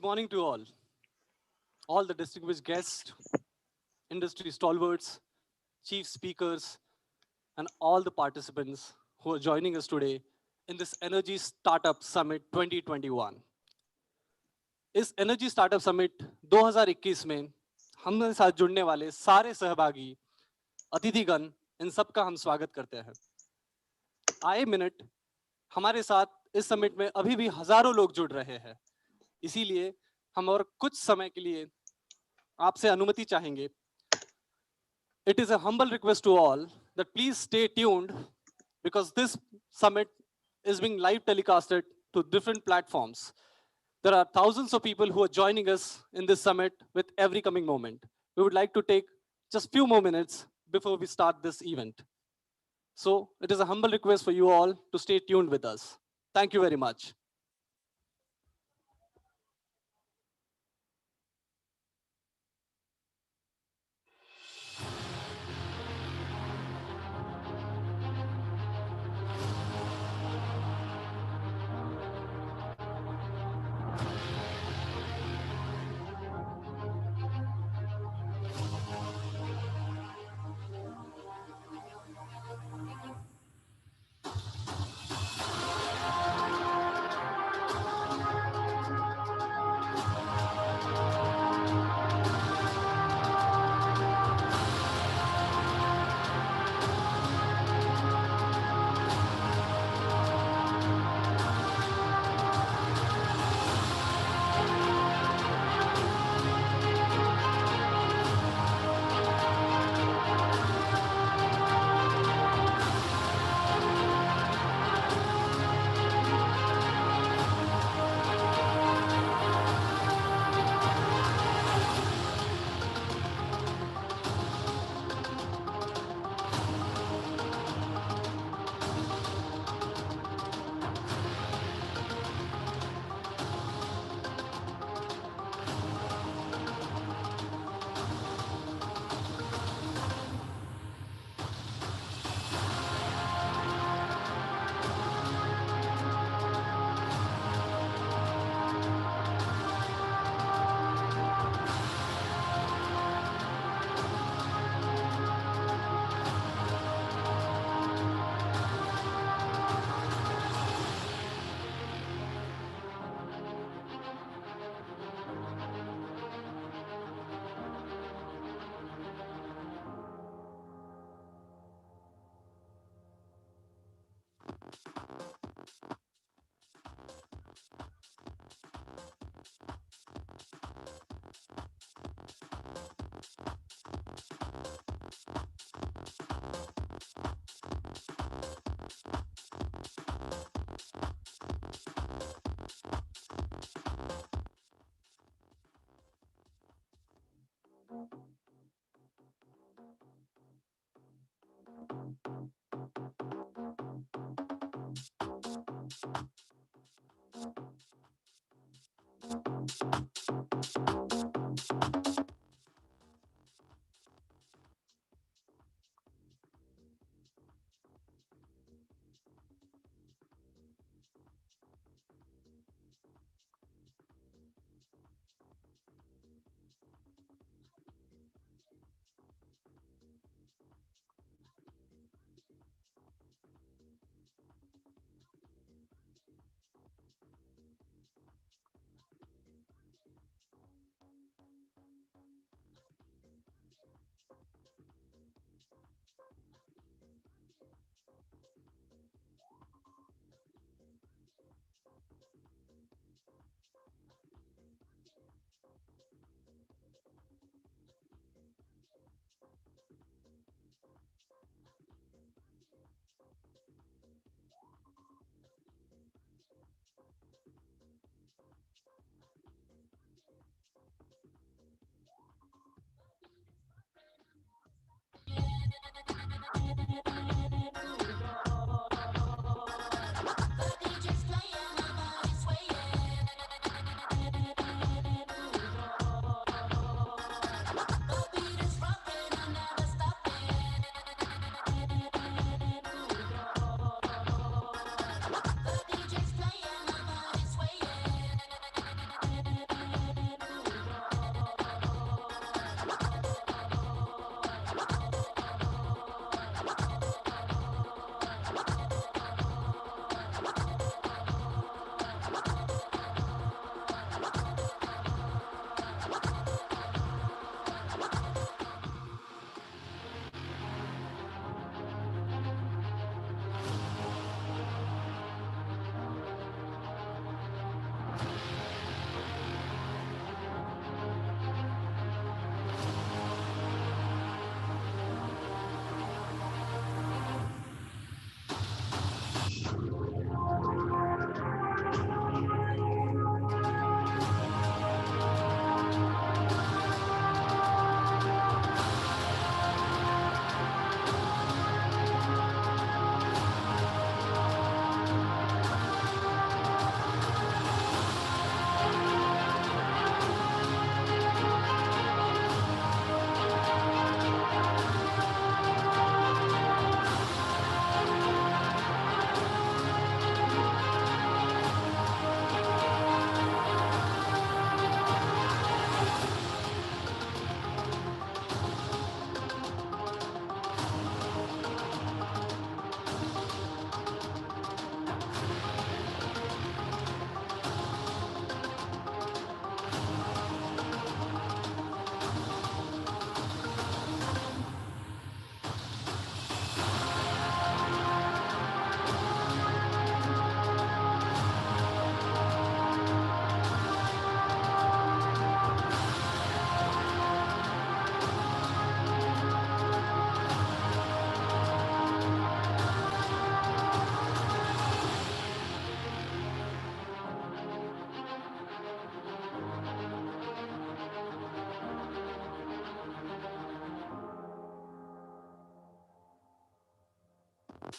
morning to all the distinguished guests, industry stalwarts, chief speakers, and all the participants who are joining us today in this Energy Startup Summit 2021. इस energy startup summit 2021 में हमारे साथ जुड़ने वाले सारे सहभागी अतिथिगण इन सबका हम स्वागत करते हैं। आए मिनट हमारे साथ इस समिट में अभी भी हजारों लोग जुड़ रहे हैं, इसीलिए हम और कुछ समय के लिए आपसे अनुमति चाहेंगे। It is a humble request to all that please stay tuned because this summit is being live telecasted to different platforms. There are thousands of people who are joining us in this summit with every coming moment. We would like to take just few more minutes before we start this event. So it is a humble request for you all to stay tuned with us. Thank you very much.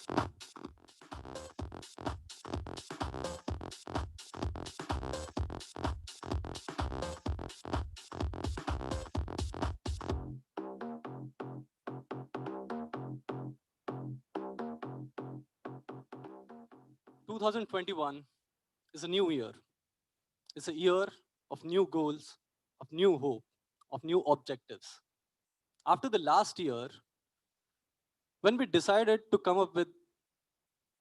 2021 is a new year. It's a year of new goals, of new hope, of new objectives. After the last year, when we decided to come up with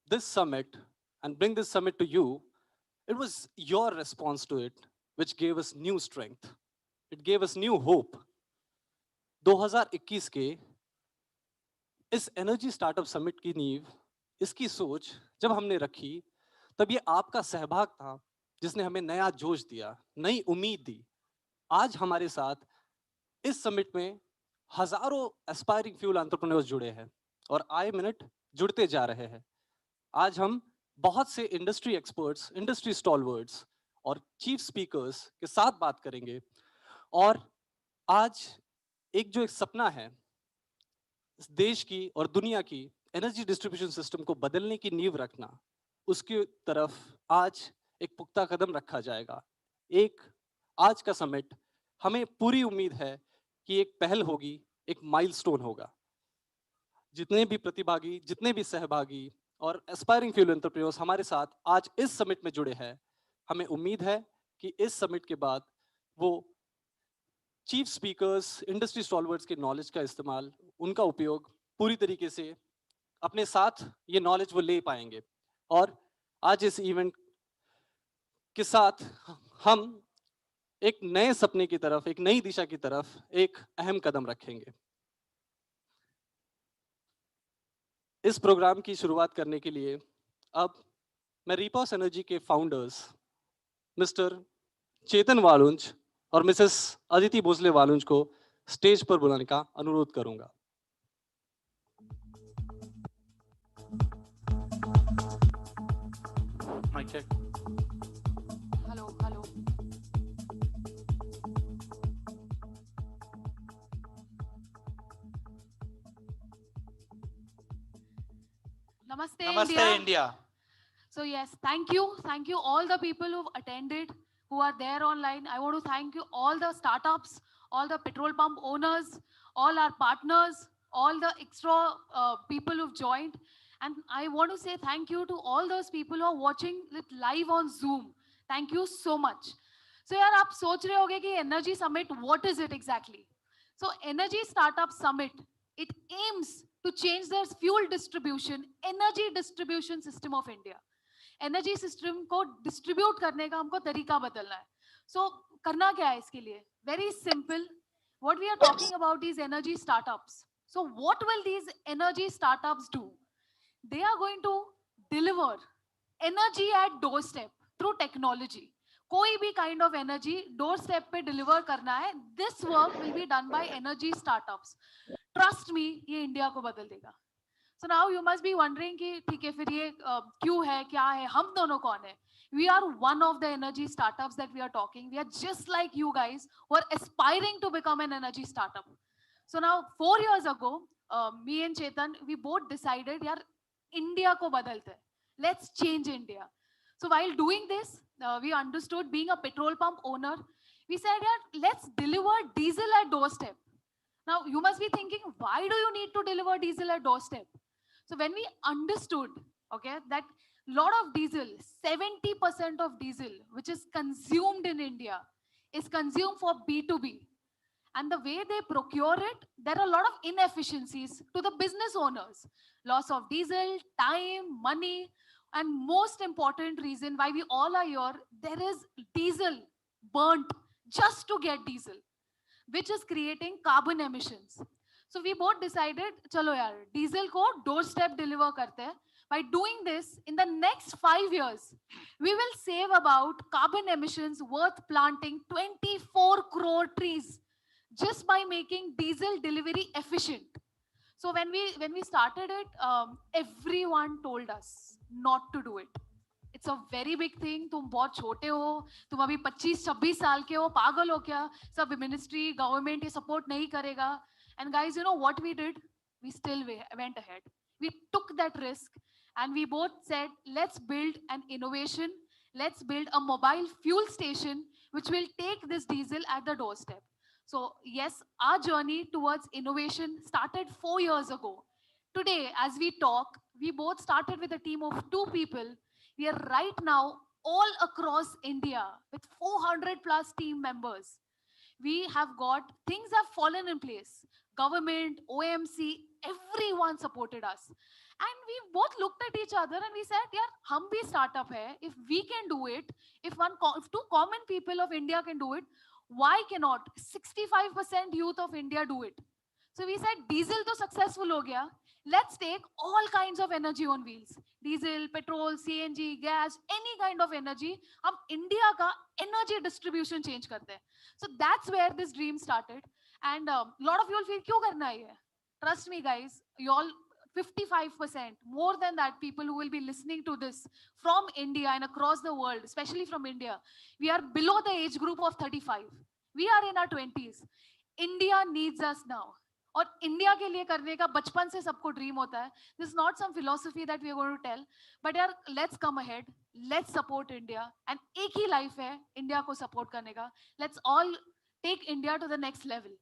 this summit and bring this summit to you, it was your response to it which gave us new strength. It gave us new hope. 2021 के इस energy startup summit की नींव, इसकी सोच जब हमने रखी, तब ये आपका सहभाग था जिसने हमें नया जोश दिया, नई उम्मीद दी। आज हमारे साथ इस समिट में हजारों एस्पायरिंग फ्यूल एंटरप्रेन्योर्स जुड़े हैं और आए मिनट जुड़ते जा रहे हैं। आज हम बहुत से इंडस्ट्री एक्सपर्ट्स, इंडस्ट्री स्टॉलवर्ड्स और चीफ स्पीकर्स के साथ बात करेंगे। और आज एक सपना है इस देश की और दुनिया की एनर्जी डिस्ट्रीब्यूशन सिस्टम को बदलने की नींव रखना, उसकी तरफ आज एक पुख्ता कदम रखा जाएगा। एक आज का समिट हमें पूरी उम्मीद है कि एक पहल होगी, एक माइलस्टोन होगा। जितने भी प्रतिभागी, जितने भी सहभागी और एस्पायरिंग फ्यूल एंटरप्रेन्योर्स हमारे साथ आज इस समिट में जुड़े हैं, हमें उम्मीद है कि इस समिट के बाद वो चीफ स्पीकर्स, इंडस्ट्री स्टॉलवर्ड्स के नॉलेज का इस्तेमाल, उनका उपयोग पूरी तरीके से अपने साथ ये नॉलेज वो ले पाएंगे। और आज इस इवेंट के साथ हम एक नए सपने की तरफ, एक नई दिशा की तरफ एक अहम कदम रखेंगे। इस प्रोग्राम की शुरुआत करने के लिए अब मैं रिपोस एनर्जी के फाउंडर्स मिस्टर चेतन वालुंज और मिसेस अदिति भोसले वालुंज को स्टेज पर बुलाने का अनुरोध करूंगा। Mic check. Hello hello. Namaste, Namaste, India. India. So yes, thank you all the people who've attended, who are there online. I want to thank you all the startups, all the petrol pump owners, all our partners, all the extra people who've joined. And I want to say thank you to all those people who are watching it live on Zoom. Thank you so much. So यार आप सोच रहे होगे कि Energy Summit, what is it exactly? So Energy Startup Summit, it aims to change the fuel distribution, energy distribution system of India. Energy system को distribute करने का हमको तरीका बदलना है। सो करना क्या है इसके लिए? Very simple. What we are talking about is energy startups. So what will these energy startups do? They are going to deliver energy at doorstep through technology. कोई भी kind of energy doorstep पे deliver करना है। This work will be done by energy startups. Trust me, ये India को बदल देगा। So now you must be wondering कि ठीक है, फिर ये क्यों है, क्या है, हम दोनों कौन है? We are one of the energy startups that we are talking. We are just like you guys who are aspiring to become an energy startup. So now 4 years ago, me and Chetan, we both decided यार India को बदलते हैं. Let's change India. So while doing this, we understood, being a petrol pump owner, we said यार let's deliver diesel at doorstep. Now you must be thinking, why do you need to deliver diesel at doorstep? So when we understood, okay, that lot of diesel, 70% of diesel which is consumed in India is consumed for B2B. And the way they procure it, there are a lot of inefficiencies to the business owners. Loss of diesel, time, money, and most important reason why we all are here, there is diesel burnt just to get diesel, which is creating carbon emissions. So we both decided, chalo yaar, diesel ko doorstep deliver karte hain. By doing this, in the next 5 years, we will save about carbon emissions worth planting 24 crore trees just by making diesel delivery efficient. So when we started it, everyone told us not to do it. It's a very big thing. तुम बहुत छोटे हो, तुम अभी 25-26 साल के हो, पागल हो क्या? सब मिनिस्ट्री, गवर्नमेंट ये सपोर्ट नहीं करेगा। And guys, you know what we did? We still went ahead. We took that risk and we both said, let's build an innovation, let's build a mobile fuel station which will take this diesel at the doorstep. So, yes, our journey towards innovation started 4 years ago. Today, as we talk, we both started with a team of two people. We are right now all across India with 400 plus team members. We have got things have fallen in place. Government, OMC, everyone supported us. And we both looked at each other and we said, yeah, hum bhi startup hai. If we can do it, if two common people of India can do it, why cannot 65% youth of India do it? So we said, diesel to successful ho gaya. Let's take all kinds of energy on wheels. Diesel, petrol, CNG, gas, any kind of energy. हम India का energy distribution change करते हैं. So that's where this dream started. And a lot of you will feel, क्यों करना है ये? Trust me, guys. You all 55%, more than that, people who will be listening to this from India and across the world, especially from India, we are below the age group of 35. We are in our 20s. India needs us now. और India के लिए करने का बचपन से सबको dream होता है. This not some philosophy that we are going to tell, but यार let's come ahead, let's support India. And एक ही लाइफ है इंडिया को सपोर्ट करने का. Let's all take India to the next level.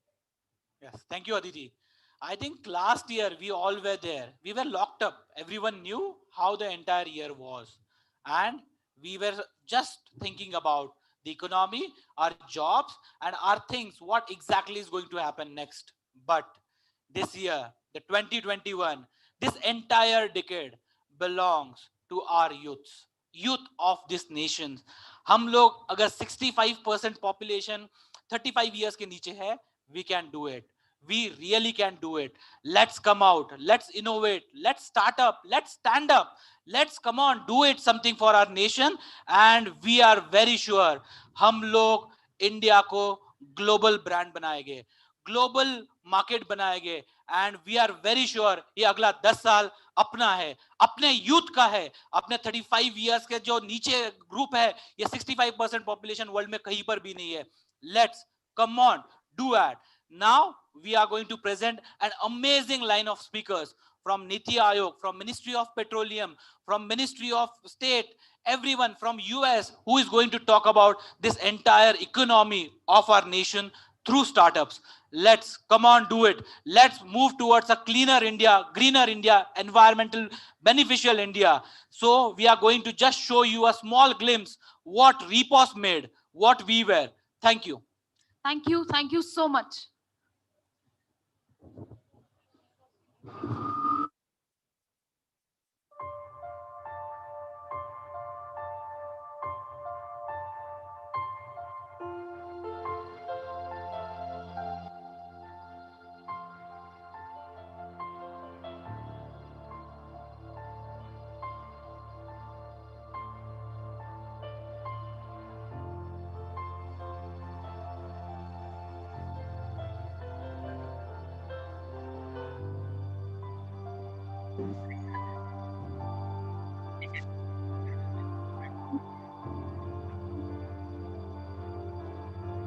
Yes, thank you, Aditi. I think last year we all were there. We were locked up. Everyone knew how the entire year was. And we were just thinking about the economy, our jobs, and our things, what exactly is going to happen next. But this year, the 2021, this entire decade belongs to our youths, youth of this nation. हम लोग अगर 65% population 35 years के नीचे है, we can do it. We really can do it. Let's come out. Let's innovate. Let's start up. Let's stand up. Let's come on, do it something for our nation. And we are very sure हम लोग India को global brand बनाएंगे, global market बनाएंगे. And we are very sure ये अगला 10 साल अपना है, अपने यूथ का है, अपने 35 इयर्स के जो नीचे ग्रुप है, ये 65% पॉपुलेशन वर्ल्ड में कहीं पर भी नहीं है. Let's come on, do it. Now we are going to present an amazing line of speakers from Niti Aayog, from Ministry of Petroleum, from Ministry of State, everyone from US who is going to talk about this entire economy of our nation through startups. Let's come on, do it. Let's move towards a cleaner India, greener India, environmental beneficial India. So we are going to just show you a small glimpse what Repos made, what we were. Thank you. Thank you. Thank you so much.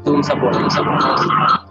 Full support. Full support.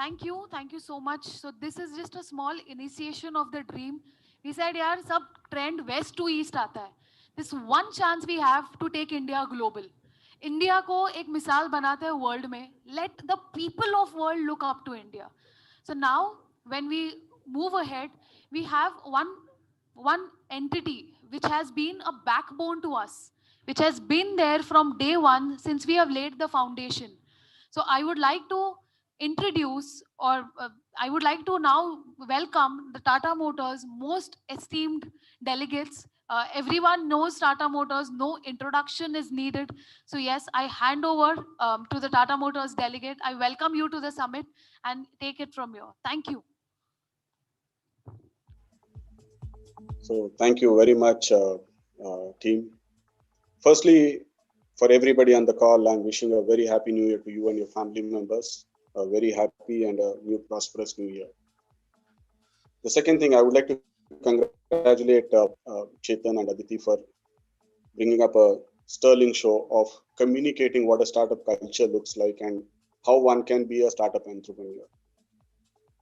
Thank you so much. So this is just a small initiation of the dream. We said, यार सब trend west to east आता है. This one chance we have to take India global. India को एक मिसाल बनाते हैं world में. Let the people of world look up to India. So now when we move ahead, we have one entity which has been a backbone to us, which has been there from day one since we have laid the foundation. So I would like to introduce, or I would like to now welcome the Tata Motors most esteemed delegates. Everyone knows Tata Motors, no introduction is needed. So yes, I hand over to the Tata Motors delegate. I welcome you to the summit and take it from here. Thank you. So thank you very much, team. Firstly, for everybody on the call, I'm wishing a very happy new year to you and your family members. A very happy and a new prosperous new year. The second thing, I would like to congratulate Chetan and Aditi for bringing up a sterling show of communicating what a startup culture looks like and how one can be a startup entrepreneur.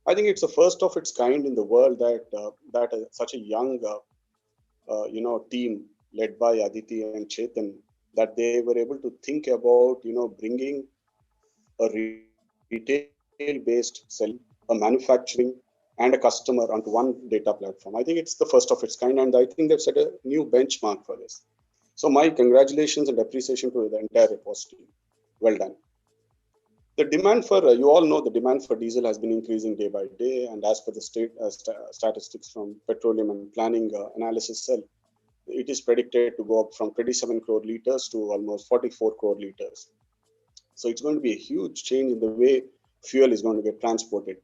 I think it's the first of its kind in the world that such a young team led by Aditi and Chetan, that they were able to think about bringing a retail-based selling, a manufacturing, and a customer onto one data platform. I think it's the first of its kind, and I think they've set a new benchmark for this. So my congratulations and appreciation to the entire Repos team. Well done. The demand for, you all know, the demand for diesel has been increasing day by day, and as per the state statistics from Petroleum and Planning Analysis Cell, it is predicted to go up from 27 crore liters to almost 44 crore liters. So it's going to be a huge change in the way fuel is going to get transported.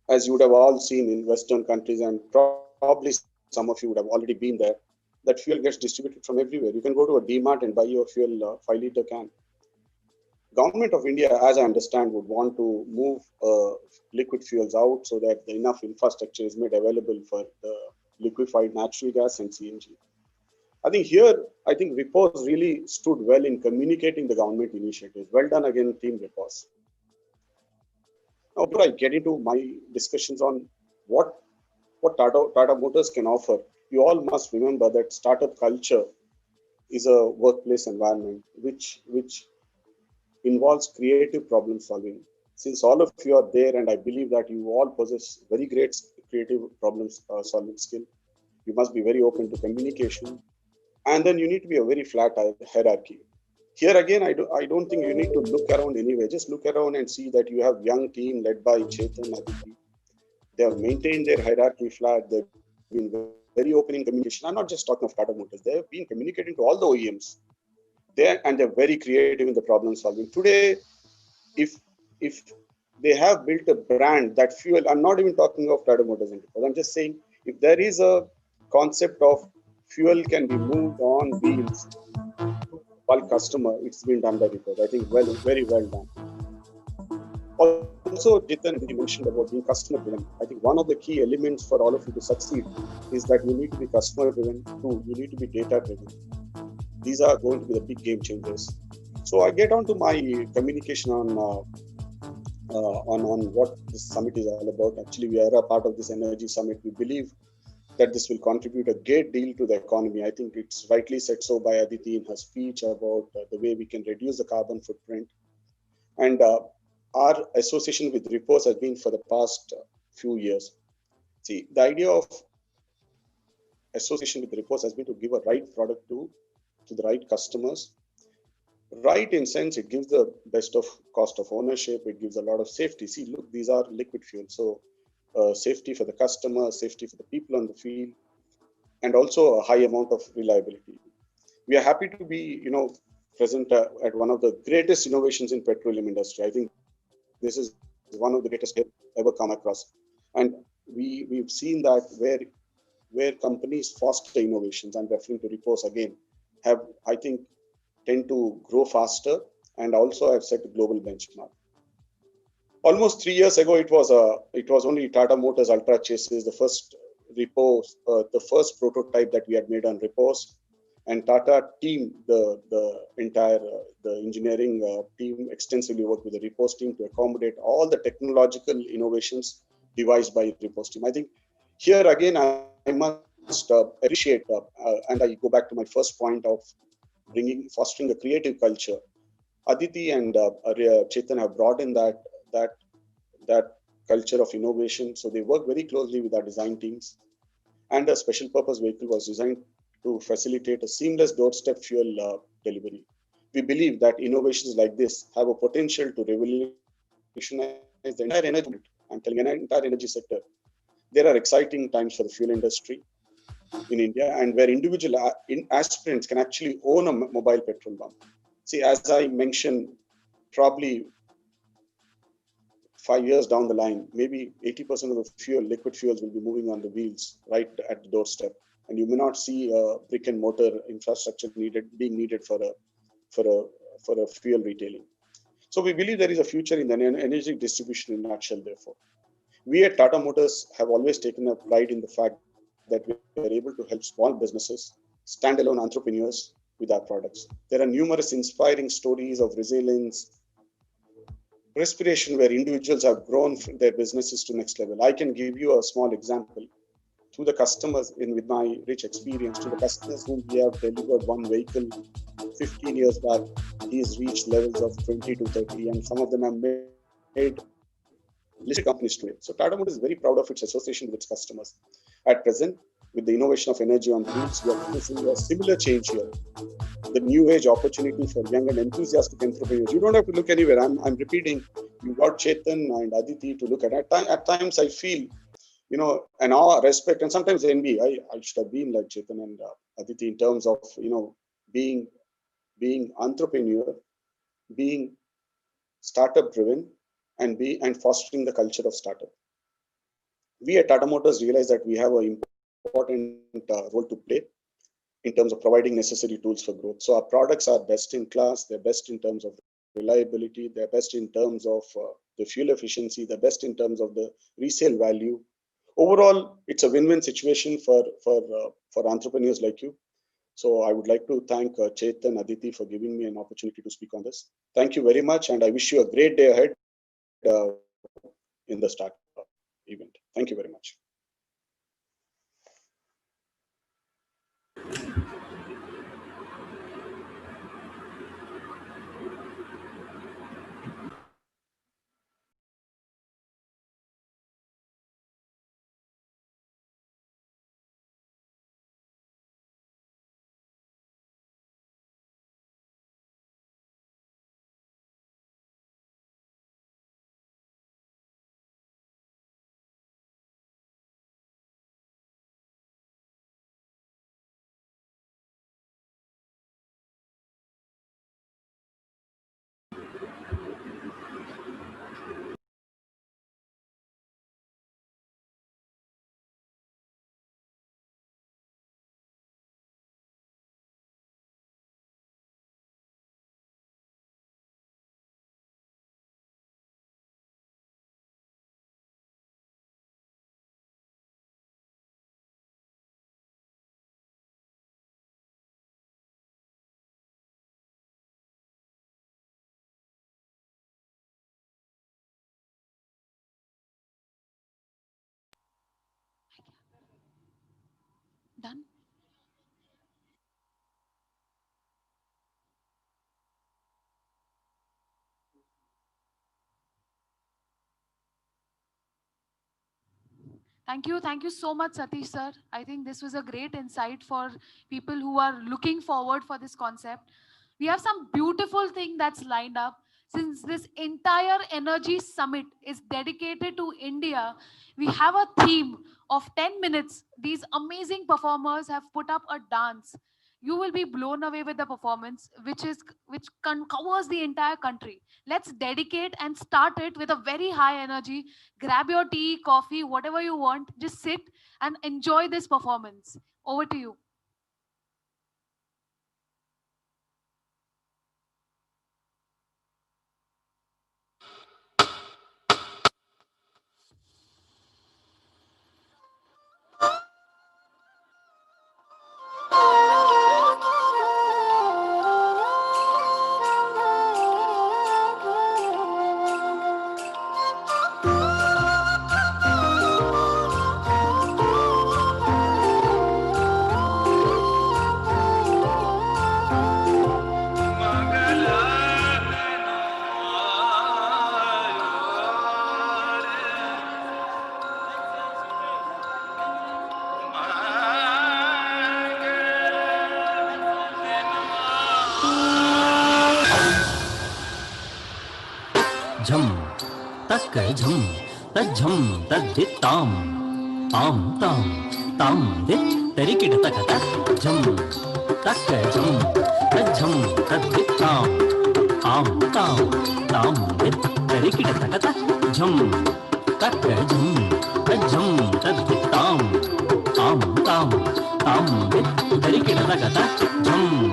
As you would have all seen in Western countries, and probably some of you would have already been there, that fuel gets distributed from everywhere. You can go to a DMart and buy your fuel 5-liter can. Government of India, as I understand, would want to move liquid fuels out so that enough infrastructure is made available for the liquefied natural gas and CNG. I think Repos really stood well in communicating the government initiatives. Well done again, Team Repos. Now, before I get into my discussions on what Tata Motors can offer, you all must remember that startup culture is a workplace environment which involves creative problem solving. Since all of you are there, and I believe that you all possess very great creative problem solving skill, you must be very open to communication, and then you need to be a very flat hierarchy. Here again, I don't think you need to look around anyway. Just look around and see that you have young team led by Chetan, Aditi. They have maintained their hierarchy flat. They've been very open in communication. I'm not just talking of Tata Motors. They have been communicating to all the OEMs. They're very creative in the problem solving. Today, if if they have built a brand that fuel, I'm not even talking of Tata Motors, I'm just saying if there is a concept of fuel can be moved on wheels to bulk customer, it's been done by Repos. I think very well done. Also, Jitan mentioned about being customer driven. I think one of the key elements for all of you to succeed is that you need to be customer driven. Two, you need to be data driven. These are going to be the big game changers. So I get on to my communication on what this summit is all about. Actually, we are a part of this energy summit. We believe that this will contribute a great deal to the economy. I think it's rightly said so by Aditi in her speech about the way we can reduce the carbon footprint. And our association with Repos has been for the past few years. See, the idea of association with Repos has been to give a right product to the right customers. Right in sense, it gives the best of cost of ownership. It gives a lot of safety. See, look, these are liquid fuel. So safety for the customer, safety for the people on the field, and also a high amount of reliability. We are happy to be, present at one of the greatest innovations in petroleum industry. I think this is one of the greatest ever come across. And we've seen that where companies foster innovations, I'm referring to Repos again, have, I think, tend to grow faster and also have set a global benchmark. Almost 3 years ago, it was only Tata Motors Ultra Chases, the first Repos, the first prototype that we had made on Repos, and Tata team, the entire the engineering team extensively worked with the Repos team to accommodate all the technological innovations devised by Repos team. I think here again I must appreciate, and I go back to my first point of fostering a creative culture. Aditi and Chetan have brought in that that culture of innovation. So they work very closely with our design teams, and a special purpose vehicle was designed to facilitate a seamless doorstep fuel delivery. We believe that innovations like this have a potential to revolutionize the entire energy market. I'm telling you, entire energy sector. There are exciting times for the fuel industry in India, and where individual aspirants can actually own a mobile petrol pump. See, as I mentioned, probably 5 years down the line, maybe 80% of the liquid fuels will be moving on the wheels right at the doorstep. And you may not see a brick and mortar infrastructure being needed for a, for a fuel retailing. So we believe there is a future in the energy distribution in a nutshell, therefore. We at Tata Motors have always taken a pride in the fact that we are able to help small businesses, standalone entrepreneurs with our products. There are numerous inspiring stories of resilience, respiration where individuals have grown their businesses to next level. I can give you a small example. To the customers, in with my rich experience, to the customers whom we have delivered one vehicle 15 years back, he's reached levels of 20 to 30, and some of them have made listed companies today. So Tata Motors is very proud of its association with its customers. At present, with the innovation of energy on wheels, we are witnessing a similar change here. The new age opportunity for young and enthusiastic entrepreneurs. You don't have to look anywhere. I'm repeating. You got Chetan and Aditi to look at. At times, I feel, an awe, respect, and sometimes envy. I should have been like Chetan and Aditi in terms of, being being entrepreneur, being startup driven, and fostering the culture of startup. We at Tata Motors realize that we have an important role to play in terms of providing necessary tools for growth. So our products are best in class, they're best in terms of reliability, they're best in terms of the fuel efficiency, they're best in terms of the resale value. Overall, it's a win-win situation for entrepreneurs like you. So I would like to thank Chetan, Aditi for giving me an opportunity to speak on this. Thank you very much, and I wish you a great day ahead in the start event. Thank you very much. Done. Thank you so much, Satish sir. I think this was a great insight for people who are looking forward for this concept. We have some beautiful thing that's lined up. Since this entire energy summit is dedicated to India, we have a theme of 10 minutes. These amazing performers have put up a dance. You will be blown away with the performance, which covers the entire country. Let's dedicate and start it with a very high energy. Grab your tea, coffee, whatever you want. Just sit and enjoy this performance. Over to you. झम तक झम तज्झम तद्दित्ताम आम ताम ताम दित तरिकिट तकता झम तक झम तज्झम तद्दित्ताम आम ताम ताम दित तरिकिट तकता झम तक झम तज्झम तद्दित्ताम आम ताम ताम दित तरिकिट तकता झम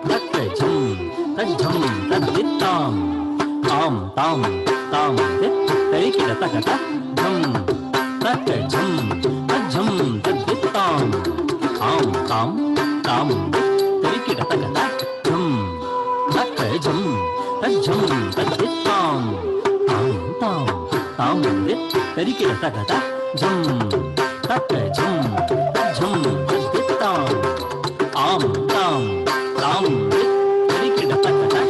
तक झम तज्झम तद्दित्ताम आम ताम ताम दित तरिकिट तकता झम तक झम तज्झम तद्दित्ताम आम ताम ताम दित तरिकिट तकता झम तक झम तज्झम तद्दित्ताम आम ताम ताम दित तरिकिट तकता झम तक झम तज्झम तद्दित्ताम आम ताम ताम दित तरिकिट तकता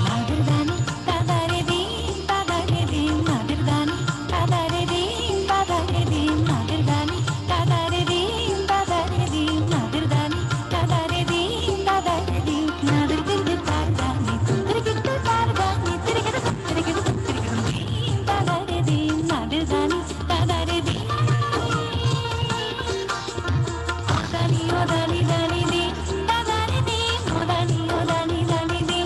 Nadirgani, tadaredim, tadaredim, nadirgani, tadaredim, tadaredim, nadirgani, tadaredim, tadaredim, nadirgani, tadaredim, tadaredim, nadirgani, tadaredim, tirigiddu tadaredim, tirigiddu, tirigiddu, tirigiddu, tadaredim, nadirgani, tadaredim. Dani, oh dani, dani, di, tadaredim, oh dani, oh dani, dani, di.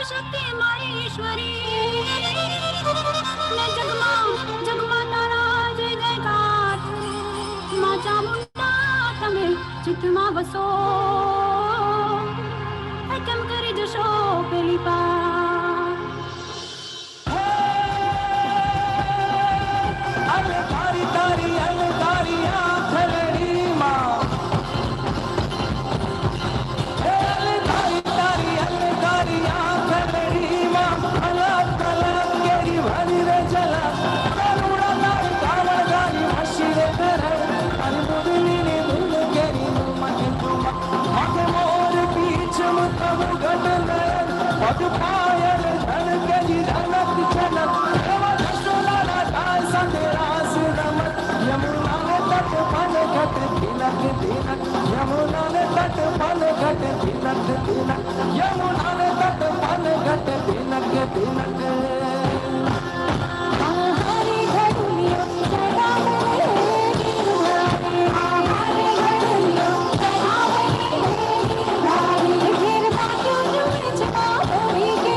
शक्ति मारी ईश्वरी ने जगमा जगमा तारा जय जयकार मां चामुंडा तमे चितमा वसो एकम करी जशो पेली पार अरे तारी तारी अलगारी आंखड़ी मां यमुना ने तट पल घट तिलक तिलक यमुना ने तट पल घट तिलक तिलक हरी घड़ियों जगावे हरी घड़ियों जगावे फिर बातों में छपा होई के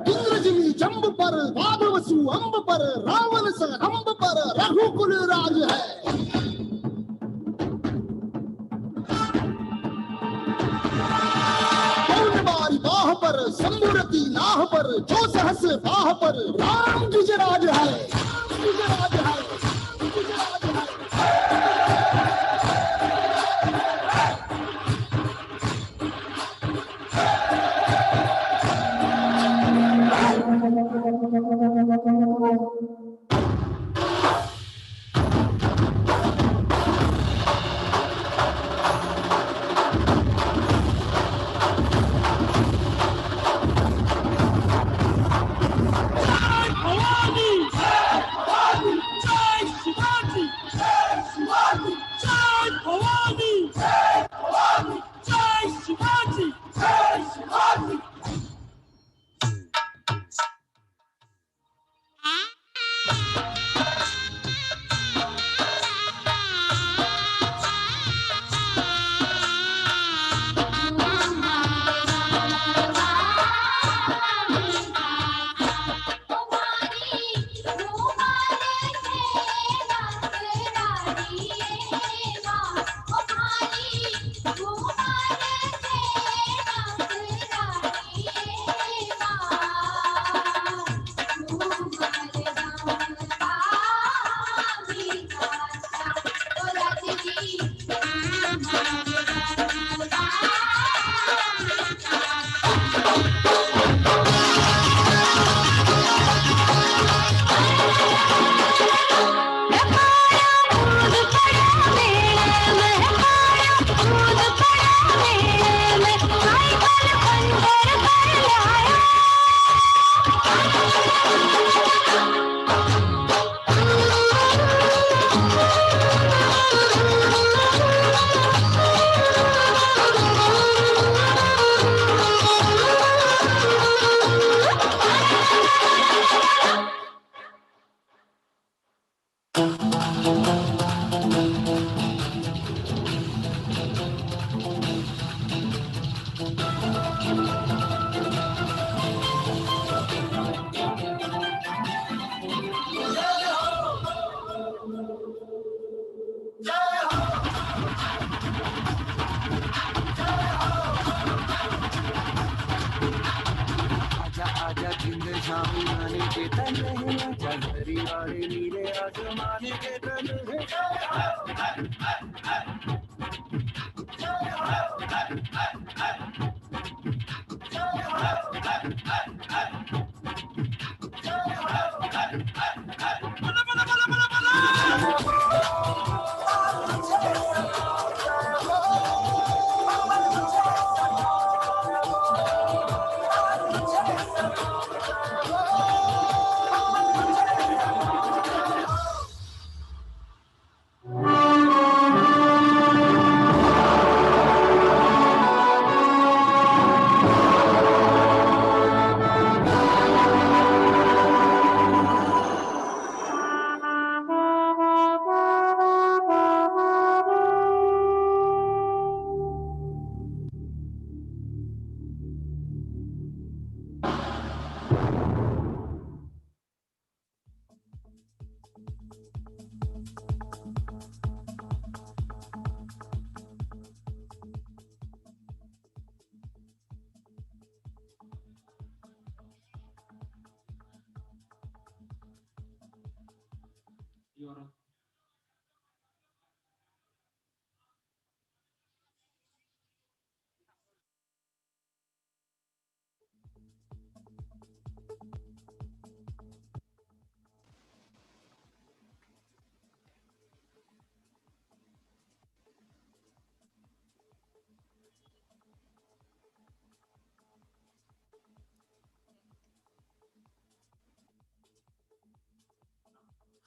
इंद्रजिमी जंब पर वादवसु अंब पर रावण स अंब पर रघुकुल राज है। पौर्णमारी बाह पर शंभुरती नाह पर जो सहस बाह पर राम गिजराज है। गिजराज है। गिजराज है।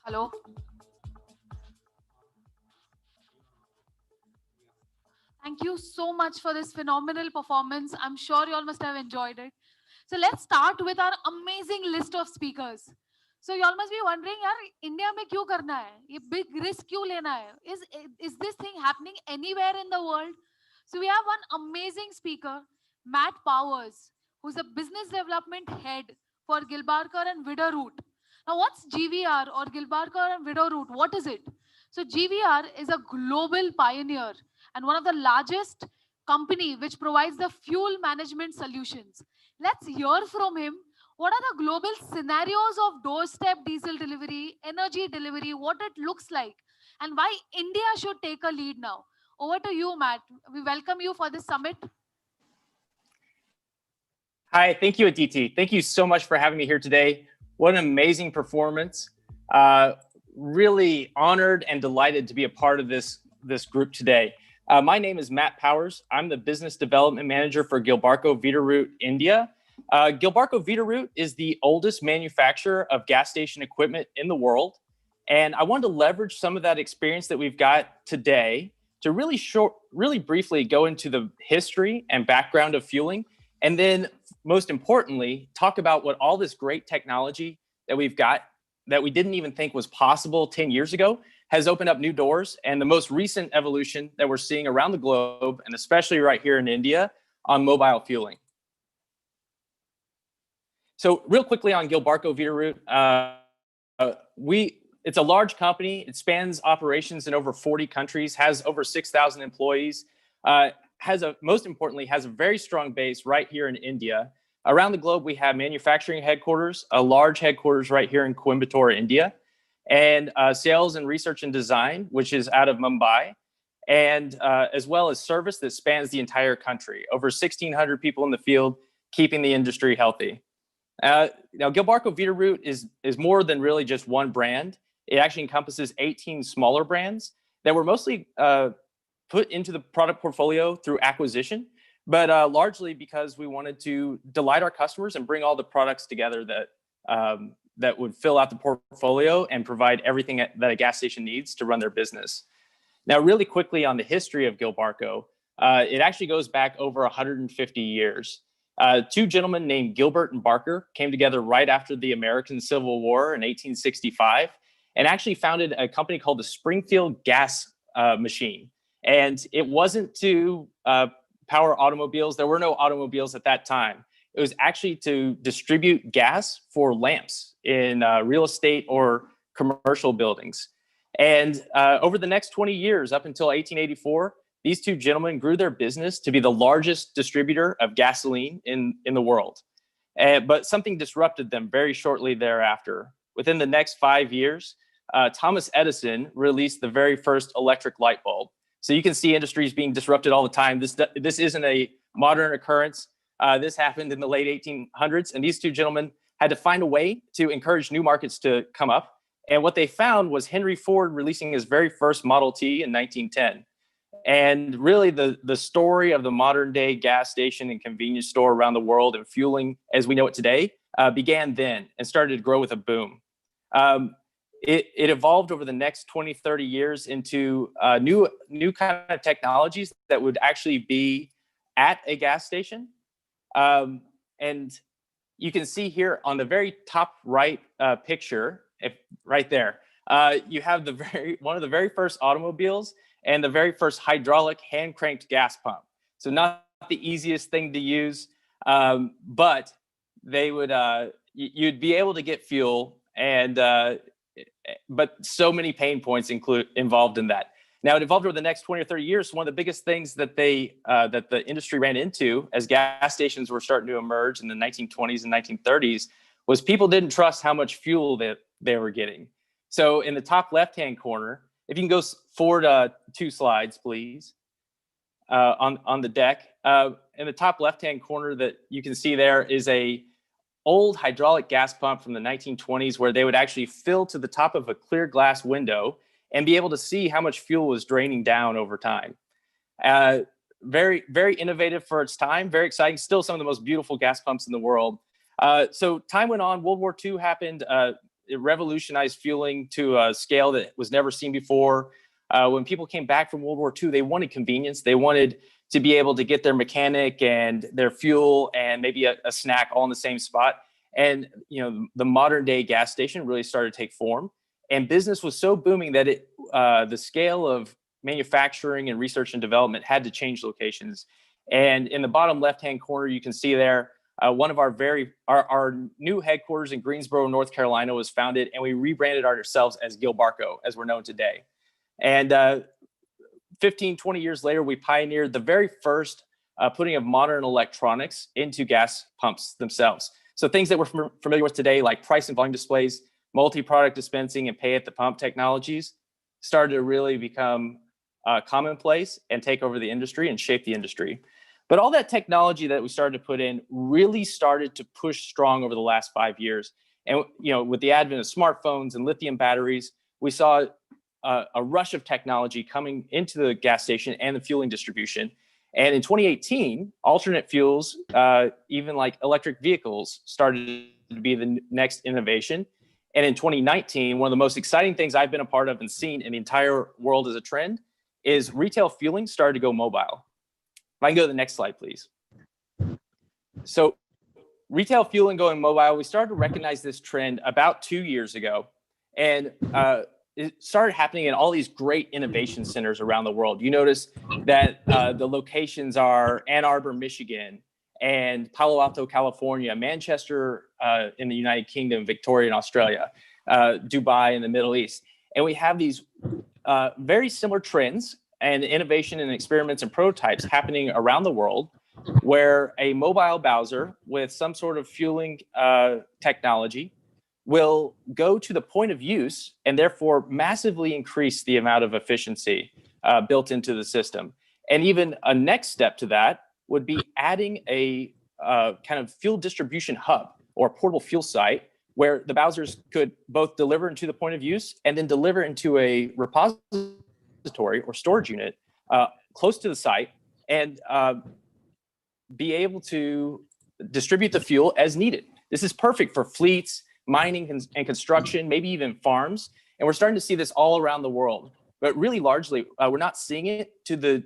Hello. Thank you so much for this phenomenal performance. I'm sure you all must have enjoyed it. So let's start with our amazing list of speakers. So you all must be wondering, यार India में क्यों करना है? ये big risk क्यों लेना है? Is this thing happening anywhere in the world? So we have one amazing speaker, Matt Powers, who's a business development head for Gilbarker and Widerroot. Now, what's GVR or Gilbarker and Widerroot? What is it? So GVR is a global pioneer and one of the largest company which provides the fuel management solutions. Let's hear from him. What are the global scenarios of doorstep diesel delivery, energy delivery, what it looks like, and why India should take a lead now? Over to you, Matt. We welcome you for this summit. Hi, thank you, Aditi. Thank you so much for having me here today. What an amazing performance. Really honored and delighted to be a part of this group today. My name is Matt Powers. I'm the Business Development Manager for Gilbarco Veeder-Root India. Gilbarco Veeder-Root is the oldest manufacturer of gas station equipment in the world. And I wanted to leverage some of that experience that we've got today to really briefly go into the history and background of fueling. And then most importantly, talk about what all this great technology that we've got that we didn't even think was possible 10 years ago has opened up new doors, and the most recent evolution that we're seeing around the globe, and especially right here in India, on mobile fueling. So real quickly on Gilbarco Veeder-Root, it's a large company. It spans operations in over 40 countries, has over 6,000 employees, most importantly, has a very strong base right here in India. Around the globe, we have manufacturing headquarters, a large headquarters right here in Coimbatore, India, and sales and research and design, which is out of Mumbai, and as well as service that spans the entire country. Over 1,600 people in the field, keeping the industry healthy. Now, Gilbarco Veeder-Root is more than really just one brand. It actually encompasses 18 smaller brands that were mostly put into the product portfolio through acquisition, but largely because we wanted to delight our customers and bring all the products together that would fill out the portfolio and provide everything that a gas station needs to run their business. Now, really quickly on the history of Gilbarco, it actually goes back over 150 years. Two gentlemen named Gilbert and Barker came together right after the American Civil War in 1865 and actually founded a company called the Springfield Gas Machine. And it wasn't to power automobiles. There were no automobiles at that time. It was actually to distribute gas for lamps in real estate or commercial buildings. And over the next 20 years, up until 1884, these two gentlemen grew their business to be the largest distributor of gasoline in the world. But something disrupted them very shortly thereafter. Within the next 5 years, Thomas Edison released the very first electric light bulb. So you can see industries being disrupted all the time. This isn't a modern occurrence. This happened in the late 1800s, and these two gentlemen had to find a way to encourage new markets to come up. And what they found was Henry Ford releasing his very first Model T in 1910. And really the story of the modern day gas station and convenience store around the world and fueling as we know it today began then and started to grow with a boom. It evolved over the next 20, 30 years into new kind of technologies that would actually be at a gas station. And you can see here on the very top right picture, right there, you have one of the very first automobiles and the very first hydraulic hand cranked gas pump. So not the easiest thing to use, but they would you'd be able to get fuel, and but so many pain points involved in that. Now it evolved over the next 20 or 30 years. So one of the biggest things that that the industry ran into as gas stations were starting to emerge in the 1920s and 1930s was people didn't trust how much fuel that they were getting. So in the top left-hand corner, if you can go forward 2 slides, please, on the deck. In the top left-hand corner that you can see there is a old hydraulic gas pump from the 1920s where they would actually fill to the top of a clear glass window and be able to see how much fuel was draining down over time. Very, very innovative for its time, very exciting, still some of the most beautiful gas pumps in the world. So time went on, World War II happened, it revolutionized fueling to a scale that was never seen before. When people came back from World War II, they wanted convenience. They wanted to be able to get their mechanic and their fuel and maybe a snack all in the same spot. And the modern day gas station really started to take form. And business was so booming that the scale of manufacturing and research and development had to change locations. And in the bottom left-hand corner, you can see there, one of our new headquarters in Greensboro, North Carolina was founded, and we rebranded ourselves as Gilbarco, as we're known today. And 15, 20 years later, we pioneered the very first putting of modern electronics into gas pumps themselves. So things that we're familiar with today, like price and volume displays, multi-product dispensing, and pay at the pump technologies, started to really become commonplace and take over the industry and shape the industry. But all that technology that we started to put in really started to push strong over the last 5 years. And with the advent of smartphones and lithium batteries, we saw a rush of technology coming into the gas station and the fueling distribution. And in 2018, alternate fuels, even like electric vehicles, started to be the next innovation. And in 2019, one of the most exciting things I've been a part of and seen in the entire world as a trend is retail fueling started to go mobile. If I can go to the next slide, please. So retail fueling going mobile, we started to recognize this trend about 2 years ago. And it started happening in all these great innovation centers around the world. You notice that the locations are Ann Arbor, Michigan, and Palo Alto, California, Manchester in the United Kingdom, Victoria in Australia, Dubai in the Middle East. And we have these very similar trends and innovation and experiments and prototypes happening around the world, where a mobile Bowser with some sort of fueling technology will go to the point of use and therefore massively increase the amount of efficiency built into the system. And even a next step to that would be adding a kind of fuel distribution hub or portable fuel site where the Bowsers could both deliver into the point of use and then deliver into a repository or storage unit close to the site and be able to distribute the fuel as needed. This is perfect for fleets, mining and construction, maybe even farms. And we're starting to see this all around the world. But really largely, we're not seeing it to the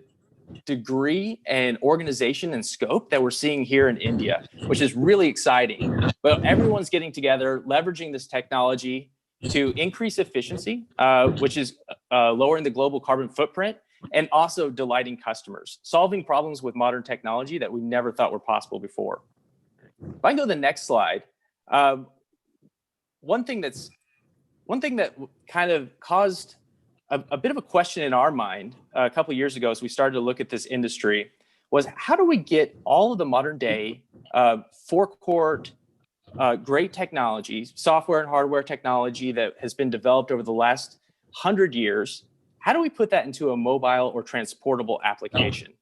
degree and organization and scope that we're seeing here in India, which is really exciting. But everyone's getting together, leveraging this technology to increase efficiency, which is lowering the global carbon footprint, and also delighting customers, solving problems with modern technology that we never thought were possible before. If I can go to the next slide, one thing that kind of caused a bit of a question in our mind a couple of years ago as we started to look at this industry was, how do we get all of the modern day forecourt great technology, software and hardware technology that has been developed over the last 100 years, how do we put that into a mobile or transportable application?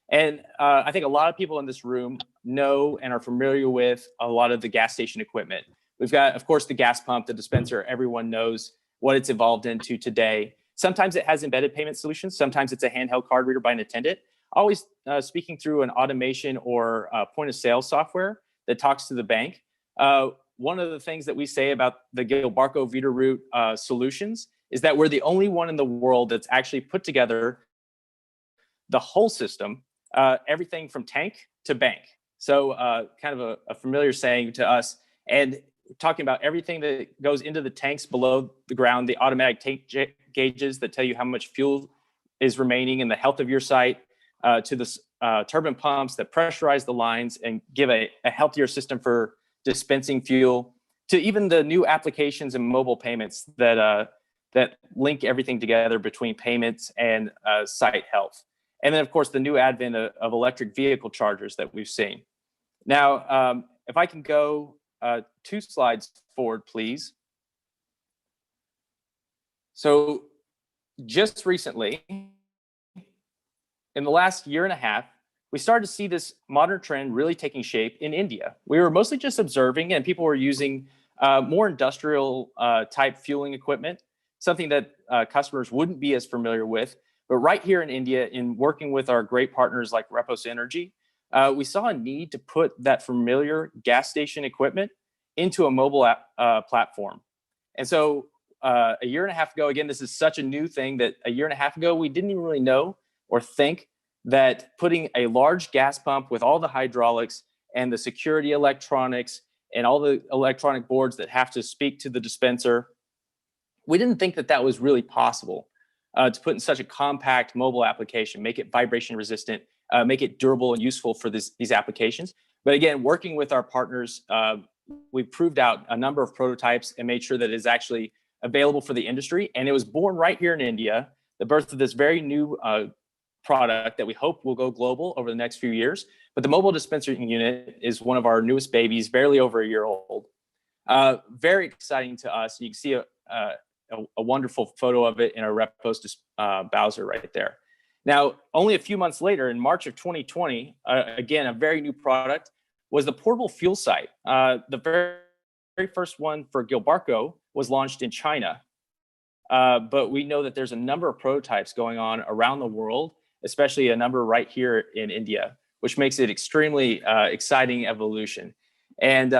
And I think a lot of people in this room know and are familiar with a lot of the gas station equipment. We've got, of course, the gas pump, the dispenser. Everyone knows what it's evolved into today. Sometimes it has embedded payment solutions. Sometimes it's a handheld card reader by an attendant. Always speaking through an automation or point of sale software that talks to the bank. One of the things that we say about the Gilbarco Veeder-Root solutions is that we're the only one in the world that's actually put together the whole system, everything from tank to bank. So kind of a familiar saying to us. And talking about everything that goes into the tanks below the ground, the automatic tank gauges that tell you how much fuel is remaining in the health of your site, to the turbine pumps that pressurize the lines and give a healthier system for dispensing fuel, to even the new applications and mobile payments that link everything together between payments and site health. And then, of course, the new advent of electric vehicle chargers that we've seen. Now, if I can go 2 slides forward, please. So just recently, in the last year and a half, we started to see this modern trend really taking shape in India. We were mostly just observing, and people were using more industrial type fueling equipment, something that customers wouldn't be as familiar with. But right here in India, in working with our great partners like Repos Energy, we saw a need to put that familiar gas station equipment into a mobile app platform. And so a year and a half ago, again, this is such a new thing that a year and a half ago, we didn't even really know or think that putting a large gas pump with all the hydraulics and the security electronics and all the electronic boards that have to speak to the dispenser, we didn't think that that was really possible to put in such a compact mobile application, make it vibration resistant, make it durable and useful for these applications. But again, working with our partners, we proved out a number of prototypes and made sure that it is actually available for the industry. And it was born right here in India, the birth of this very new product that we hope will go global over the next few years. But the mobile dispensing unit is one of our newest babies, barely over a year old. Very exciting to us. You can see a wonderful photo of it in our Repos browser right there. Now, only a few months later, in March of 2020, again, a very new product was the portable fuel site. The very first one for Gilbarco was launched in China. But we know that there's a number of prototypes going on around the world, especially a number right here in India, which makes it extremely exciting evolution. And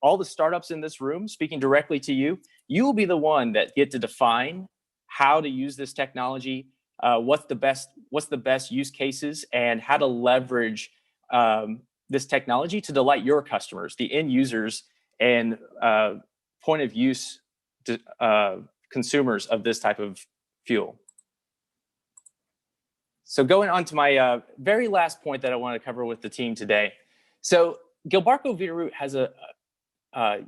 all the startups in this room, speaking directly to you, you will be the one that get to define how to use this technology, what's the best use cases, and how to leverage this technology to delight your customers, the end users and point of use consumers of this type of fuel. So going on to my very last point that I want to cover with the team today. So Gilbarco Veeder-Root has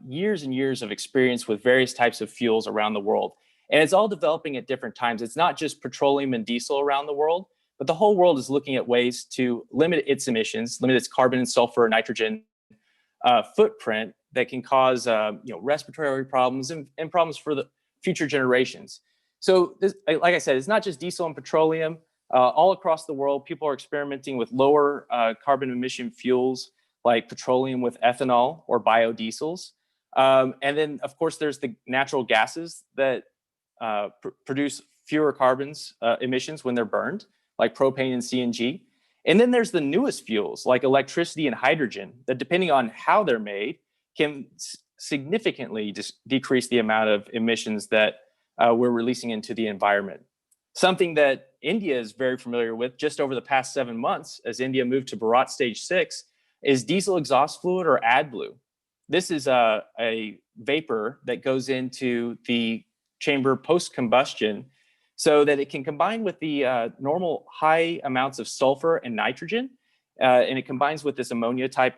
years and years of experience with various types of fuels around the world. And it's all developing at different times. It's not just petroleum and diesel around the world, but the whole world is looking at ways to limit its emissions, limit its carbon and sulfur and nitrogen footprint that can cause respiratory problems and problems for the future generations. So this, like I said, it's not just diesel and petroleum. All across the world, people are experimenting with lower carbon emission fuels like petroleum with ethanol or biodiesels. And then, of course, there's the natural gases that produce fewer carbons emissions when they're burned, like propane and CNG. And then there's the newest fuels like electricity and hydrogen that, depending on how they're made, can significantly decrease the amount of emissions that we're releasing into the environment. Something that India is very familiar with just over the past 7 months as India moved to Bharat Stage 6 is diesel exhaust fluid or AdBlue. This is a vapor that goes into the chamber post-combustion so that it can combine with the normal high amounts of sulfur and nitrogen, and it combines with this ammonia type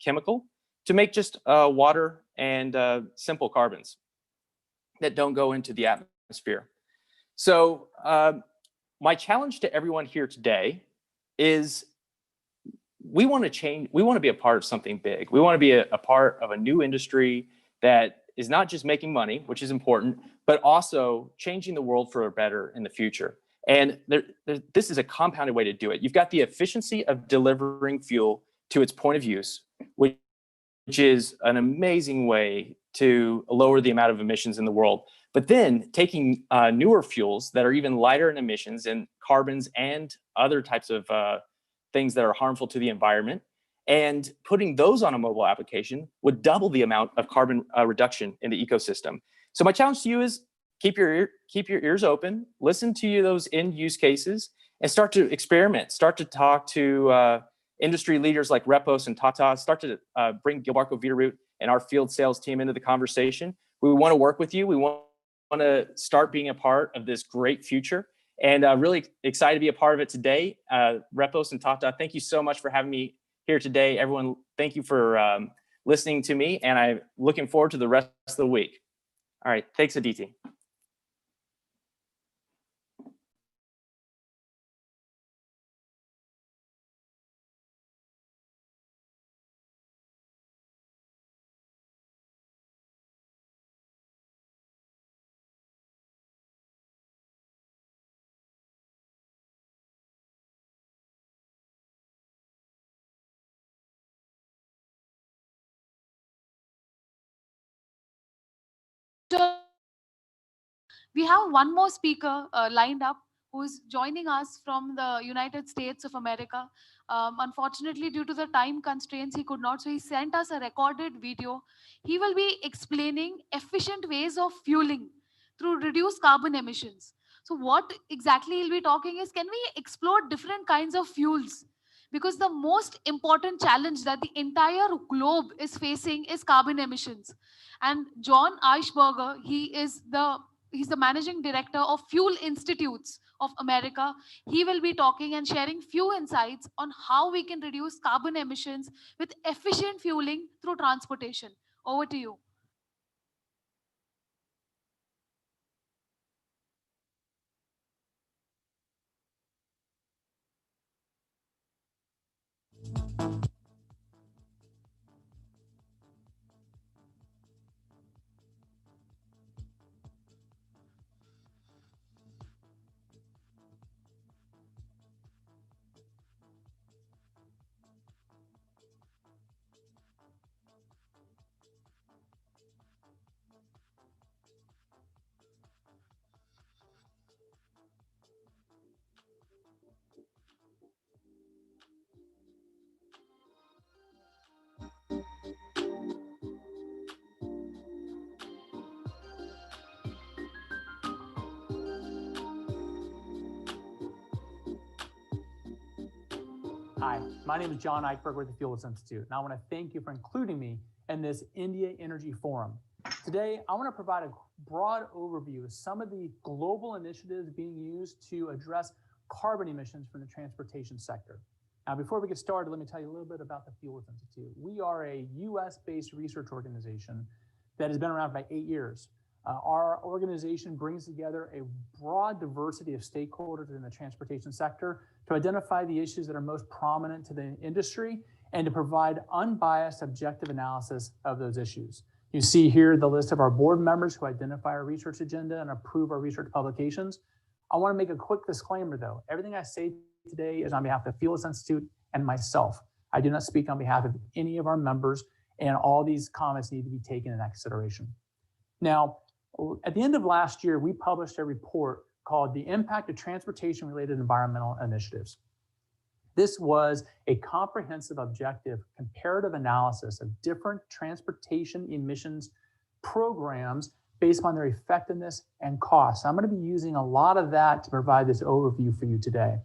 chemical to make just water and simple carbons that don't go into the atmosphere. So my challenge to everyone here today is we want to change, we want to be a part of something big. We want to be a part of a new industry that is not just making money, which is important, but also changing the world for a better in the future. And this is a compounded way to do it. You've got the efficiency of delivering fuel to its point of use, which is an amazing way to lower the amount of emissions in the world. But then taking newer fuels that are even lighter in emissions and carbons and other types of things that are harmful to the environment, and putting those on a mobile application would double the amount of carbon reduction in the ecosystem. So my challenge to you is keep your ears open, listen to those end use cases, and start to experiment, start to talk to industry leaders like Repos and Tata, start to bring Gilbarco Veeder-Root and our field sales team into the conversation. We want to work with you. We want to start being a part of this great future, and really excited to be a part of it today. Repos and Tata, thank you so much for having me here today. Everyone, thank you for listening to me, and I'm looking forward to the rest of the week. All right, thanks, Aditi. We have one more speaker lined up who is joining us from the United States of America. Unfortunately, due to the time constraints, he could not. So he sent us a recorded video. He will be explaining efficient ways of fueling through reduced carbon emissions. So what exactly he'll be talking is, can we explore different kinds of fuels? Because the most important challenge that the entire globe is facing is carbon emissions. And John Eichberger, he's the managing director of Fuel Institutes of America. He will be talking and sharing few insights on how we can reduce carbon emissions with efficient fueling through transportation. Over to you. Hi, my name is John Eichberg with the Fuels Institute, and I want to thank you for including me in this India Energy Forum. Today, I want to provide a broad overview of some of the global initiatives being used to address carbon emissions from the transportation sector. Now, before we get started, let me tell you a little bit about the Fuels Institute. We are a US-based research organization that has been around for about 8 years. Our organization brings together a broad diversity of stakeholders in the transportation sector to identify the issues that are most prominent to the industry and to provide unbiased, objective analysis of those issues. You see here the list of our board members who identify our research agenda and approve our research publications. I want to make a quick disclaimer though. Everything I say today is on behalf of the Fuels Institute and myself. I do not speak on behalf of any of our members, and all these comments need to be taken into consideration. Now, at the end of last year, we published a report called The Impact of Transportation-Related Environmental Initiatives. This was a comprehensive, objective, comparative analysis of different transportation emissions programs based on their effectiveness and costs. I'm going to be using a lot of that to provide this overview for you today.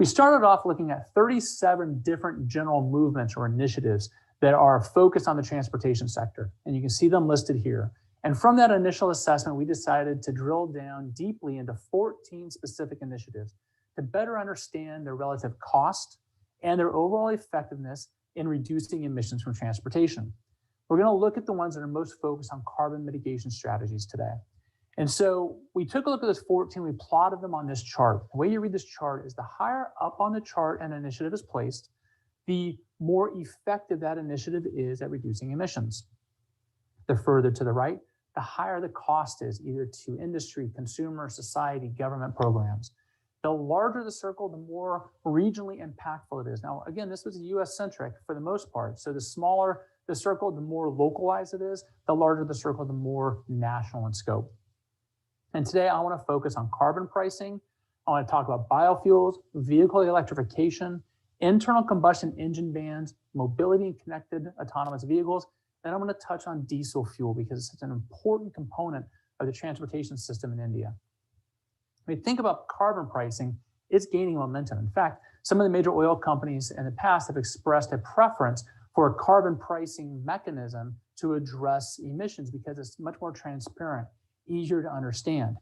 We started off looking at 37 different general movements or initiatives that are focused on the transportation sector, and you can see them listed here. And from that initial assessment, we decided to drill down deeply into 14 specific initiatives to better understand their relative cost and their overall effectiveness in reducing emissions from transportation. We're going to look at the ones that are most focused on carbon mitigation strategies today. And so we took a look at those 14, we plotted them on this chart. The way you read this chart is the higher up on the chart an initiative is placed, the more effective that initiative is at reducing emissions. The further to the right, the higher the cost is, either to industry, consumer, society, government programs. The larger the circle, the more regionally impactful it is. Now, again, this was US-centric for the most part. So the smaller the circle, the more localized it is. The larger the circle, the more national in scope. And today I want to focus on carbon pricing. I want to talk about biofuels, vehicle electrification, internal combustion engine bans, mobility and connected autonomous vehicles. Then I'm going to touch on diesel fuel because it's such an important component of the transportation system in India. When we think about carbon pricing, it's gaining momentum. In fact, some of the major oil companies in the past have expressed a preference for a carbon pricing mechanism to address emissions because it's much more transparent, easier to understand.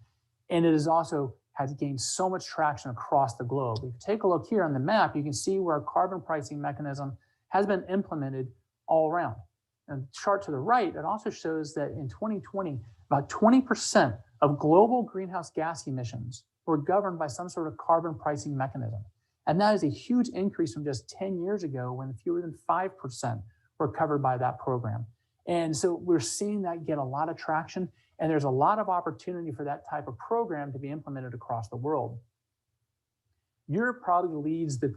And it is also has gained so much traction across the globe. If you take a look here on the map, you can see where a carbon pricing mechanism has been implemented all around. And the chart to the right, it also shows that in 2020, about 20% of global greenhouse gas emissions were governed by some sort of carbon pricing mechanism. And that is a huge increase from just 10 years ago when fewer than 5% were covered by that program. And so we're seeing that get a lot of traction, and there's a lot of opportunity for that type of program to be implemented across the world. Europe probably leads the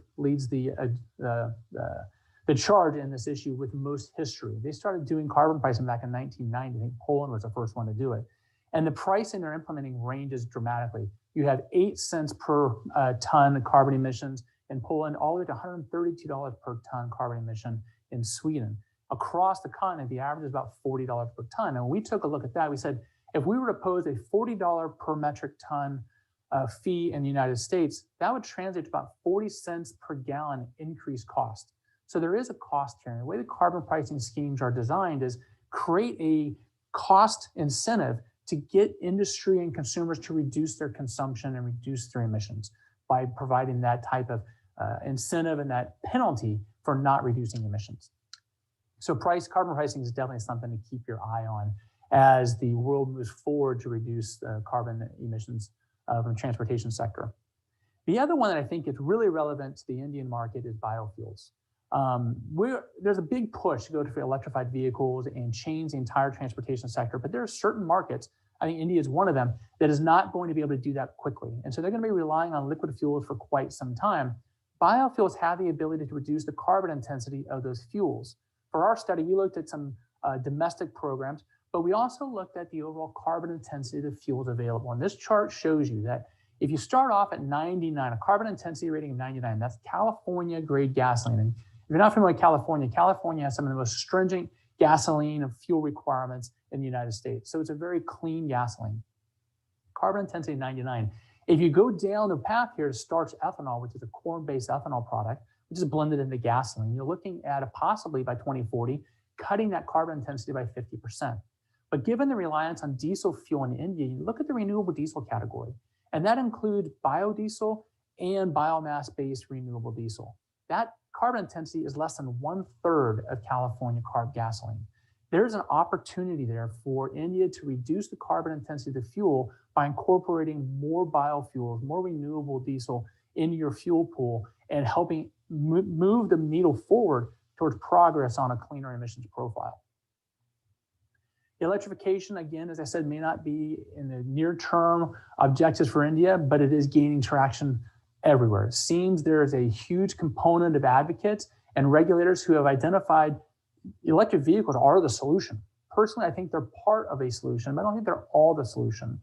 the charge in this issue with most history. They started doing carbon pricing back in 1990. I think Poland was the first one to do it. And the pricing they're implementing ranges dramatically. You have 8 cents per ton of carbon emissions in Poland, all the way to $132 per ton carbon emission in Sweden. Across the continent, the average is about $40 per ton. And when we took a look at that, we said, if we were to pose a $40 per metric ton fee in the United States, that would translate to about 40 cents per gallon increased cost. So there is a cost here. And the way the carbon pricing schemes are designed is create a cost incentive to get industry and consumers to reduce their consumption and reduce their emissions by providing that type of incentive and that penalty for not reducing emissions. So carbon pricing is definitely something to keep your eye on as the world moves forward to reduce carbon emissions from the transportation sector. The other one that I think is really relevant to the Indian market is biofuels. There's a big push to go to electrified vehicles and change the entire transportation sector, but there are certain markets, I think India is one of them, that is not going to be able to do that quickly. And so they're going to be relying on liquid fuels for quite some time. Biofuels have the ability to reduce the carbon intensity of those fuels. For our study, we looked at some domestic programs, but we also looked at the overall carbon intensity of the fuels available. And this chart shows you that if you start off at 99, a carbon intensity rating of 99, that's California grade gasoline. And if you're not familiar with California, California has some of the most stringent gasoline and fuel requirements in the United States. So it's a very clean gasoline. Carbon intensity 99. If you go down the path here to starch ethanol, which is a corn-based ethanol product, which is blended into gasoline, you're looking at possibly by 2040, cutting that carbon intensity by 50%. But given the reliance on diesel fuel in India, you look at the renewable diesel category, and that includes biodiesel and biomass-based renewable diesel. That carbon intensity is less than 1/3 of California carb gasoline. There's an opportunity there for India to reduce the carbon intensity of the fuel by incorporating more biofuels, more renewable diesel into your fuel pool and helping move the needle forward towards progress on a cleaner emissions profile. Electrification, again, as I said, may not be in the near-term objectives for India, but it is gaining traction everywhere. It seems there is a huge component of advocates and regulators who have identified electric vehicles are the solution. Personally, I think they're part of a solution, but I don't think they're all the solution.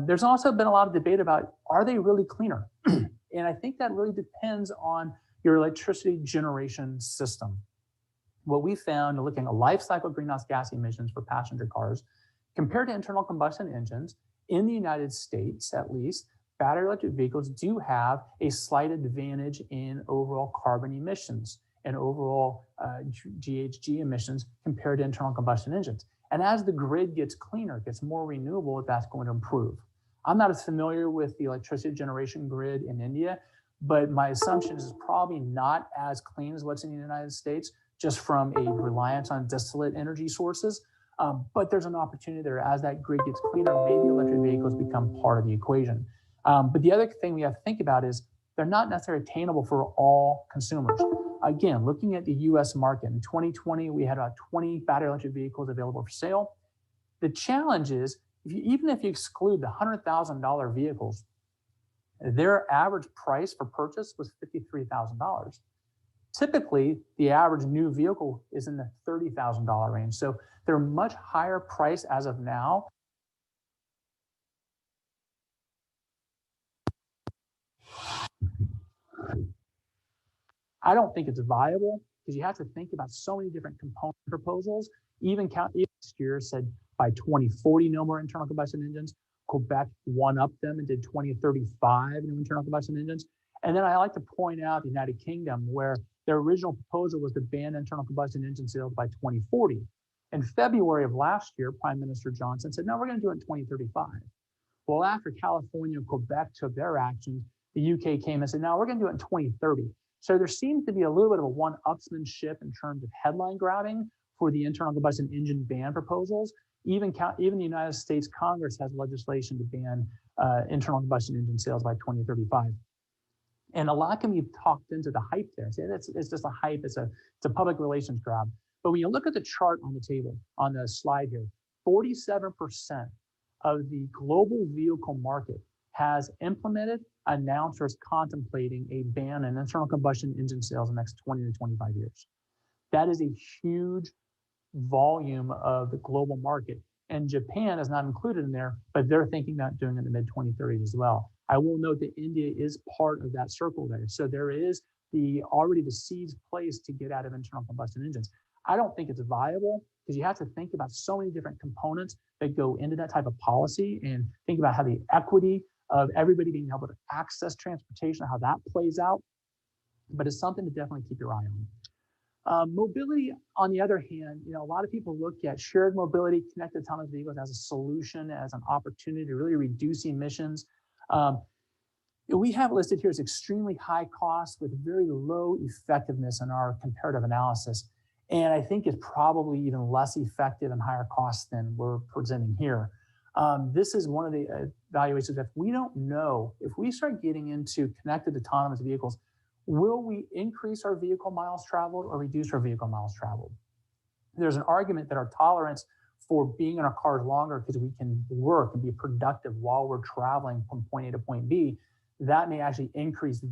There's also been a lot of debate about, are they really cleaner? And I think that really depends on your electricity generation system. What we found looking at life cycle greenhouse gas emissions for passenger cars compared to internal combustion engines in the United States, at least, battery electric vehicles do have a slight advantage in overall carbon emissions and overall GHG emissions compared to internal combustion engines. And as the grid gets cleaner, gets more renewable, that's going to improve. I'm not as familiar with the electricity generation grid in India, but my assumption is it's probably not as clean as what's in the United States, just from a reliance on distillate energy sources. But there's an opportunity there as that grid gets cleaner, maybe electric vehicles become part of the equation. But the other thing we have to think about is they're not necessarily attainable for all consumers. Again, looking at the US market, in 2020, we had about 20 battery electric vehicles available for sale. The challenge is, even if you exclude the $100,000 vehicles, their average price for purchase was $53,000. Typically, the average new vehicle is in the $30,000 range. So they're much higher price as of now. I don't think it's viable because you have to think about so many different component proposals. Even last year said by 2040, no more internal combustion engines. Quebec one-upped them and did 2035 new internal combustion engines. And then I like to point out the United Kingdom, where their original proposal was to ban internal combustion engine sales by 2040. In February of last year, Prime Minister Johnson said, no, we're going to do it in 2035. Well, after California and Quebec took their actions, the UK came and said, no, we're going to do it in 2030. So there seems to be a little bit of a one-upsmanship in terms of headline grabbing for the internal combustion engine ban proposals. Even the United States Congress has legislation to ban internal combustion engine sales by 2035. And a lot can be talked into the hype there. Say it's just a hype, it's a public relations grab. But when you look at the chart on the table, on the slide here, 47% of the global vehicle market has implemented, announced, or is contemplating a ban on internal combustion engine sales in the next 20 to 25 years. That is a huge volume of the global market. And Japan is not included in there, but they're thinking about doing it in the mid-2030s as well. I will note that India is part of that circle there. So there is already the seeds placed to get out of internal combustion engines. I don't think it's viable because you have to think about so many different components that go into that type of policy, and think about how the equity of everybody being able to access transportation, how that plays out. But it's something to definitely keep your eye on. Mobility, on the other hand, a lot of people look at shared mobility, connected autonomous vehicles as a solution, as an opportunity to really reduce emissions. We have listed here as extremely high cost with very low effectiveness in our comparative analysis. And I think it's probably even less effective and higher cost than we're presenting here. This is one of the evaluations that we don't know if we start getting into connected autonomous vehicles, will we increase our vehicle miles traveled or reduce our vehicle miles traveled? There's an argument that our tolerance for being in our cars longer because we can work and be productive while we're traveling from point A to point B, that may actually increase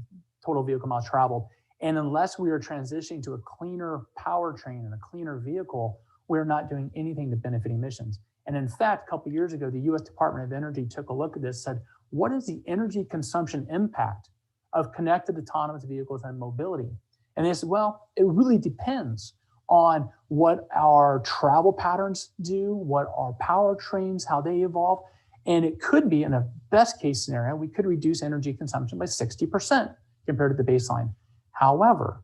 total vehicle miles traveled. And unless we are transitioning to a cleaner powertrain and a cleaner vehicle, we're not doing anything to benefit emissions. And in fact, a couple of years ago, the US Department of Energy took a look at this, said, what is the energy consumption impact of connected autonomous vehicles and mobility? And they said, well, it really depends on what our travel patterns do, what our powertrains, how they evolve. And it could be, in a best case scenario, we could reduce energy consumption by 60% compared to the baseline. However,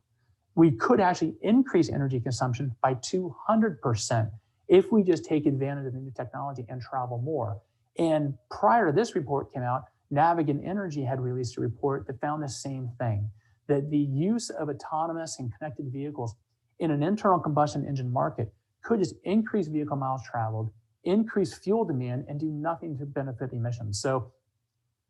we could actually increase energy consumption by 200% if we just take advantage of the new technology and travel more. And prior to this report came out, Navigant Energy had released a report that found the same thing, that the use of autonomous and connected vehicles in an internal combustion engine market could just increase vehicle miles traveled, increase fuel demand, and do nothing to benefit emissions. So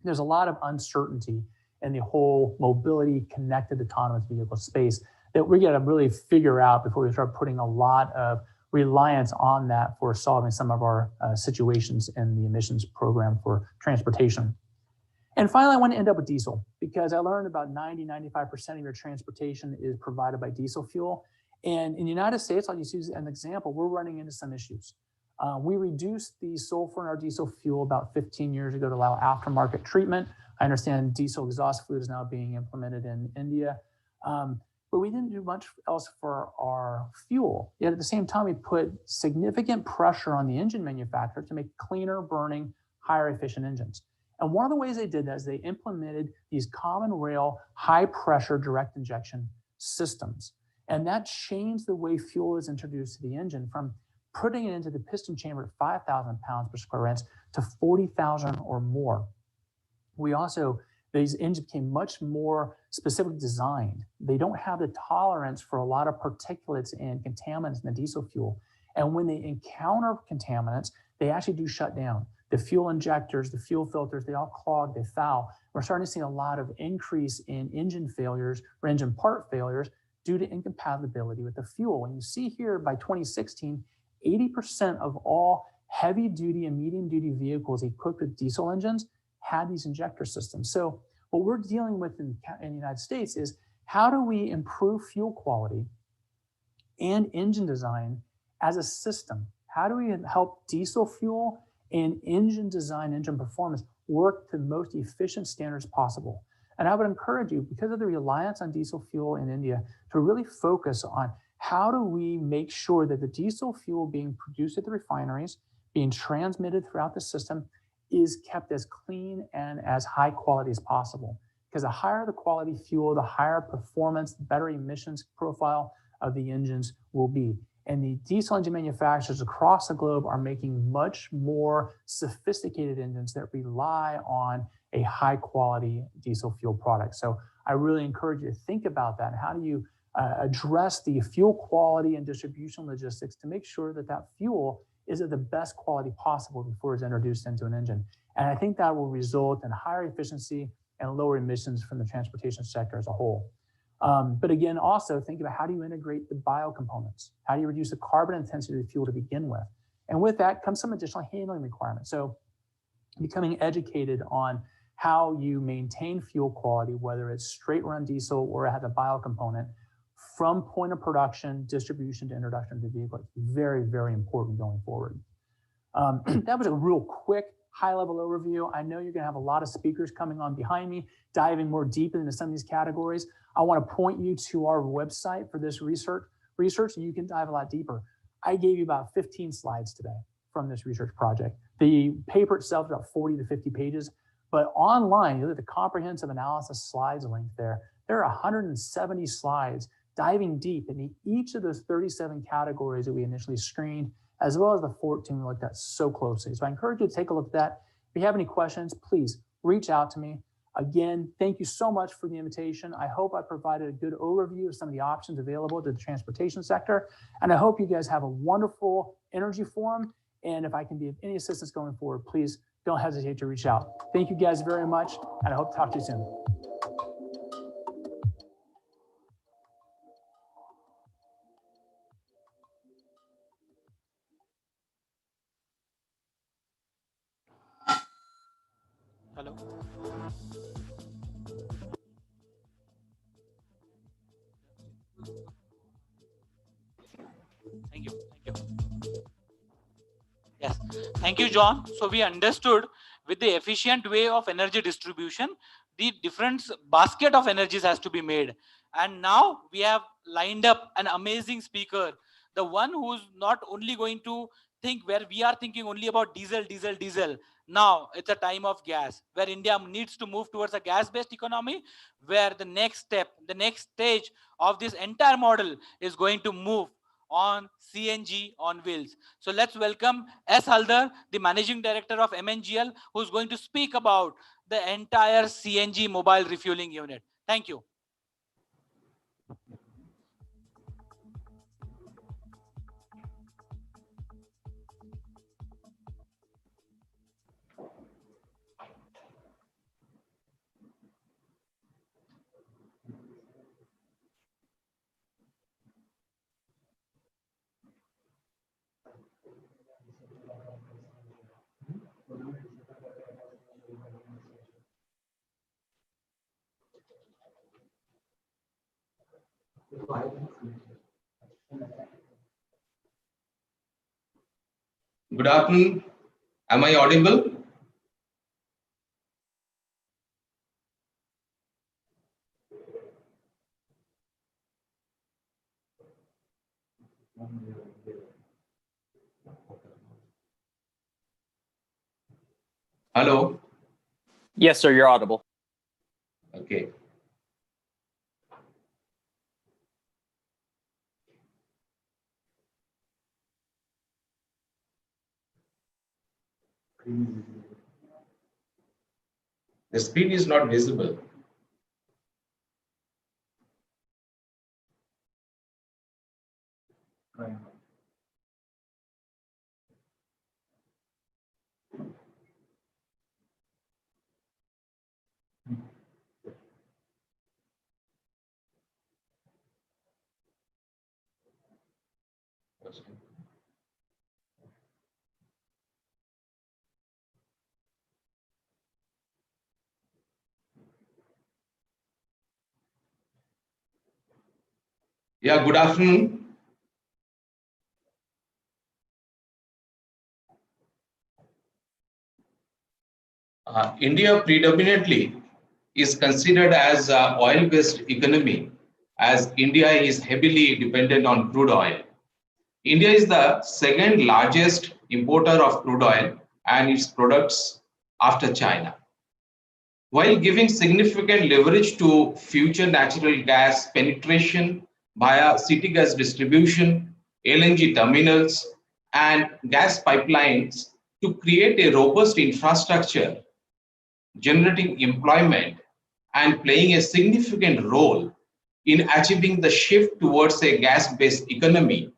there's a lot of uncertainty in the whole mobility connected autonomous vehicle space that we got to really figure out before we start putting a lot of reliance on that for solving some of our situations in the emissions program for transportation. And finally, I want to end up with diesel, because I learned about 90-95% of your transportation is provided by diesel fuel. And in the United States, I'll just use an example, we're running into some issues. We reduced the sulfur in our diesel fuel about 15 years ago to allow aftermarket treatment. I understand diesel exhaust fluid is now being implemented in India. But we didn't do much else for our fuel. Yet at the same time, we put significant pressure on the engine manufacturer to make cleaner burning, higher efficient engines. And one of the ways they did that is they implemented these common rail, high pressure direct injection systems. And that changed the way fuel is introduced to the engine from putting it into the piston chamber at 5,000 pounds per square inch to 40,000 or more. We also, these engines became much more specifically designed. They don't have the tolerance for a lot of particulates and contaminants in the diesel fuel. And when they encounter contaminants, they actually do shut down. The fuel injectors, the fuel filters, they all clog, they foul. We're starting to see a lot of increase in engine failures or engine part failures due to incompatibility with the fuel. And you see here by 2016, 80% of all heavy duty and medium duty vehicles equipped with diesel engines had these injector systems. So what we're dealing with in the United States is how do we improve fuel quality and engine design as a system? How do we help diesel fuel and engine design, engine performance work to the most efficient standards possible? And I would encourage you, because of the reliance on diesel fuel in India, to really focus on how do we make sure that the diesel fuel being produced at the refineries, being transmitted throughout the system, is kept as clean and as high quality as possible. Because the higher the quality fuel, the higher performance, the better emissions profile of the engines will be. And the diesel engine manufacturers across the globe are making much more sophisticated engines that rely on a high quality diesel fuel product. So I really encourage you to think about that. How do you address the fuel quality and distribution logistics to make sure that that fuel is of the best quality possible before it's introduced into an engine? And I think that will result in higher efficiency and lower emissions from the transportation sector as a whole. But again, also think about how do you integrate the biocomponents? How do you reduce the carbon intensity of the fuel to begin with? And with that comes some additional handling requirements. So becoming educated on how you maintain fuel quality, whether it's straight run diesel or it has a biocomponent, from point of production, distribution to introduction to the vehicle. It's very, very important going forward. That was a real quick high-level overview. I know you're going to have a lot of speakers coming on behind me, diving more deep into some of these categories. I want to point you to our website for this research, so you can dive a lot deeper. I gave you about 15 slides today from this research project. The paper itself is about 40 to 50 pages, but online, you look at the comprehensive analysis slides link there. There are 170 slides diving deep into each of those 37 categories that we initially screened, as well as the 14 we looked at so closely. So I encourage you to take a look at that. If you have any questions, please reach out to me. Again, thank you so much for the invitation. I hope I provided a good overview of some of the options available to the transportation sector. And I hope you guys have a wonderful energy forum. And if I can be of any assistance going forward, please don't hesitate to reach out. Thank you guys very much, and I hope to talk to you soon. Hello. Thank you. Thank you. Yes. Thank you, John. So we understood with the efficient way of energy distribution, the different basket of energies has to be made. And now we have lined up an amazing speaker, the one who's not only going to think where we are thinking only about diesel, diesel, diesel. Now it's a time of gas, where India needs to move towards a gas-based economy, where the next step, the next stage of this entire model is going to move on CNG on wheels. So let's welcome S. Haldar, the Managing Director of MNGL, who's going to speak about the entire CNG mobile refueling unit. Thank you. Good afternoon. Am I audible? Hello? Yes, sir, you're audible. Okay. The screen is not visible. Yeah, good afternoon. India predominantly is considered as an oil-based economy, as India is heavily dependent on crude oil. India is the second largest importer of crude oil and its products after China. While giving significant leverage to future natural gas penetration via city gas distribution, LNG terminals, and gas pipelines to create a robust infrastructure, generating employment, and playing a significant role in achieving the shift towards a gas-based economy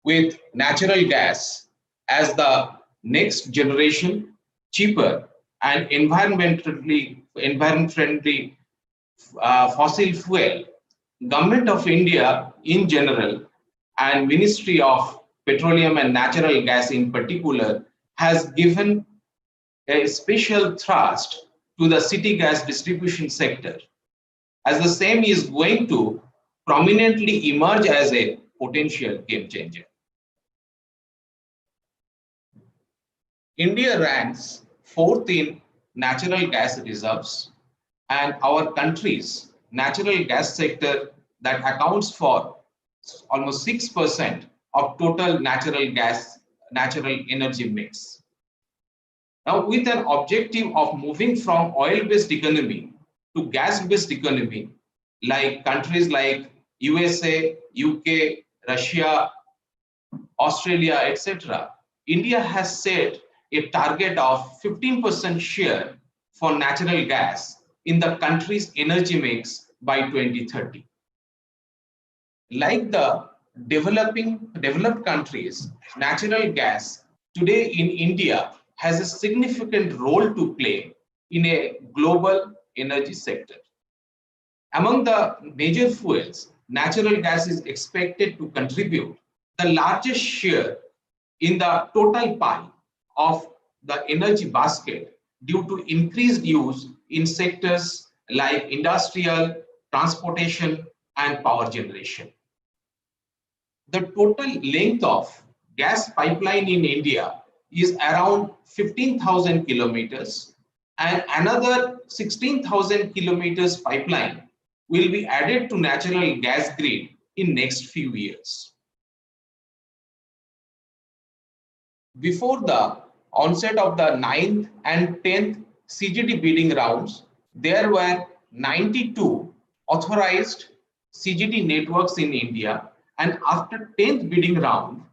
with natural gas as the next generation, cheaper, and environment-friendly fossil fuel. Government of India in general and Ministry of Petroleum and Natural Gas in particular has given a special thrust to the city gas distribution sector, as the same is going to prominently emerge as a potential game changer. India ranks fourth in natural gas reserves, and our country's natural gas sector that accounts for almost 6% of total natural energy mix. Now, with an objective of moving from oil-based economy to gas-based economy, like countries like USA, UK, Russia, Australia, etc., India has set a target of 15% share for natural gas in the country's energy mix by 2030. Like the developed countries, natural gas today in India has a significant role to play in a global energy sector. Among the major fuels, natural gas is expected to contribute the largest share in the total pie of the energy basket due to increased use in sectors like industrial, transportation, and power generation. The total length of gas pipeline in India is around 15,000 kilometers, and another 16,000 kilometers pipeline will be added to natural gas grid in next few years. Before the onset of the 9th and 10th CGD bidding rounds, there were 92 authorized CGD networks in India, and after 10th bidding round,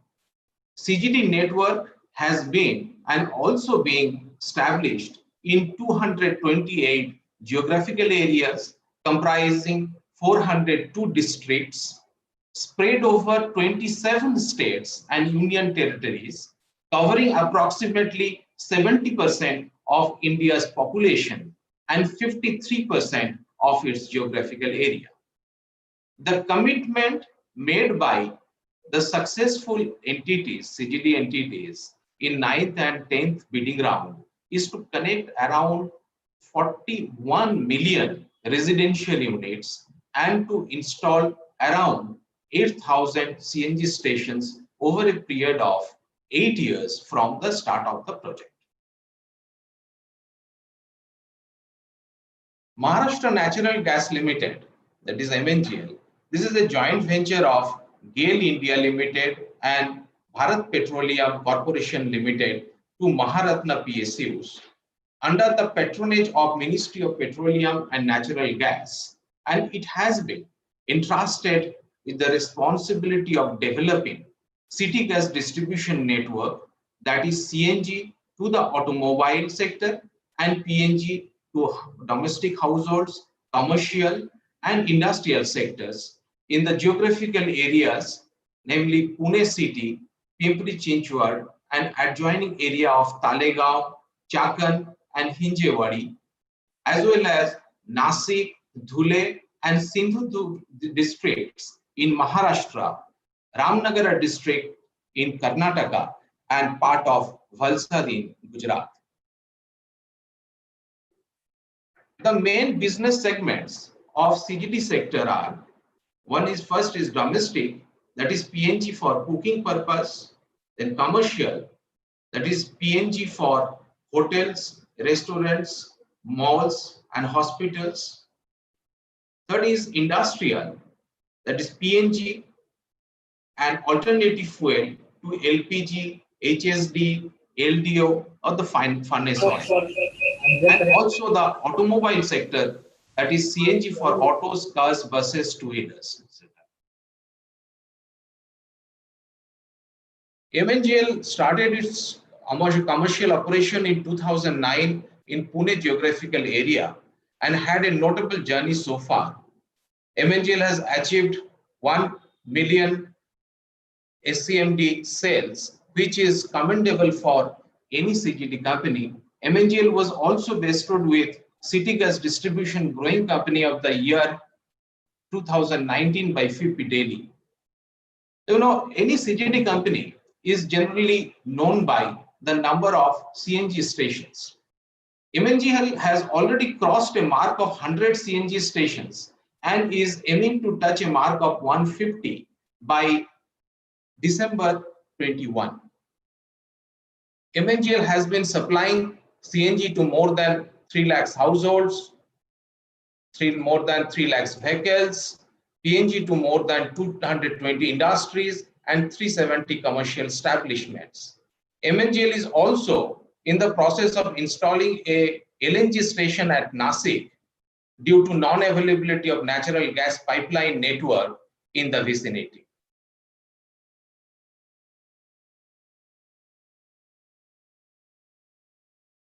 CGD network has been and also being established in 228 geographical areas comprising 402 districts spread over 27 states and union territories, covering approximately 70% of India's population and 53% of its geographical area. The commitment made by the successful entities, CGD entities, in 9th and 10th bidding round is to connect around 41 million residential units and to install around 8,000 CNG stations over a period of 8 years from the start of the project. Maharashtra Natural Gas Limited, that is MNGL, this is a joint venture of GAIL India Limited and Bharat Petroleum Corporation Limited to Maharatna PSUs under the patronage of Ministry of Petroleum and Natural Gas, and it has been entrusted with the responsibility of developing city gas distribution network, that is CNG to the automobile sector and PNG to domestic households, commercial and industrial sectors in the geographical areas, namely Pune city, Pimpri-Chinchwad and adjoining area of Talegaon, Chakan and Hinjewadi, as well as Nasik, Dhule and Sindhudurg districts in Maharashtra, Ramnagara district in Karnataka and part of Valsad in Gujarat. The main business segments of CGD sector are, first is domestic, that is PNG for cooking purpose, then commercial, that is PNG for hotels, restaurants, malls and hospitals. Third is industrial, that is PNG and alternative fuel to LPG, HSD, LDO or the furnace oil. And also the automobile sector, that is CNG for autos, cars, buses, two-wheelers, etc. MNGL started its commercial operation in 2009 in Pune geographical area and had a notable journey so far. MNGL has achieved 1 million SCMD sales, which is commendable for any CGD company. MNGL was also bestowed with City Gas Distribution Growing Company of the Year 2019 by FIPI Delhi. You know, any CGD company is generally known by the number of CNG stations. MNGL has already crossed a mark of 100 CNG stations and is aiming to touch a mark of 150 by December 21. MNGL has been supplying CNG to more than 3 lakhs households, more than 3 lakhs vehicles, PNG to more than 220 industries and 370 commercial establishments. MNGL is also in the process of installing a LNG station at Nasik due to non-availability of natural gas pipeline network in the vicinity.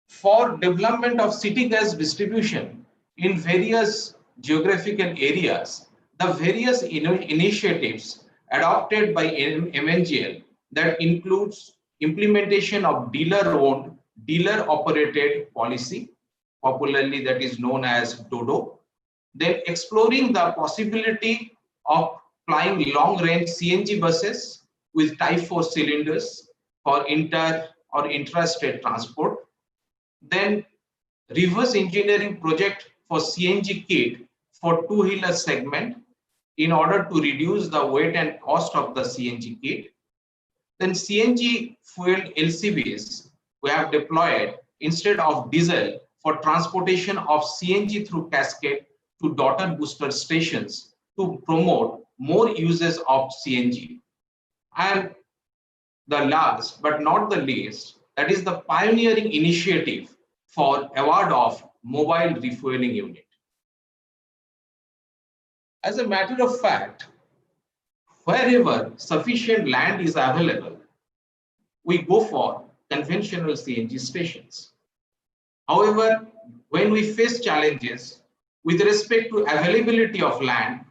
For development of city gas distribution in various geographical areas, the various initiatives adopted by MNGL that includes implementation of dealer-owned, dealer-operated policy, popularly that is known as DODO, then exploring the possibility of flying long-range CNG buses with Type 4 cylinders for inter or intrastate transport, then reverse engineering project for CNG kit for two-wheeler segment in order to reduce the weight and cost of the CNG kit. Then CNG fueled LCVs we have deployed instead of diesel for transportation of CNG through cascade to daughter booster stations to promote more uses of CNG. And the last but not the least, that is the pioneering initiative for award of mobile refueling unit. As a matter of fact, wherever sufficient land is available, we go for conventional CNG stations. However, when we face challenges with respect to availability of land,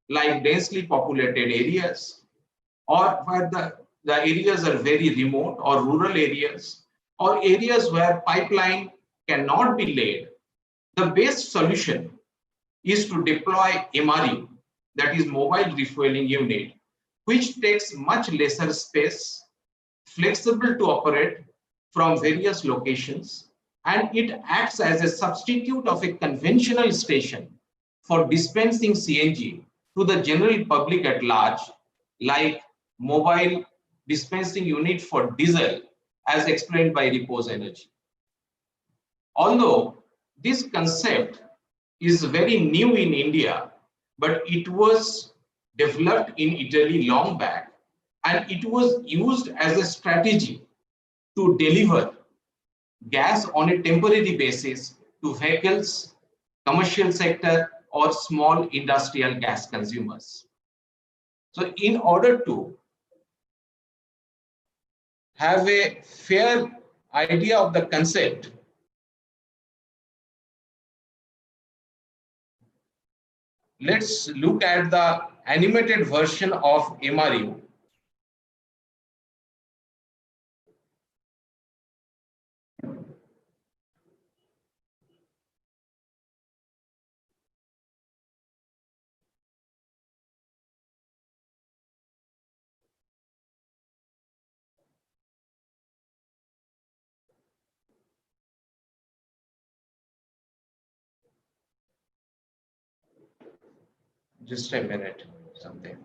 like densely populated areas, or where the areas are very remote or rural areas, or areas where pipeline cannot be laid, the best solution is to deploy MRU, that is mobile refueling unit, which takes much lesser space, flexible to operate from various locations, and it acts as a substitute of a conventional station for dispensing CNG to the general public at large, like mobile dispensing unit for diesel, as explained by Repos Energy. Although this concept is very new in India, but it was developed in Italy long back, and it was used as a strategy to deliver gas on a temporary basis to vehicles, commercial sector, or small industrial gas consumers. So in order to have a fair idea of the concept, let's look at the animated version of MRU. Just a minute, something.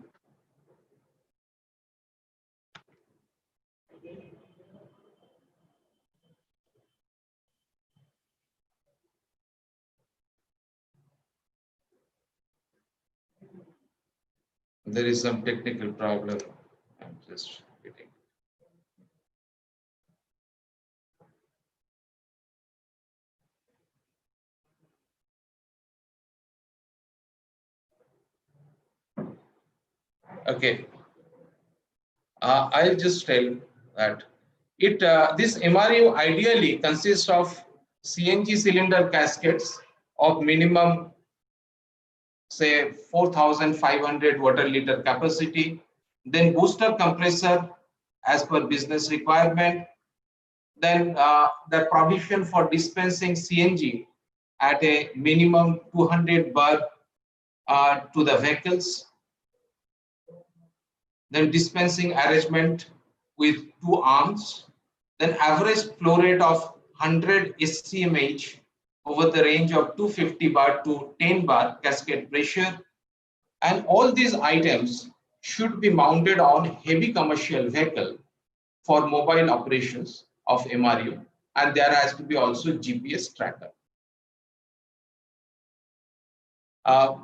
There is some technical problem. I'm just waiting. Okay. I'll just tell that this MRU ideally consists of CNG cylinder cascades of minimum, say, 4,500 water liter capacity, then booster compressor as per business requirement, then the provision for dispensing CNG at a minimum 200 bar to the vehicles, then dispensing arrangement with 2 arms, then average flow rate of 100 SCMH over the range of 250 bar to 10 bar cascade pressure, And all these items should be mounted on heavy commercial vehicle for mobile operations of MRU, and there has to be also GPS tracker. Uh,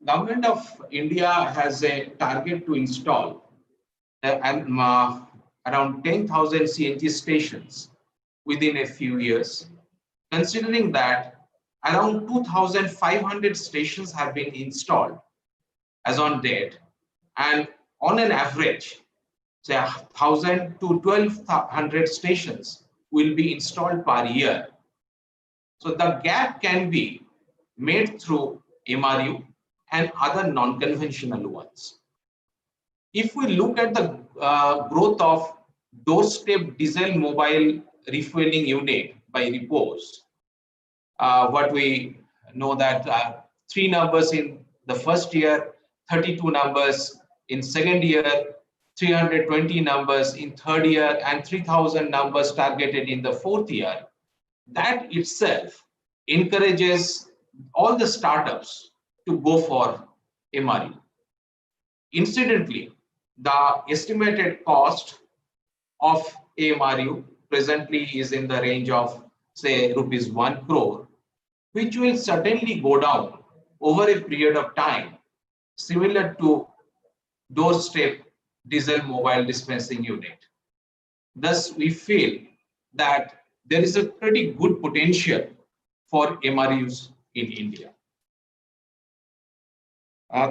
Government of India has a target to install around 10,000 CNG stations within a few years. Considering that around 2,500 stations have been installed as on date, and on an average, say 1,000 to 1,200 stations will be installed per year. So the gap can be made through MRU and other non-conventional ones. If we look at the growth of doorstep diesel mobile refueling unit by Repos, what we know that three numbers in the first year, 32 numbers in second year, 320 numbers in third year, and 3,000 numbers targeted in the fourth year. That itself encourages all the startups to go for MRE. Incidentally, the estimated cost of AMRU presently is in the range of, say, rupees 1 crore, which will certainly go down over a period of time, similar to doorstep diesel mobile dispensing unit. Thus, we feel that there is a pretty good potential for MRUs in India.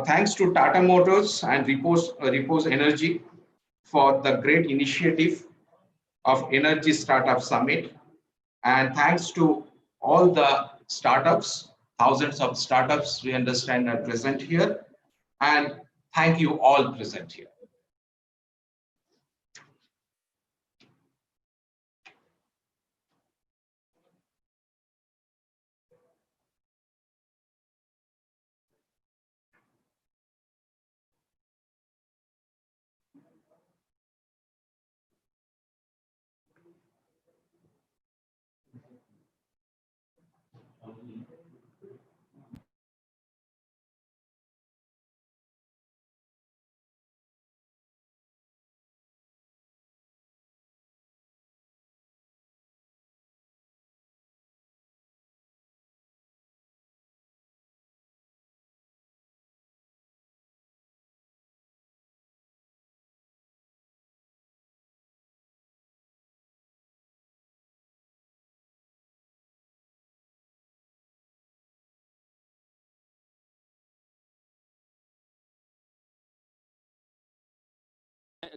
Thanks to Tata Motors and Repos Energy for the great initiative of Energy Startup Summit. And thanks to all the startups, thousands of startups we understand are present here. And thank you all present here.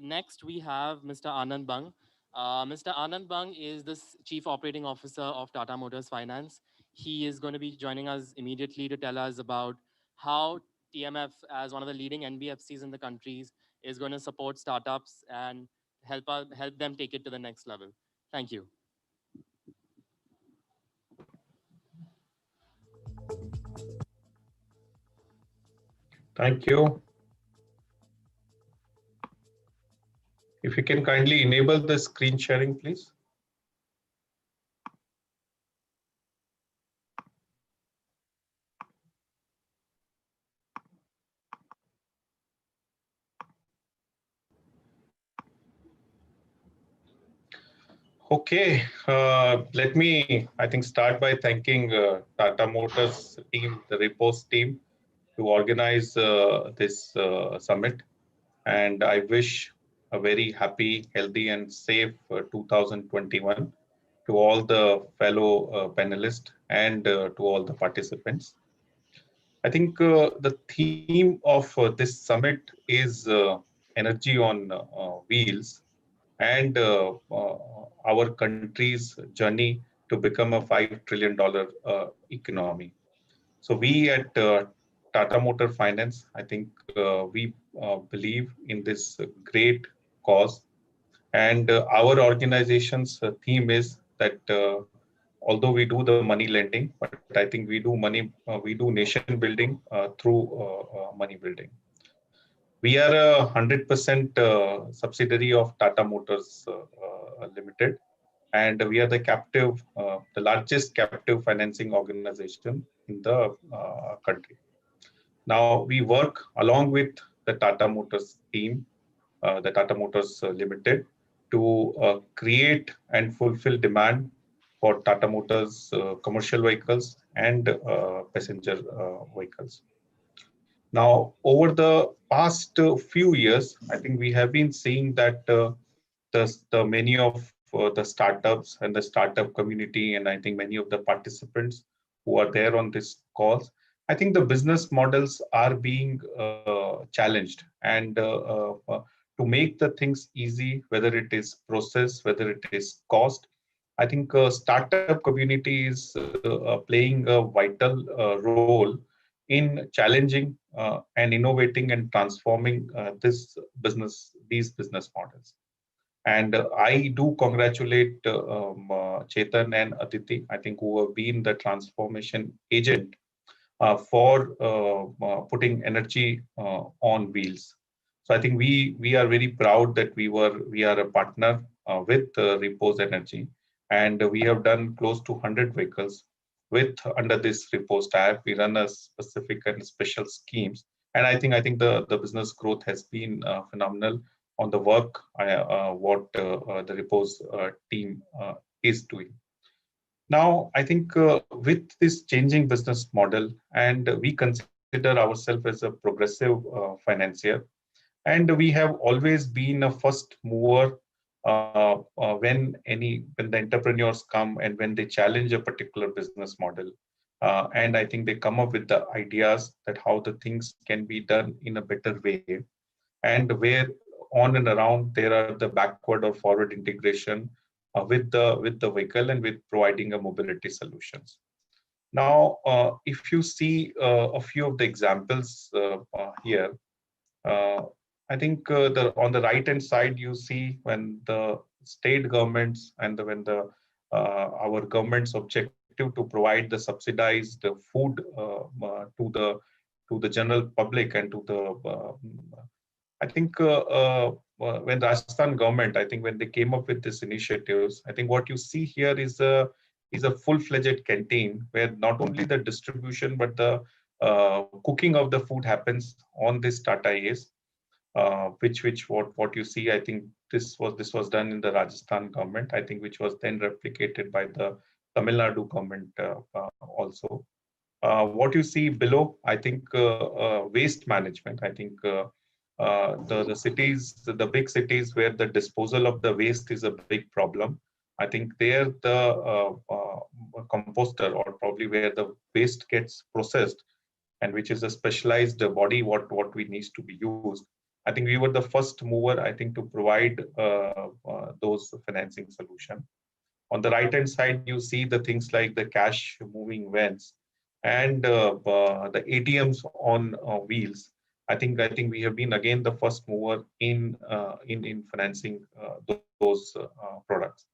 Next, we have Mr. Anand Bang. Mr. Anand Bang is the Chief Operating Officer of Tata Motors Finance. He is going to be joining us immediately to tell us about how TMF, as one of the leading NBFCs in the countries, is going to support startups and help them take it to the next level. Thank you. Thank you. If you can kindly enable the screen sharing, please. Okay, let me, I think, start by thanking Tata Motors team, the Repos team, to organize this summit. And I wish a very happy, healthy, and safe 2021 to all the fellow panelists and to all the participants. I think the theme of this summit is energy on wheels and our country's journey to become a $5 trillion economy. So we at Tata Motor Finance, I think we believe in this great cause. And our organization's theme is that although we do the money lending, but I think we do nation building through money building. We are a 100% subsidiary of Tata Motors Limited, and we are the largest captive financing organization in the country. Now we work along with the Tata Motors team, the Tata Motors Limited, to create and fulfill demand for Tata Motors commercial vehicles and passenger vehicles. Now, over the past few years, I think we have been seeing that the many of the startups and the startup community, and I think many of the participants who are there on this calls, I think the business models are being challenged, and to make the things easy, whether it is process, whether it is cost, I think startup community is playing a vital role in challenging and innovating and transforming these business models. And I do congratulate Chetan and Aditi, I think, who have been the transformation agent for putting energy on wheels. So I think we are very proud that we are a partner with Repos Energy, and we have done close to 100 vehicles with under this Repos tab. We run a specific and special schemes, and I think the business growth has been phenomenal on the work what the Repos team is doing. Now, I think with this changing business model, and we consider ourselves as a progressive financier, and we have always been a first mover when the entrepreneurs come and when they challenge a particular business model, and I think they come up with the ideas that how the things can be done in a better way, and where on and around there are the backward or forward integration with the vehicle and with providing a mobility solutions. Now, if you see a few of the examples here, uh, I think on the right hand side you see when the state governments and when the our government's objective to provide the subsidized food to the general public and to the I think when Rajasthan government, I think when they came up with these initiatives, I think what you see here is a full-fledged canteen where not only the distribution but the cooking of the food happens on this Tata Ace, which what you see. I think this was done in the Rajasthan government. I think which was then replicated by the Tamil Nadu government also. What you see below, I think waste management. I think the cities, the big cities where the disposal of the waste is a big problem. I think there the composter, or probably where the waste gets processed, and which is a specialized body what we needs to be used. I think we were the first mover, I think, to provide those financing solution. On the right hand side, you see the things like the cash moving vans and the ATMs on wheels. I think we have been again the first mover in financing those products.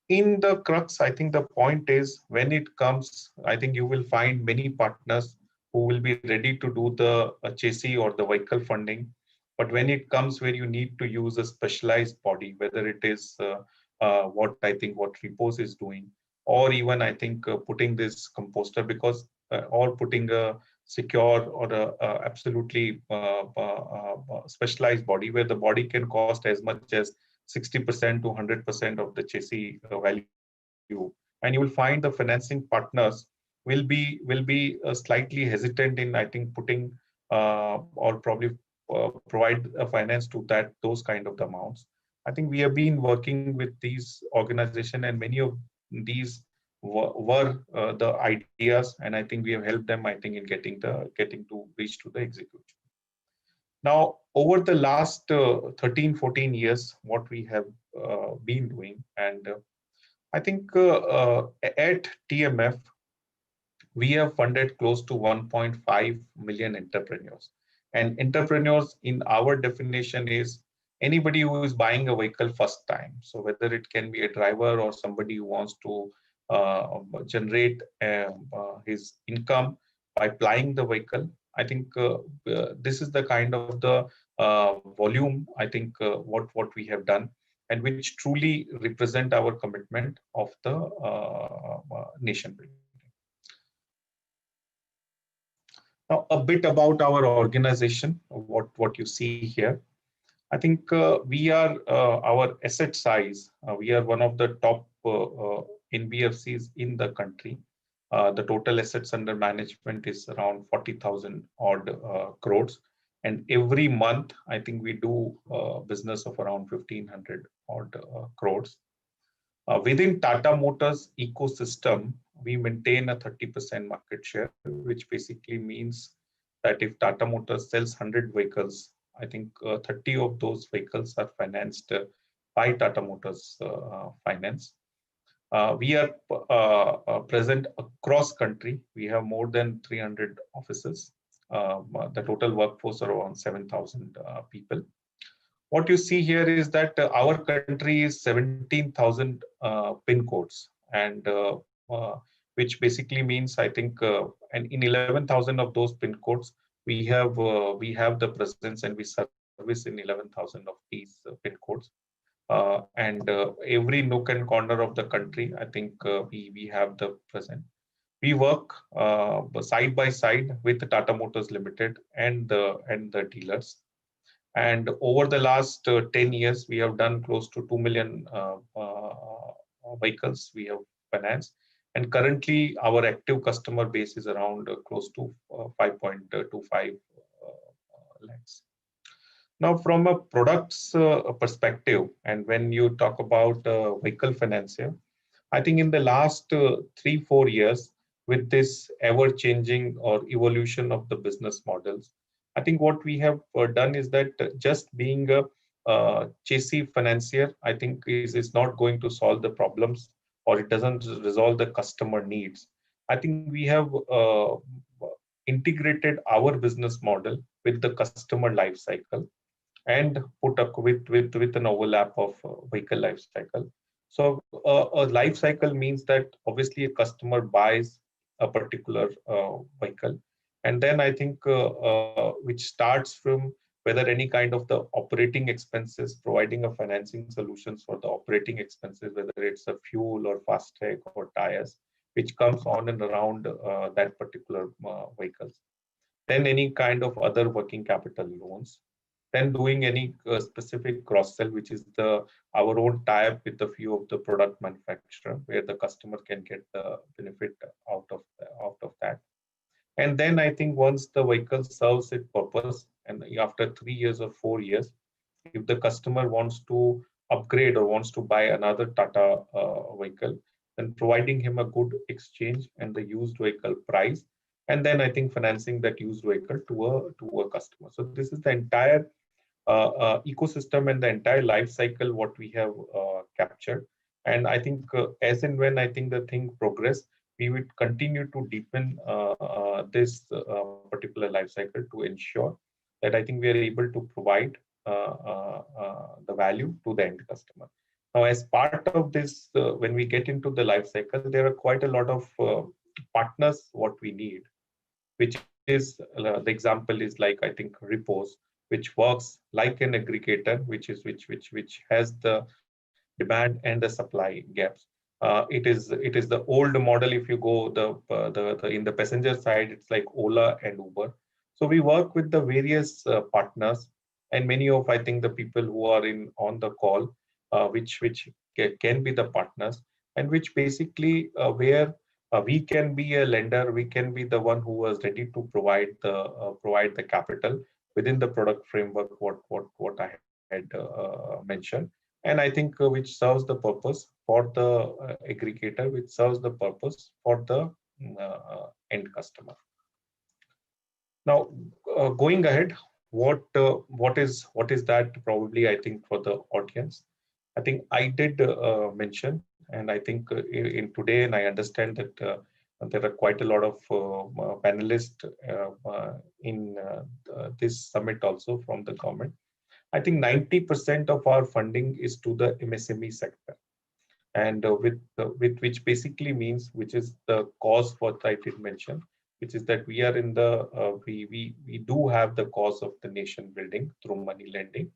In the crux, I think the point is when it comes, I think you will find many partners who will be ready to do the chassis or the vehicle funding. But when it comes where you need to use a specialized body, whether it is what I think what Repos is doing, or even I think putting this composter, because or putting a secure or a absolutely specialized body where the body can cost as much as 60% to 100% of the chassis value, and you will find the financing partners will be slightly hesitant in, I think, putting or probably provide a finance to those kind of the amounts. I think we have been working with these organizations, and many of these were the ideas, and I think we have helped them, I think, in getting to reach to the execution. Now, over the last 13, 14 years, what we have been doing, and I think at TMF, we have funded close to 1.5 million entrepreneurs. And entrepreneurs in our definition is anybody who is buying a vehicle first time. So whether it can be a driver or somebody who wants to generate his income by applying the vehicle, I think this is the kind of the volume, I think, what we have done, and which truly represent our commitment of the nation building. Now, a bit about our organization, what you see here. I think we are our asset size. We are one of the top NBFCs in the country. The total assets under management is around 40,000 odd crores. And every month, I think we do business of around 1,500 odd crores. Within Tata Motors ecosystem, we maintain a 30% market share, which basically means that if Tata Motors sells 100 vehicles, I think 30 of those vehicles are financed by Tata Motors Finance. We are present across country. We have more than 300 offices. The total workforce are around 7,000 people. What you see here is that our country is 17,000 pin codes, and which basically means I think, and in 11,000 of those pin codes, we have the presence and we service in 11,000 of these pin codes. And every nook and corner of the country, I think we have the present. We work side by side with Tata Motors Limited and the dealers. And over the last 10 years, we have done close to 2 million vehicles we have financed. And currently, our active customer base is around close to 5.25 lakhs. Now, from a products perspective, and when you talk about vehicle financier, I think in the last 3-4 years, with this ever-changing or evolution of the business models, I think what we have done is that just being a chassis financier, I think is not going to solve the problems, or it doesn't resolve the customer needs. I think we have integrated our business model with the customer life cycle and put up with an overlap of vehicle life cycle. So a life cycle means that obviously a customer buys a particular vehicle, and then I think which starts from whether any kind of the operating expenses, providing a financing solutions for the operating expenses, whether it's a fuel or FASTag or tires, which comes on and around that particular vehicles. Then any kind of other working capital loans, then doing any specific cross sell, which is our own tie-up with a few of the product manufacturer, where the customer can get the benefit out of that. And then I think once the vehicle serves its purpose, and after 3 years or 4 years, if the customer wants to upgrade or wants to buy another Tata vehicle, then providing him a good exchange and the used vehicle price, and then I think financing that used vehicle to a customer. So this is the entire ecosystem and the entire life cycle what we have captured. And I think as and when I think the thing progress, we would continue to deepen this particular life cycle to ensure that I think we are able to provide the value to the end customer. Now, as part of this, when we get into the life cycle, there are quite a lot of partners what we need, which is the example is like I think Repos, which works like an aggregator, which has the demand and the supply gaps. It is the old model. If you go the in the passenger side, it's like Ola and Uber. So we work with the various partners, and many of I think the people who are on the call, which can be the partners, and which basically where we can be a lender, we can be the one who was ready to provide the capital within the product framework what I had mentioned, and I think which serves the purpose for the aggregator, which serves the purpose for the end customer. Now, going ahead, what is that probably I think for the audience? I think I did mention, and I think in today, and I understand that there are quite a lot of panelists in this summit also from the government. I think 90% of our funding is to the MSME sector, and with which basically means, which is the cause what I did mention, which is that we are in the we do have the cause of the nation building through money lending,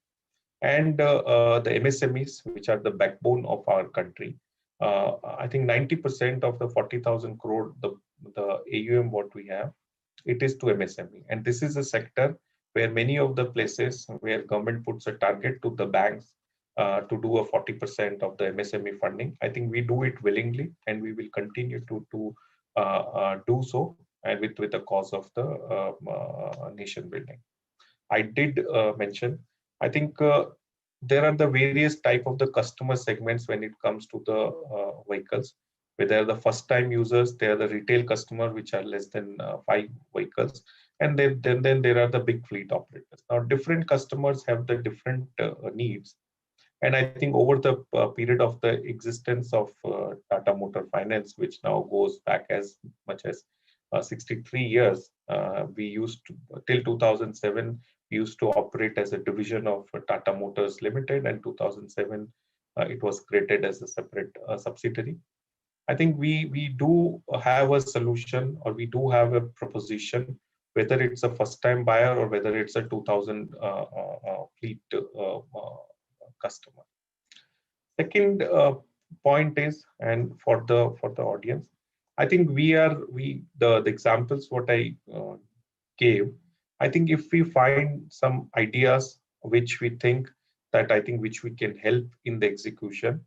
and the MSMEs, which are the backbone of our country. I think 90% of the 40,000 crore the AUM what we have it is to MSME. And this is a sector where many of the places where government puts a target to the banks to do a 40% of the MSME funding. I think we do it willingly, and we will continue to do so, and with the cause of the nation building. I did mention, I think there are the various type of the customer segments when it comes to the vehicles. Where they are the first time users, they are the retail customer, which are less than 5 vehicles. And then there are the big fleet operators. Now, different customers have the different needs. And I think over the period of the existence of Tata Motor Finance, which now goes back as much as 63 years, we used to, till 2007, we used to operate as a division of Tata Motors Limited, and 2007 it was created as a separate subsidiary. I think we do have a solution, or we do have a proposition, whether it's a first time buyer or whether it's a 2000 fleet customer. Second point is, and for the audience, I think the examples what I gave, I think if we find some ideas which we think that I think which we can help in the execution,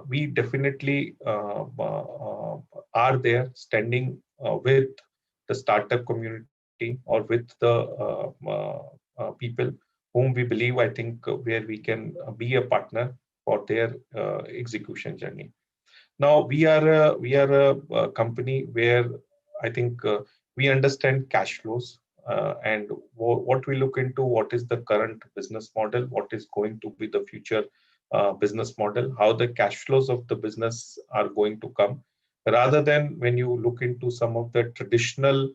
we definitely are there standing with the startup community or with the people whom we believe, I think, where we can be a partner for their execution journey. Now we are a company where I think we understand cash flows, and what we look into, what is the current business model, what is going to be the future business model, how the cash flows of the business are going to come, rather than when you look into some of the traditional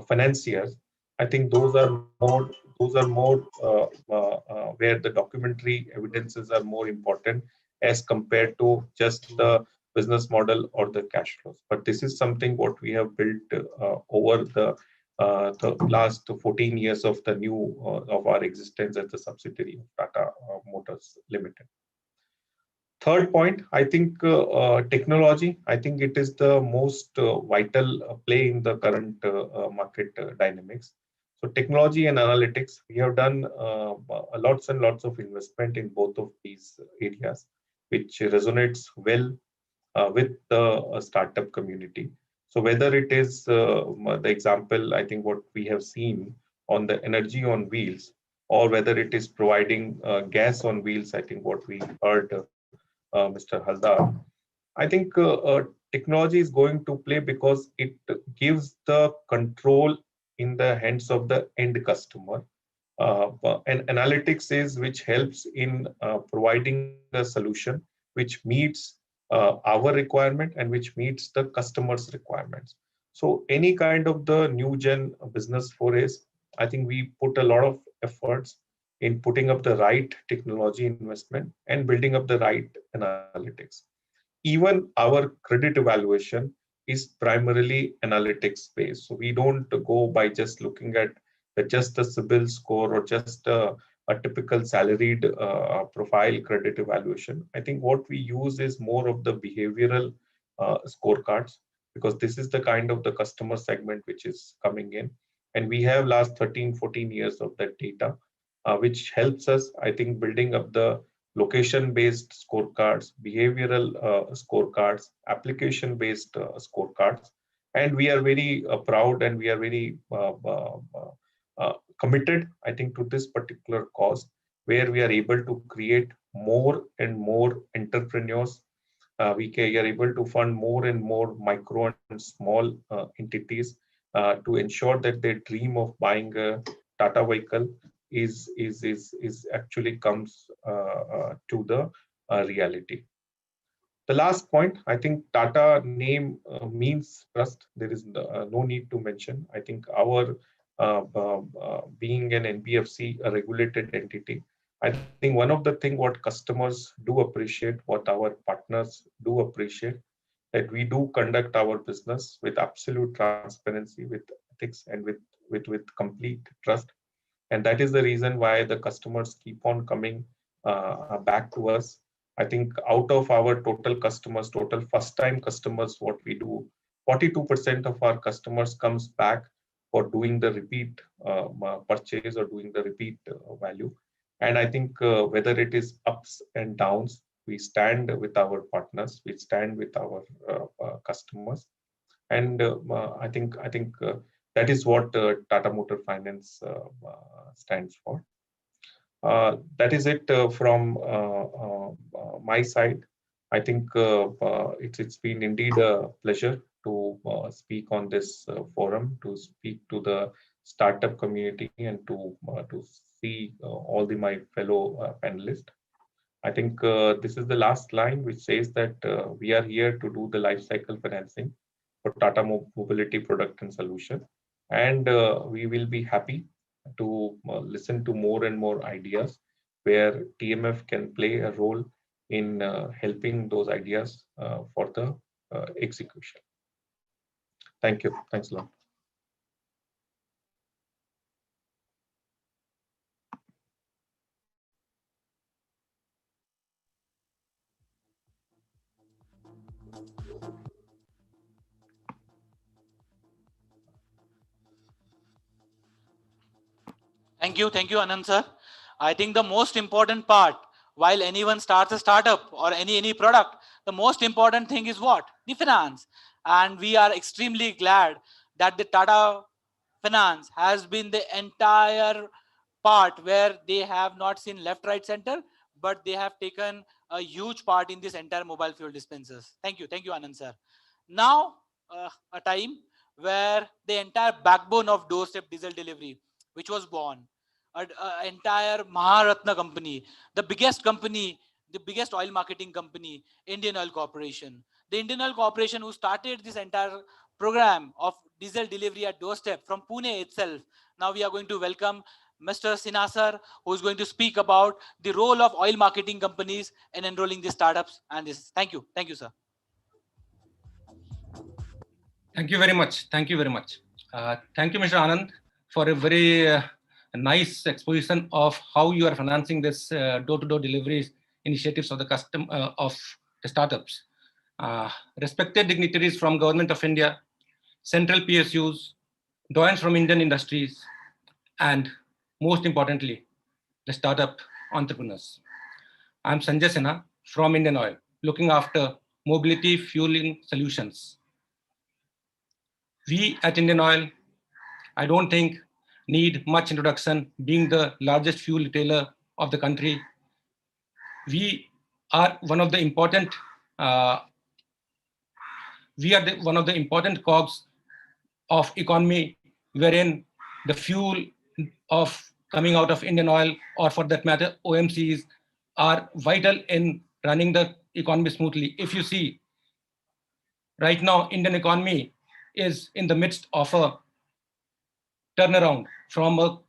financiers. I think those are more where the documentary evidences are more important as compared to just the business model or the cash flows. But this is something what we have built over the last 14 years of the new of our existence as a subsidiary of Tata Motors Limited. Third point, I think technology. I think it is the most vital play in the current market dynamics. So technology and analytics, we have done lots and lots of investment in both of these areas, which resonates well with the startup community. So whether it is the example, I think what we have seen on the energy on wheels, or whether it is providing gas on wheels, I think what we heard Mr. Haldar, I think technology is going to play because it gives the control in the hands of the end customer. And analytics is which helps in providing a solution which meets our requirement and which meets the customer's requirements. So any kind of the new gen business forays, I think we put a lot of efforts in putting up the right technology investment and building up the right analytics. Even our credit evaluation is primarily analytics based. So we don't go by just looking at just a CIBIL score or just a typical salaried profile credit evaluation. I think what we use is more of the behavioral scorecards, because this is the kind of the customer segment which is coming in. And we have last 13, 14 years of that data, which helps us, I think, building up the location-based scorecards, behavioral scorecards, application-based scorecards. And we are very proud, and we are very committed, I think, to this particular cause, where we are able to create more and more entrepreneurs. We are able to fund more and more micro and small entities to ensure that their dream of buying a Tata vehicle is actually comes to the reality. The last point, I think Tata name means trust. There is no need to mention. I think our being an NBFC, a regulated entity, I think one of the things what customers do appreciate, what our partners do appreciate, that we do conduct our business with absolute transparency, with ethics, and with complete trust. And that is the reason why the customers keep on coming back to us. I think out of our total customers, total first time customers, what we do, 42% of our customers comes back for doing the repeat purchase or doing the repeat value. And I think whether it is ups and downs, we stand with our partners, we stand with our customers, and I think that is what Tata Motor Finance stands for. That is it from my side. I think it's been indeed a pleasure to speak on this forum, to speak to the startup community, and to see all my fellow panelists. I think this is the last line which says that we are here to do the life cycle financing for Tata Mobility product and solution. And we will be happy to listen to more and more ideas where TMF can play a role in helping those ideas for the execution. Thank you. Thanks a lot. Thank you, Anand sir. I think the most important part, while anyone starts a startup or any product, the most important thing is what? The finance. And we are extremely glad that the Tata Finance has been the entire part where they have not seen left, right, center, but they have taken a huge part in this entire mobile fuel dispensers. Thank you, Anand sir. Now, a time where the entire backbone of doorstep diesel delivery, which was born, an entire Maharatna company, the biggest oil marketing company, Indian Oil Corporation. The Indian Oil Corporation, who started this entire program of diesel delivery at doorstep from Pune itself. Now we are going to welcome Mr. Sinha sir, who is going to speak about the role of oil marketing companies in enrolling the startups. And this, thank you, sir. Thank you very much. Thank you very much. Thank you, Mr. Anand, for a very nice exposition of how you are financing this door-to-door deliveries initiatives of the startups. Respected dignitaries from Government of India, central PSUs, doyens from Indian industries, and most importantly, the startup entrepreneurs. I'm Sanjay Sinha from Indian Oil, looking after mobility fueling solutions. We at Indian Oil, I don't think, need much introduction. Being the largest fuel retailer of the country, we are one of the important one of the important cogs of economy, wherein the fuel of coming out of Indian Oil, or for that matter OMCs, are vital in running the economy smoothly. If you see, right now Indian economy is in the midst of a turnaround from a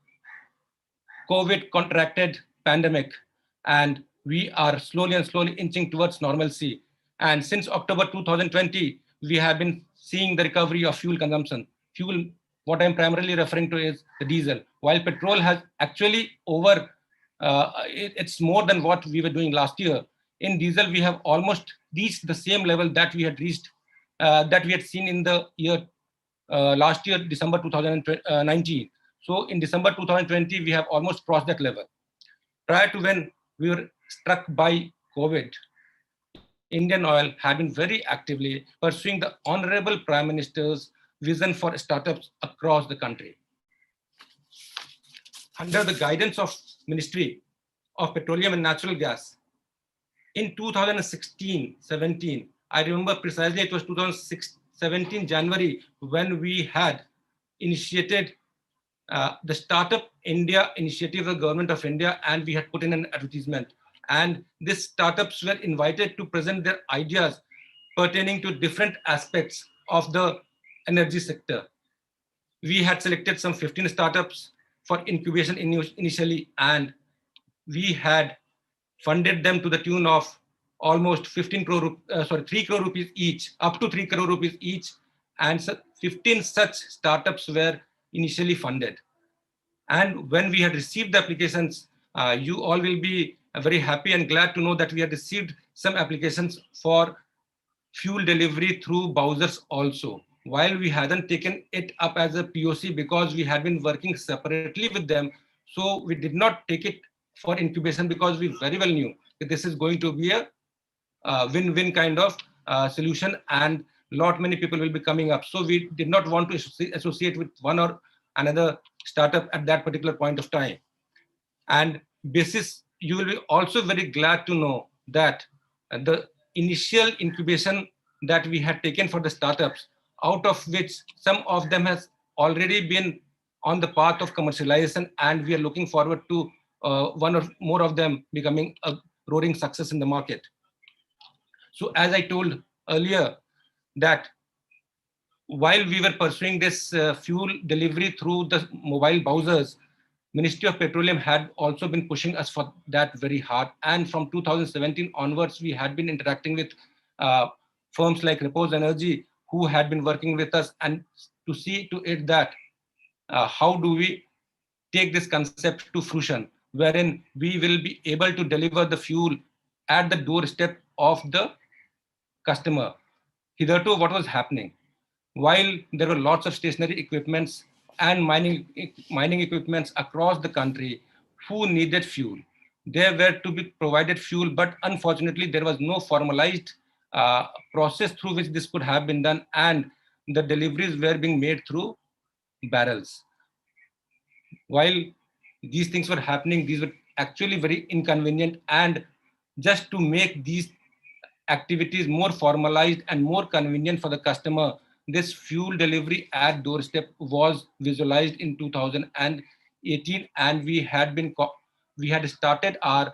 COVID contracted pandemic, and we are slowly inching towards normalcy. And since October 2020, we have been seeing the recovery of fuel consumption. Fuel, what I'm primarily referring to is the diesel. While petrol has actually it's more than what we were doing last year. In diesel, we have almost reached the same level that we had seen in the year last year, December 2019. So in December 2020, we have almost crossed that level. Prior to when we were struck by COVID, Indian Oil had been very actively pursuing the Honorable Prime Minister's vision for startups across the country. Under the guidance of Ministry of Petroleum and Natural Gas, in 2016-17, I remember precisely it was 2017 January when we had initiated the Startup India initiative of the Government of India, and we had put in an advertisement. And these startups were invited to present their ideas pertaining to different aspects of the energy sector. We had selected some 15 startups for incubation initially, and we had funded them to the tune of almost 3 crore rupees each, up to 3 crore rupees each, and 15 such startups were initially funded. And when we had received the applications, you all will be very happy and glad to know that we had received some applications for fuel delivery through Bowsers also. while we hadn't taken it up as a POC because we had been working separately with them. So we did not take it for incubation because we very well knew that this is going to be a win-win kind of solution, and lot many people will be coming up. So we did not want to associate with one or another startup at that particular point of time. And basis, you will be also very glad to know that the initial incubation that we had taken for the startups, out of which some of them has already been on the path of commercialization, and we are looking forward to one or more of them becoming a roaring success in the market. So as I told earlier, that while we were pursuing this fuel delivery through the mobile browsers, Ministry of Petroleum had also been pushing us for that very hard. And from 2017 onwards, we had been interacting with firms like Repos Energy, who had been working with us, and to see to it that how do we take this concept to fruition, wherein we will be able to deliver the fuel at the doorstep of the customer. Hitherto, what was happening? While there were lots of stationary equipments and mining equipments across the country who needed fuel, they were to be provided fuel, but unfortunately there was no formalized process through which this could have been done, and the deliveries were being made through barrels. While these things were happening, these were actually very inconvenient, and just to make these activities more formalized and more convenient for the customer, this fuel delivery at doorstep was visualized in 2018, and we had started our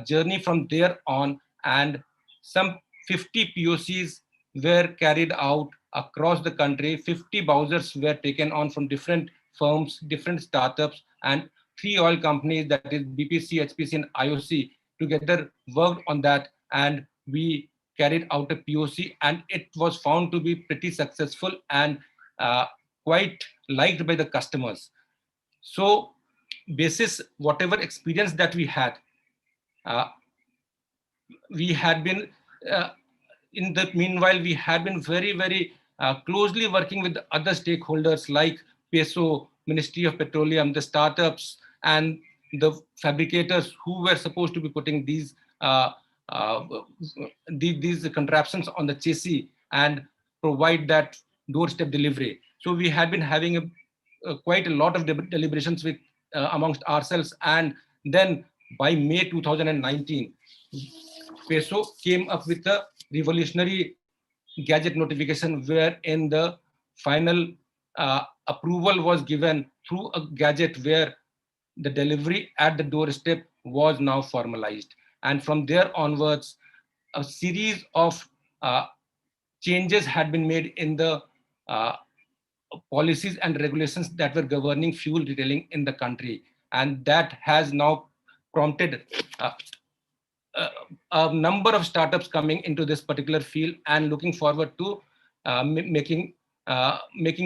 journey from there on, and some 50 POCs were carried out across the country. 50 browsers were taken on from different firms, different startups, and 3 oil companies, that is BPC, HPC, and IOC, together worked on that, and we carried out a POC, and it was found to be pretty successful and quite liked by the customers. So, basis whatever experience that we uh, had been uh, in the meanwhile, we had been very closely working with the other stakeholders like PESO, Ministry of Petroleum, the startups, and the fabricators who were supposed to be putting uh, uh, these contraptions on the chassis and provide that doorstep delivery. So we had been having quite a lot of deliberations with amongst ourselves, and then by May 2019, PESO came up with a revolutionary gadget notification wherein the final approval was given through a gadget where the delivery at the doorstep was now formalized. And from there onwards, a series of changes had been made in the uh, policies and regulations that were governing fuel retailing in the country. And that has now prompted a number of startups coming into this particular field and looking forward to making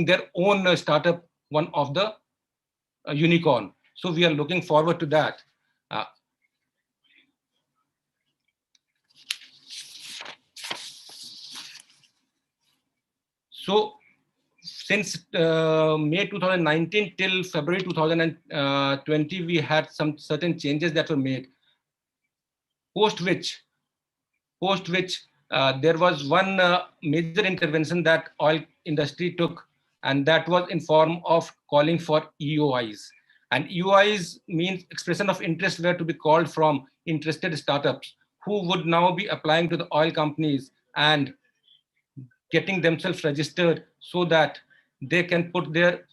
their own startup one of the unicorn. So we are looking forward to that. So since May 2019 till February 2020, we had some certain changes that were made, post which there was one major intervention that oil industry took, and that was in form of calling for EOIs. And EOIs means expression of interest were to be called from interested startups who would now be applying to the oil companies and getting themselves registered so that they can put their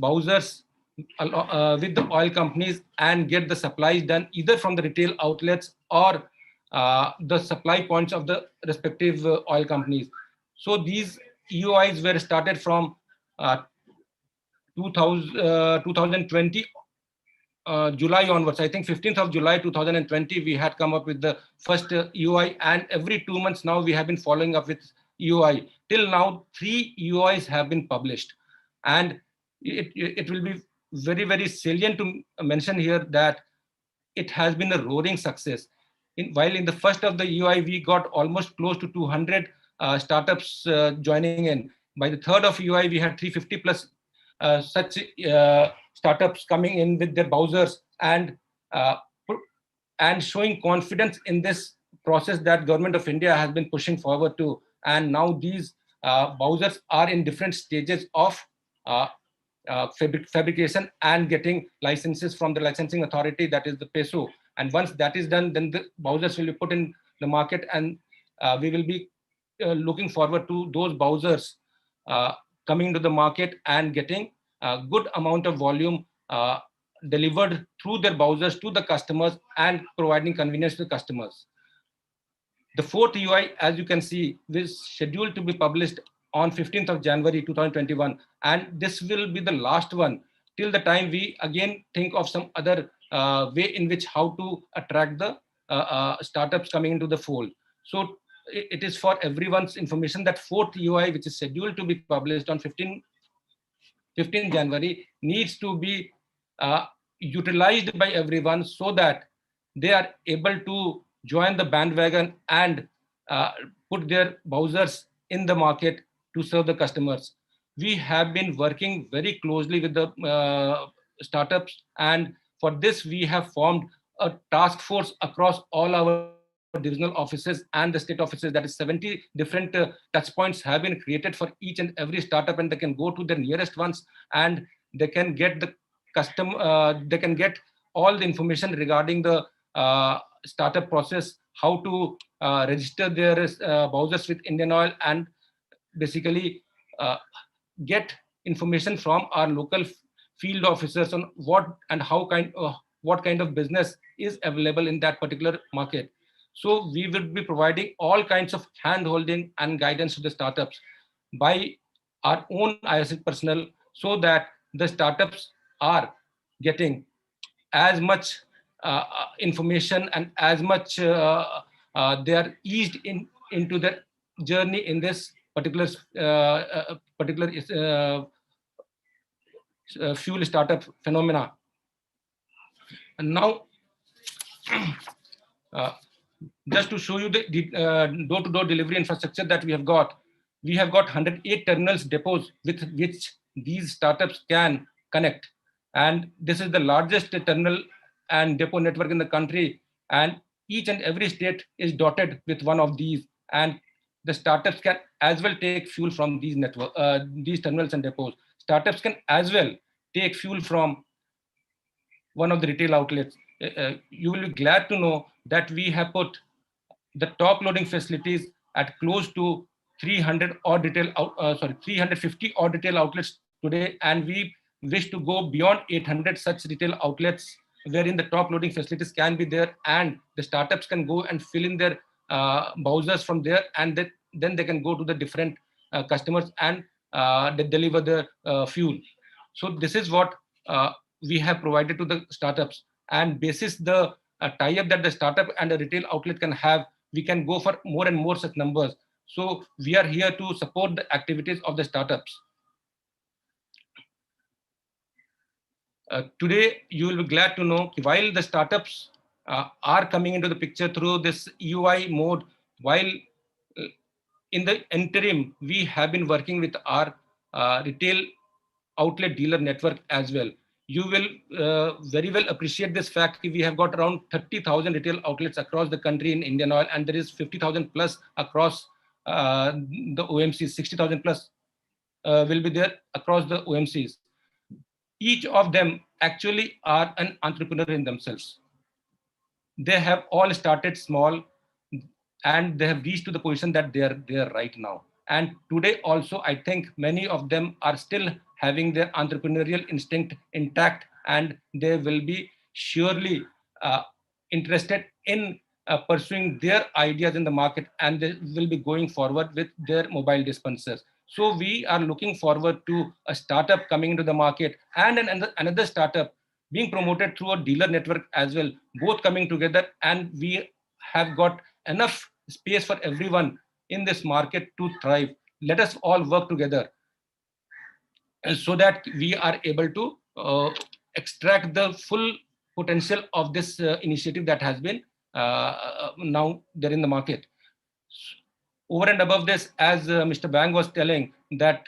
browsers with the oil companies and get the supplies done either from the retail outlets or the supply points of the respective oil companies. So these EOIs were started from 2020 July onwards. I think 15th of July 2020, we had come up with the first EOI, and every 2 months now we have been following up with EOI. Till now, 3 EOIs have been published, and it will be very salient to mention here that it has been a roaring success. While in the first of the EOI, we got almost close to 200 startups joining in. by the 3rd of UI, we had 350 plus such startups coming in with their browsers uh, and showing confidence in this process that government of India has been pushing forward to. And now these browsers are in different stages of uh, fabrication and getting licenses from the licensing authority, that is the PESO. And once that is done, then the browsers will be put in the market, and we will be looking forward to those browsers coming to the market and getting a good amount of volume delivered through their browsers to the customers and providing convenience to the customers. The fourth UI, as you can see, is scheduled to be published on 15th of January 2021, and this will be the last one till the time we again think of some other way in which how to attract the startups coming into the fold. So it is for everyone's information that fourth UI, which is scheduled to be published on 15 January, needs to be utilized by everyone so that they are able to join the bandwagon and put their browsers in the market to serve the customers. We have been working very closely with the startups, and for this we have formed a task force across all our divisional offices and the state offices. That is 70 different touch points have been created for each and every startup, and they can go to the nearest ones and they can get the they can get all the information regarding the startup process, how to register their browsers with Indian Oil, and basically uh, get information from our local field officers on what kind of business is available in that particular market. So we will be providing all kinds of hand holding and guidance to the startups by our own ISS personnel, so that the startups are getting as much information and as much they are eased into their journey in this particular fuel startup phenomena. And now, uh, just to show you the door-to-door delivery infrastructure that we have got 108 terminals depots with which these startups can connect. And this is the largest terminal and depot network in the country. And each and every state is dotted with one of these. And the startups can as well take fuel from these terminals and depots. Startups can as well take fuel from one of the retail outlets. You will be glad to know that we have put the top loading facilities at close to 350 odd retail outlets today, and we wish to go beyond 800 such retail outlets wherein the top loading facilities can be there, and the startups can go and fill in their browsers from there, and then they can go to the different customers and they deliver the fuel. So this is what we have provided to the startups, and basis the tie-up that the startup and the retail outlet can have, we can go for more and more such numbers. So we are here to support the activities of the startups. Today, you will be glad to know while the startups are coming into the picture through this UI mode, while in the interim, we have been working with our retail outlet dealer network as well. You will very well appreciate this fact. We have got around 30,000 retail outlets across the country in Indian Oil, and there is 50,000 plus across the OMCs. 60,000 plus will be there across the OMCs. Each of them actually are an entrepreneur in themselves. They have all started small, and they have reached to the position that they are there right now. And today also, I think many of them are still having their entrepreneurial instinct intact, and they will be surely interested in pursuing their ideas in the market, and they will be going forward with their mobile dispensers. So we are looking forward to a startup coming into the market, and another startup being promoted through a dealer network as well, both coming together, and we have got enough space for everyone in this market to thrive. Let us all work together so that we are able to extract the full potential of this initiative that has been now there in the market. Over and above this, as Mr. Bang was telling, that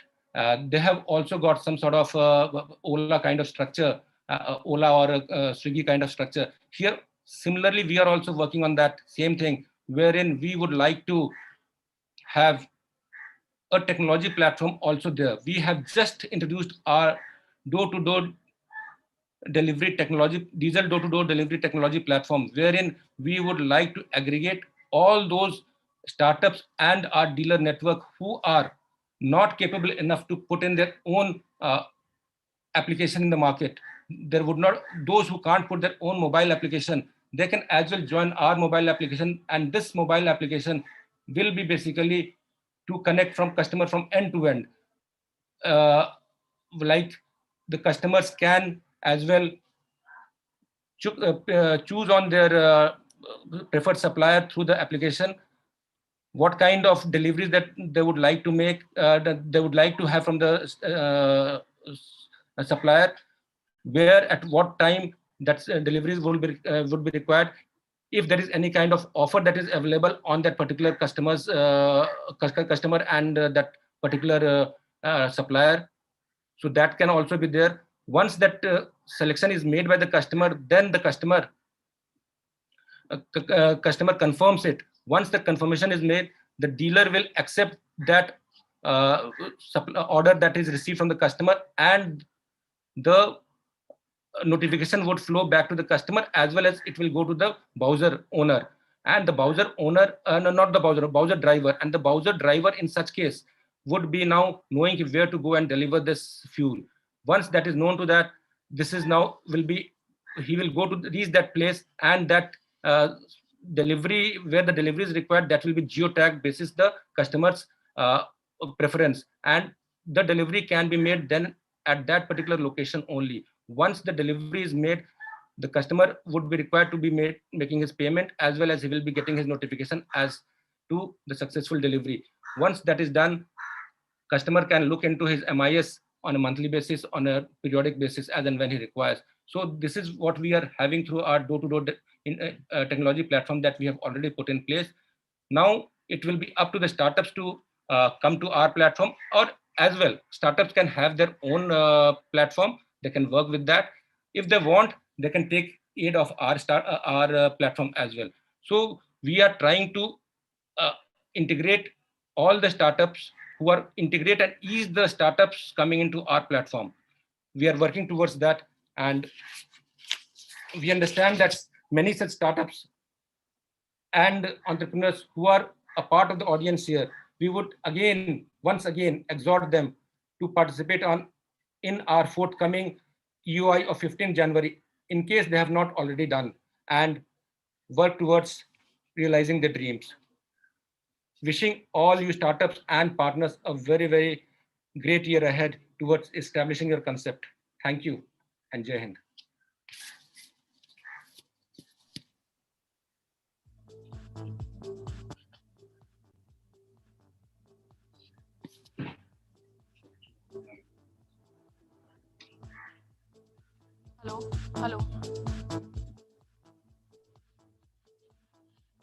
they have also got some sort of Ola kind of structure, Ola or Swiggy kind of structure. Here, similarly, we are also working on that same thing, wherein we would like to have a technology platform also there. We have just introduced our door-to-door delivery technology, diesel door-to-door delivery technology platform, wherein we would like to aggregate all those startups and our dealer network who are not capable enough to put in their own application in the market. There would not, those who can't put their own mobile application, they can as well join our mobile application, and this mobile application will be basically to connect from customer from end to end. Uh, like the customers can as well choose on their preferred supplier through the application, what kind of deliveries that they would like to make, that they would like to have from the supplier, where at what time that deliveries would be required, if there is any kind of offer that is available on that particular customer and that particular supplier. So that can also be there. Once that selection is made by the customer, then the customer confirms it. Once the confirmation is made, the dealer will accept that order that is received from the customer, and the notification would flow back to the customer, as well as it will go to the browser owner. And the browser owner, no, not the browser driver, and the browser driver in such case would be now knowing where to go and deliver this fuel. Once that is known to that, this is now will be, he will go to reach that place, and that delivery, where the delivery is required, that will be geotagged basis the customer's preference, and the delivery can be made then at that particular location only. Once the delivery is made, the customer would be required to be making his payment, as well as he will be getting his notification as to the successful delivery. Once that is done, customer can look into his MIS on a monthly basis, on a periodic basis, as and when he requires. So this is what we are having through our door-to-door technology platform that we have already put in place. Now it will be up to the startups to come to our platform, or as well, startups can have their own platform. They can work with that. If they want, they can take aid of our platform as well. So we are trying to integrate all the startups who are integrate and ease the startups coming into our platform. We are working towards that, and we understand that many such startups and entrepreneurs who are a part of the audience here, we would once again exhort them to participate in our forthcoming UI of 15th January, in case they have not already done, and work towards realizing their dreams. Wishing all you startups and partners a very, very great year ahead towards establishing your concept. Thank you, and Jai Hind. Hello.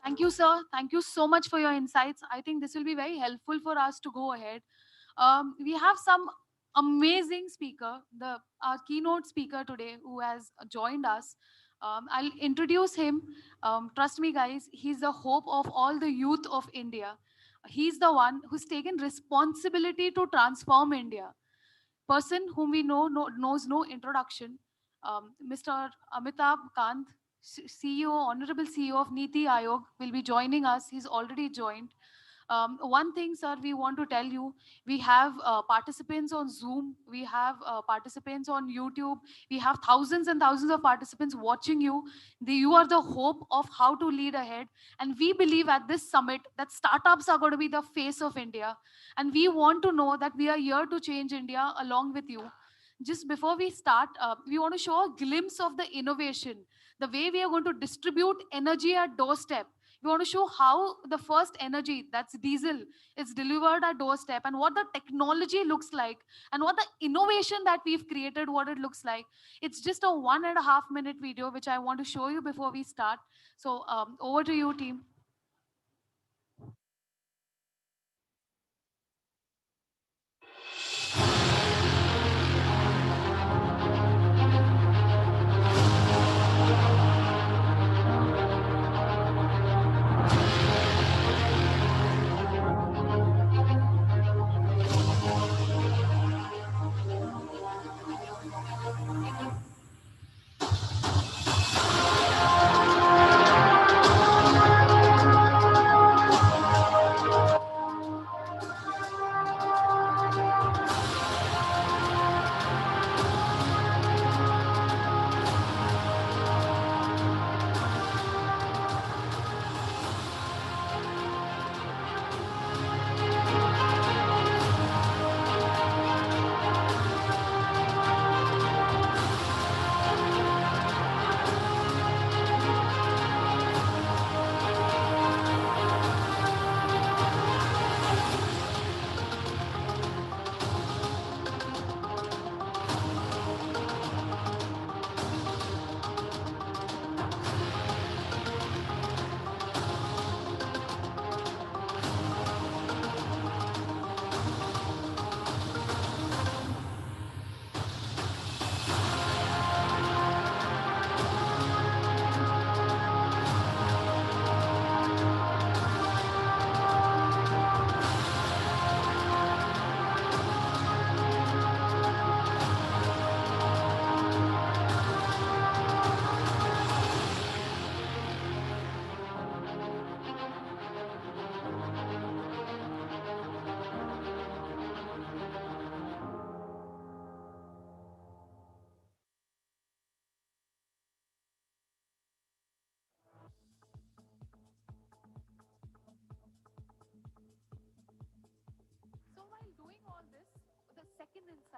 Thank you, sir. Thank you so much for your insights. I think this will be very helpful for us to go ahead. We have some amazing speaker, our keynote speaker today, who has joined us. I'll introduce him. Trust me, guys, he's the hope of all the youth of India. He's the one who's taken responsibility to transform India. Person whom we knows no introduction, Mr. Amitabh Kant, CEO, Honorable CEO of Niti Aayog, will be joining us. He's already joined. One thing, sir, we want to tell you, we have participants on Zoom, we have participants on YouTube, we have thousands and thousands of participants watching you. You are the hope of how to lead ahead. And we believe at this summit that startups are going to be the face of India. And we want to know that we are here to change India along with you. Just before we start, we want to show a glimpse of the innovation, the way we are going to distribute energy at doorstep. We want to show how the first energy, that's diesel, is delivered at doorstep, and what the technology looks like, and what the innovation that we've created, what it looks like. It's just a 1.5 minute video which I want to show you before we start. So over to you, team.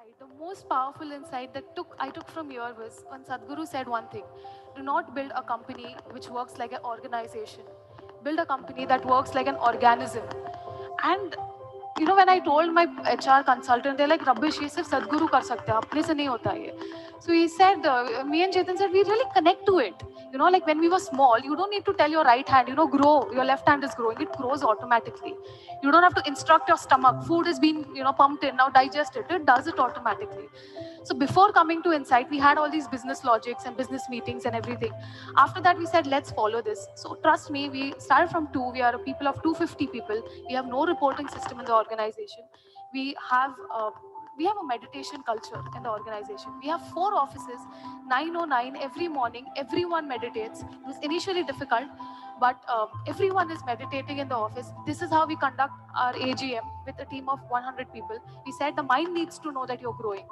Right. The most powerful insight that I took from here was when Sadhguru said one thing: do not build a company which works like an organization. Build a company that works like an organism. And when I told my HR consultant, they're like, Rabbish, ये सिर्फ सदगुरु कर सकते हैं, अपने से नहीं होता ये. So he said, me and Chetan said, we really connect to it. Like when we were small, you don't need to tell your right hand, grow. Your left hand is growing. It grows automatically. You don't have to instruct your stomach. Food is being, pumped in. Now digest it. It does it automatically. So before coming to Insight, we had all these business logics and business meetings and everything. After that, we said, let's follow this. So trust me, we started from 2. We are a people of 250 people. We have no reporting system in the organization. We have we have a meditation culture in the organization. We have 4 offices, 909 every morning. Everyone meditates. It was initially difficult, but everyone is meditating in the office. This is how we conduct our AGM with a team of 100 people. We said the mind needs to know that you're growing.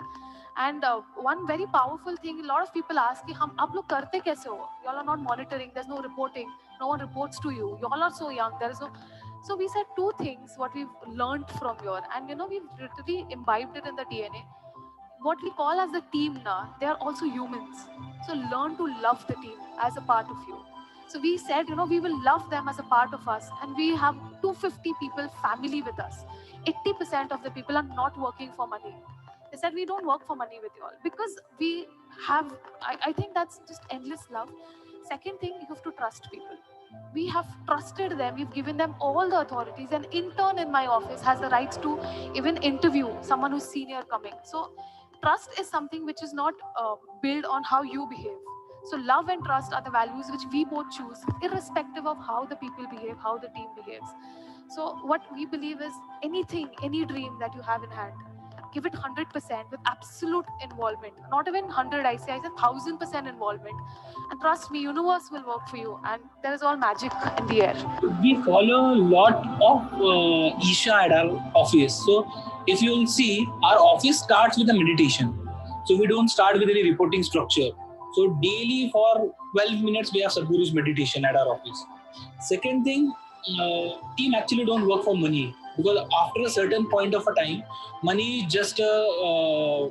And one very powerful thing, a lot of people ask, कि हम आप लोग करते कैसे हो? You all are not monitoring. There's no reporting. No one reports to you. You all are so young. There is no. So we said 2 things what we've learned from here, and we've literally imbibed it in the DNA. What we call as the team now, they are also humans. So learn to love the team as a part of you. So we said, we will love them as a part of us, and we have 250 people family with us. 80% of the people are not working for money. They said we don't work for money with you all because we have. I think that's just endless love. Second thing, you have to trust people. We have trusted them. We've given them all the authorities. An intern in my office has the rights to even interview someone who's senior coming. So trust is something which is not built on how you behave. So love and trust are the values which we both choose, irrespective of how the people behave, how the team behaves. So what we believe is anything, any dream that you have in hand, give it 100% with absolute involvement. Not even 100, I say 1000% involvement. And trust me, universe will work for you. And there is all magic in the air. We follow a lot of Isha at our office. So if you'll see, our office starts with a meditation. So we don't start with any reporting structure. So daily for 12 minutes, we have Sadhguru's meditation at our office. Second thing, team actually don't work for money because after a certain point of a time, money is just a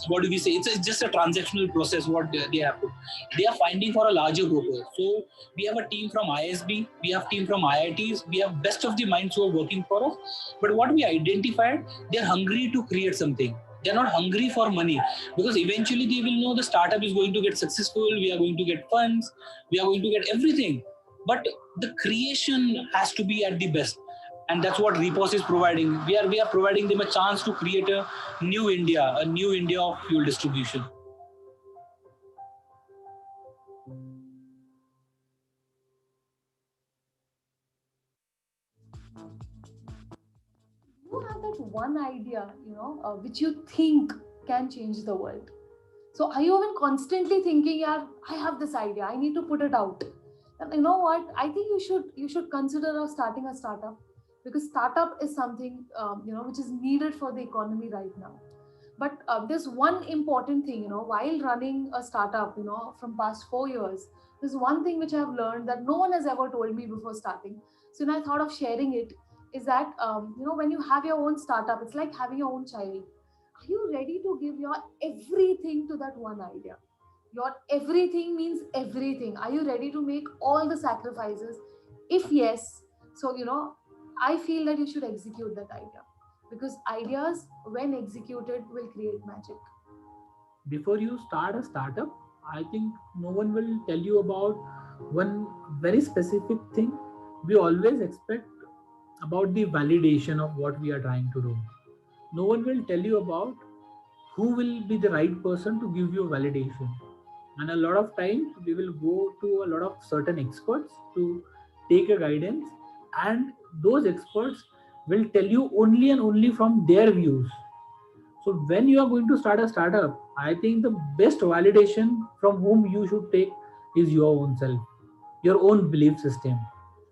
what do we say? It's just a transactional process. What they have to, they are finding for a larger purpose. So we have a team from ISB, we have team from IITs, we have best of the minds who are working for us. But what we identified, they are hungry to create something. They're not hungry for money because eventually they will know the startup is going to get successful. We are going to get funds. We are going to get everything. But the creation has to be at the best. And that's what Repos is providing. We are providing them a chance to create a new India of fuel distribution. You have that one idea, which you think can change the world. So are you even constantly thinking, yeah, I have this idea, I need to put it out? And you know what? I think you should consider starting a startup, because startup is something which is needed for the economy right now. But there's one important thing, while running a startup, from past 4 years, there's one thing which I've learned that no one has ever told me before starting. So I thought of sharing it. Is that when you have your own startup, it's like having your own child. Are you ready to give your everything to that one idea? Your everything means everything. Are you ready to make all the sacrifices? If yes, so I feel that you should execute that idea, because ideas, when executed, will create magic. Before you start a startup, I think no one will tell you about one very specific thing. We always expect about the validation of what we are trying to do. No one will tell you about who will be the right person to give you validation. And a lot of times we will go to a lot of certain experts to take a guidance, and those experts will tell you only and only from their views. So when you are going to start a startup, I think the best validation from whom you should take is your own self, your own belief system.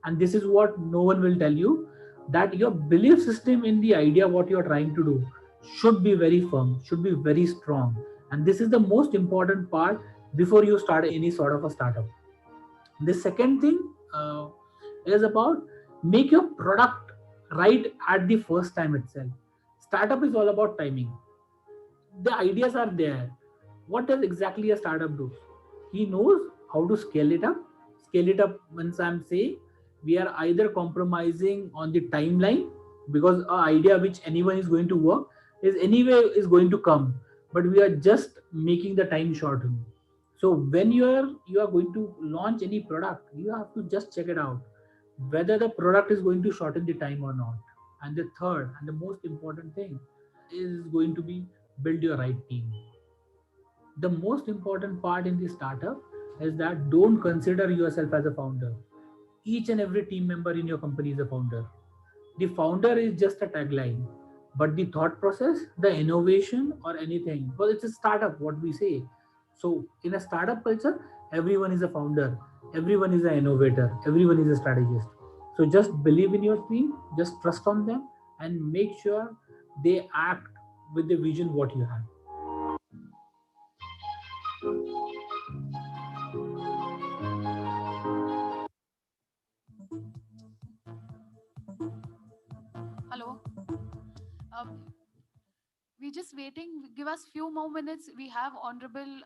And this is what no one will tell you, that your belief system in the idea what you are trying to do should be very firm, should be very strong. And this is the most important part before you start any sort of a startup. The second thing is about make your product right at the first time itself. Startup is all about timing. The ideas are there. What does exactly a startup do? He knows how to scale it up. Scale it up means I'm saying we are either compromising on the timeline, because an idea which anyone is going to work is anyway is going to come, but we are just making the time shorten. So when you are going to launch any product, you have to just check it out whether the product is going to shorten the time or not. And the third and the most important thing is going to be build your right team. The most important part in the startup is that don't consider yourself as a founder. Each and every team member in your company is a founder. The founder is just a tagline, but the thought process, the innovation or anything, well, it's a startup, what we say. So in a startup culture, everyone is a founder, everyone is an innovator, everyone is a strategist. So just believe in your team, just trust on them, and make sure they act with the vision what you have. Hello. Um, we're just waiting. Give us few more minutes. We have Honorable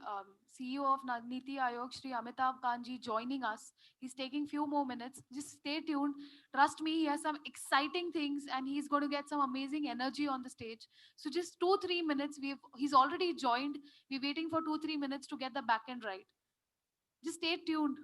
CEO of Niti Ayog, Shri Amitabh Kanji, joining us. He's taking few more minutes. Just stay tuned. Trust me, he has some exciting things, and he's going to get some amazing energy on the stage. So just 2-3 minutes. He's already joined. We're waiting for 2-3 minutes to get the back end right. Just stay tuned.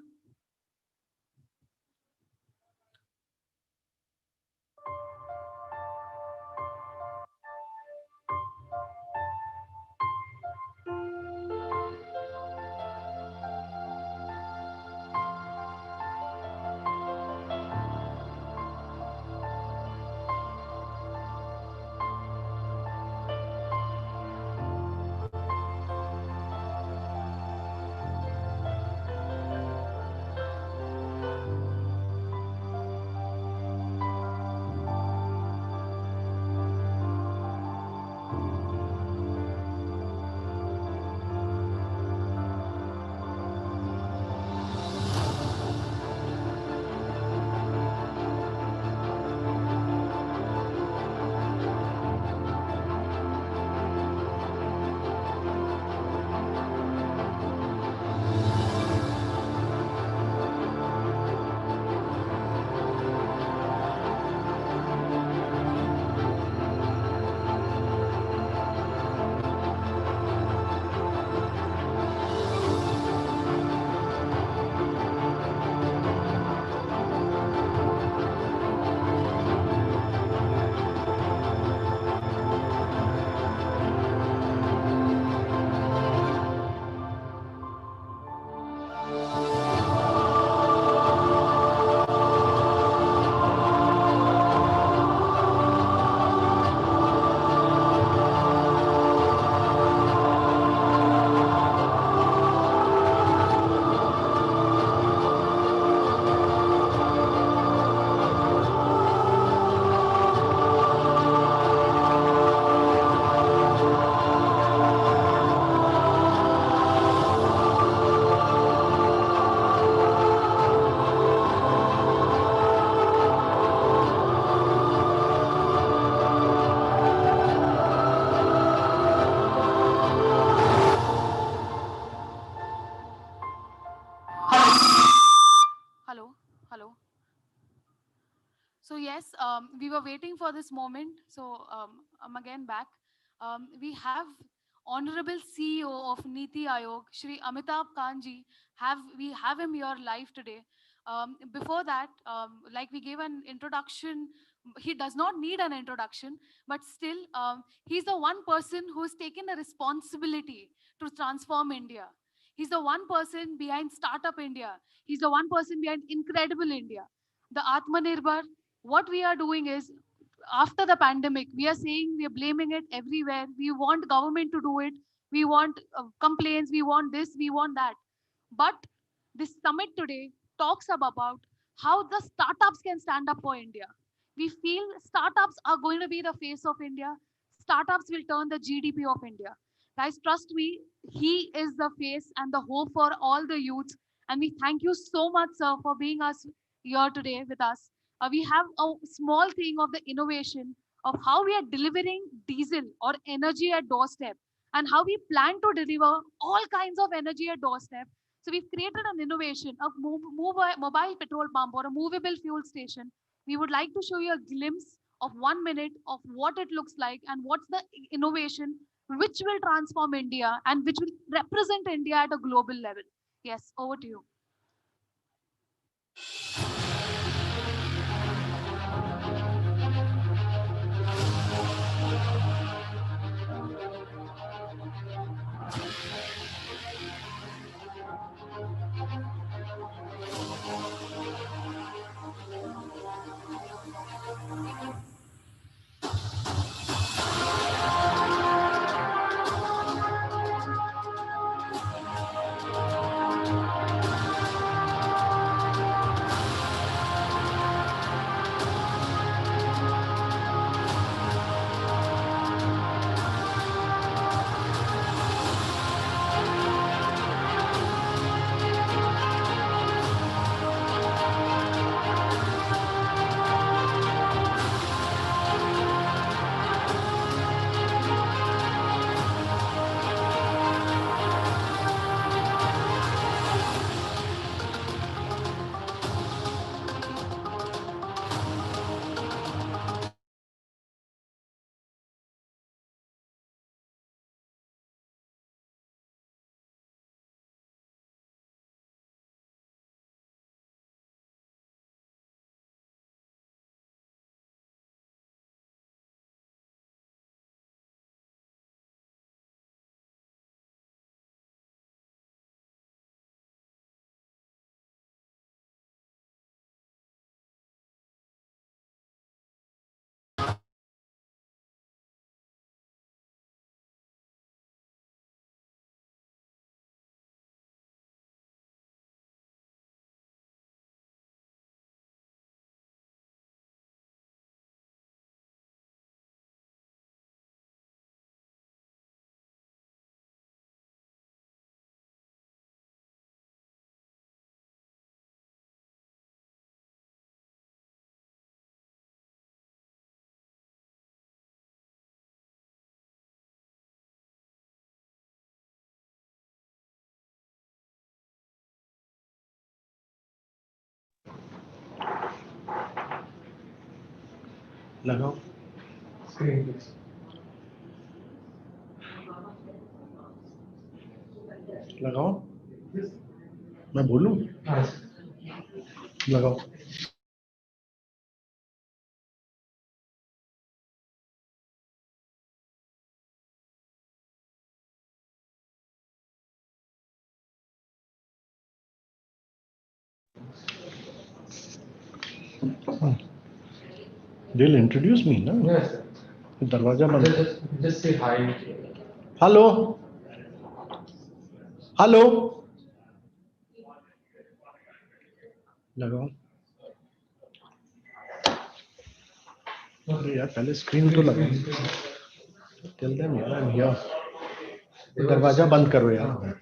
Hello. Hello. So yes, we were waiting for this moment. So I'm again back. We have Honorable CEO of Niti Ayog, Shri Amitabh Kanji. We have him here live today. Before that, like we gave an introduction, he does not need an introduction, but still, he's the one person who's taken a responsibility to transform India. He's the one person behind Startup India. He's the one person behind Incredible India, the Atmanirbhar. What we are doing is, after the pandemic, we are saying we are blaming it everywhere. We want government to do it. We want complaints. We want this. We want that. But this summit today talks about how the startups can stand up for India. We feel startups are going to be the face of India. Startups will turn the GDP of India. Guys, trust me, he is the face and the hope for all the youth. And we thank you so much, sir, for being us here today with us. We have a small thing of the innovation of how we are delivering diesel or energy at doorstep. and how we plan to deliver all kinds of energy at doorstep. So we've created an innovation of mobile petrol pump or a movable fuel station. We would like to show you a glimpse of 1 minute of what it looks like and what's the innovation which will transform India and which will represent India at a global level. Yes, over to you. लगाओ screen पे लगाओ मैं बोलूं लगाओ They'll introduce me, no? Yes, sir. दरवाजा बंद just say hi. Hello hello लगाओ अरे यार पहले स्क्रीन तो लगाओ टेल देम यार आई एम हियर दरवाजा बंद करो यार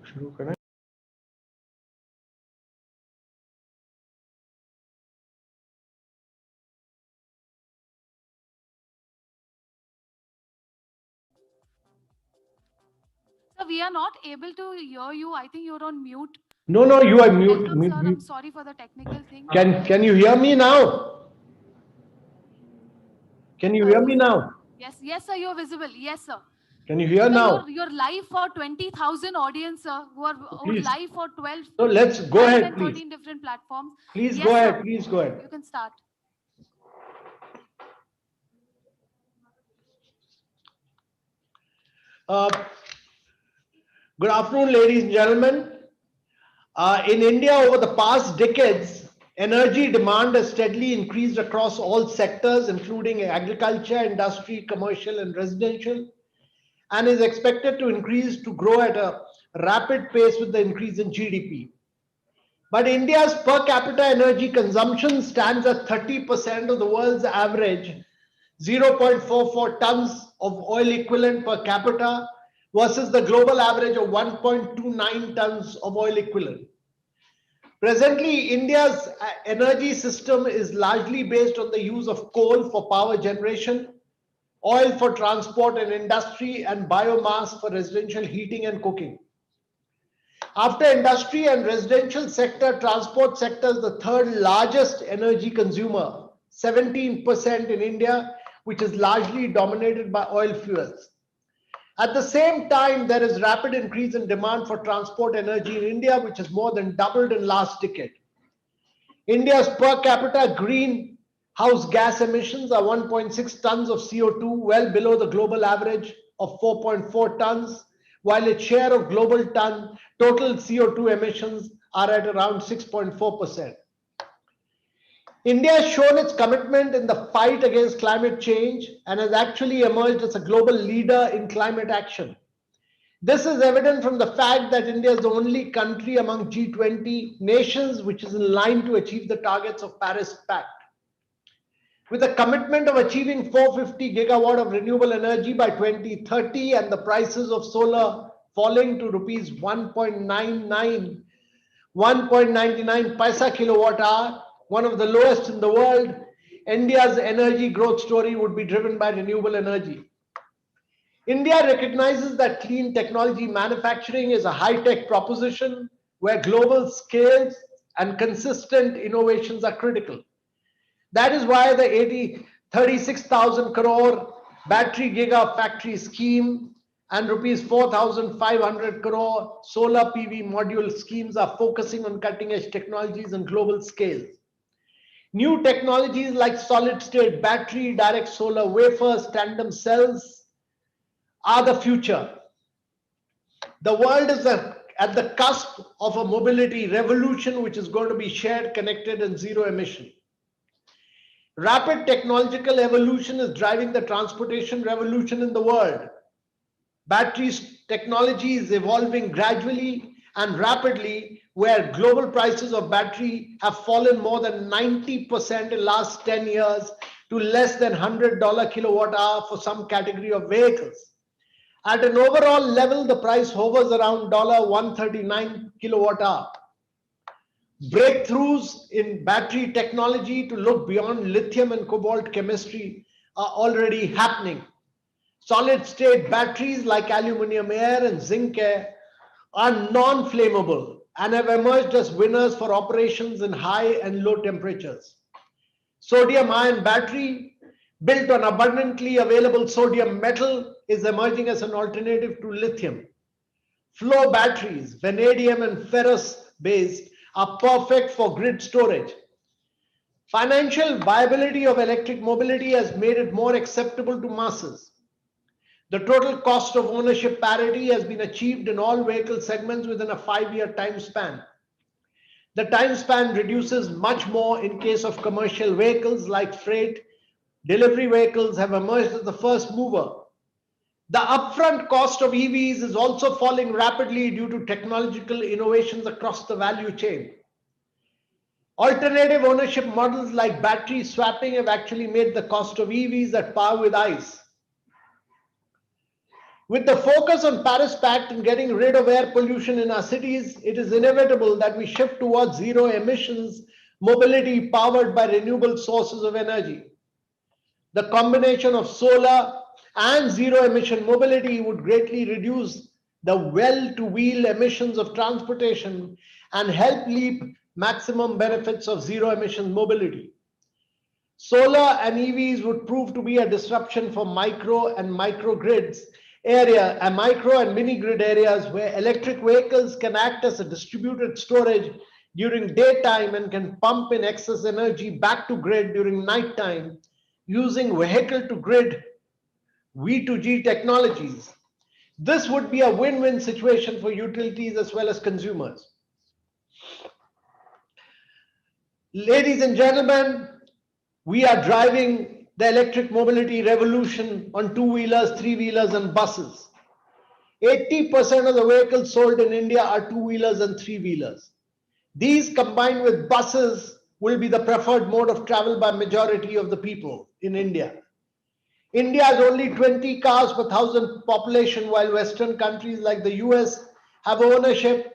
शुरू करें? Sir, we are not able to hear you. I think you're on mute. No, no, you are mute. Welcome, sir. I'm sorry for the technical thing. Can you hear me now? Can you hear me now? Yes, yes, sir. You're visible. Yes, sir. Can you hear Sir, now? you're live for 20,000 audience, sir, who are Please. live for 12, So let's go 12 ahead, and please. 13 different platforms. Please Yes, go sir. ahead. Please go ahead. You can start. Uh, Good afternoon, ladies and gentlemen. In India, over the past decades, energy demand has steadily increased across all sectors, including agriculture, industry, commercial, and residential, and is expected to grow at a rapid pace with the increase in GDP. But India's per capita energy consumption stands at 30% of the world's average, 0.44 tons of oil equivalent per capita versus the global average of 1.29 tons of oil equivalent. Presently, India's energy system is largely based on the use of coal for power generation, oil for transport and industry, and biomass for residential heating and cooking. After industry and residential sector, transport sector is the third largest energy consumer, 17% in India, which is largely dominated by oil fuels. At the same time, there is rapid increase in demand for transport energy in India, which has more than doubled in last decade. India's per capita greenhouse gas emissions are 1.6 tons of CO2, well below the global average of 4.4 tons, while its share of global total CO2 emissions are at around 6.4%. India has shown its commitment in the fight against climate change and has actually emerged as a global leader in climate action. This is evident from the fact that India is the only country among G20 nations which is in line to achieve the targets of Paris Pact. With a commitment of achieving 450 gigawatt of renewable energy by 2030 and the prices of solar falling to rupees 1.99 paisa kilowatt hour, one of the lowest in the world, India's energy growth story would be driven by renewable energy. India recognizes that clean technology manufacturing is a high-tech proposition where global scales and consistent innovations are critical. That is why the 36,000 crore battery gigafactory scheme and rupees 4,500 crore solar PV module schemes are focusing on cutting-edge technologies and global scales. New technologies like solid-state battery, direct solar wafers, tandem cells are the future. The world is at the cusp of a mobility revolution which is going to be shared, connected, and zero emission. Rapid technological evolution is driving the transportation revolution in the world. Batteries technology is evolving gradually and rapidly, where global prices of battery have fallen more than 90% in last 10 years to less than $100 kilowatt hour for some category of vehicles. At an overall level, the price hovers around $139 kilowatt hour. Breakthroughs in battery technology to look beyond lithium and cobalt chemistry are already happening. Solid state batteries like aluminum air and zinc air are non-flammable and have emerged as winners for operations in high and low temperatures. Sodium ion battery built on abundantly available sodium metal is emerging as an alternative to lithium. Flow batteries, vanadium and ferrous based, are perfect for grid storage. Financial viability of electric mobility has made it more acceptable to masses. The total cost of ownership parity has been achieved in all vehicle segments within a 5-year time span. The time span reduces much more in case of commercial vehicles like freight. Delivery vehicles have emerged as the first mover. The upfront cost of EVs is also falling rapidly due to technological innovations across the value chain. Alternative ownership models like battery swapping have actually made the cost of EVs at par with ICE. With the focus on Paris Pact and getting rid of air pollution in our cities, it is inevitable that we shift towards zero emissions mobility powered by renewable sources of energy. The combination of solar and zero emission mobility would greatly reduce the well to wheel emissions of transportation and help reap maximum benefits of zero emission mobility. Solar and EVs would prove to be a disruption for micro and micro and mini grid areas where electric vehicles can act as a distributed storage during daytime and can pump in excess energy back to grid during nighttime using vehicle to grid V2G technologies. This would be a win-win situation for utilities as well as consumers. Ladies and gentlemen, we are driving the electric mobility revolution on two-wheelers, three-wheelers, and buses. 80% of the vehicles sold in India are two-wheelers and three-wheelers. These combined with buses will be the preferred mode of travel by majority of the people in India. India has only 20 cars per thousand population, while Western countries like the US have ownership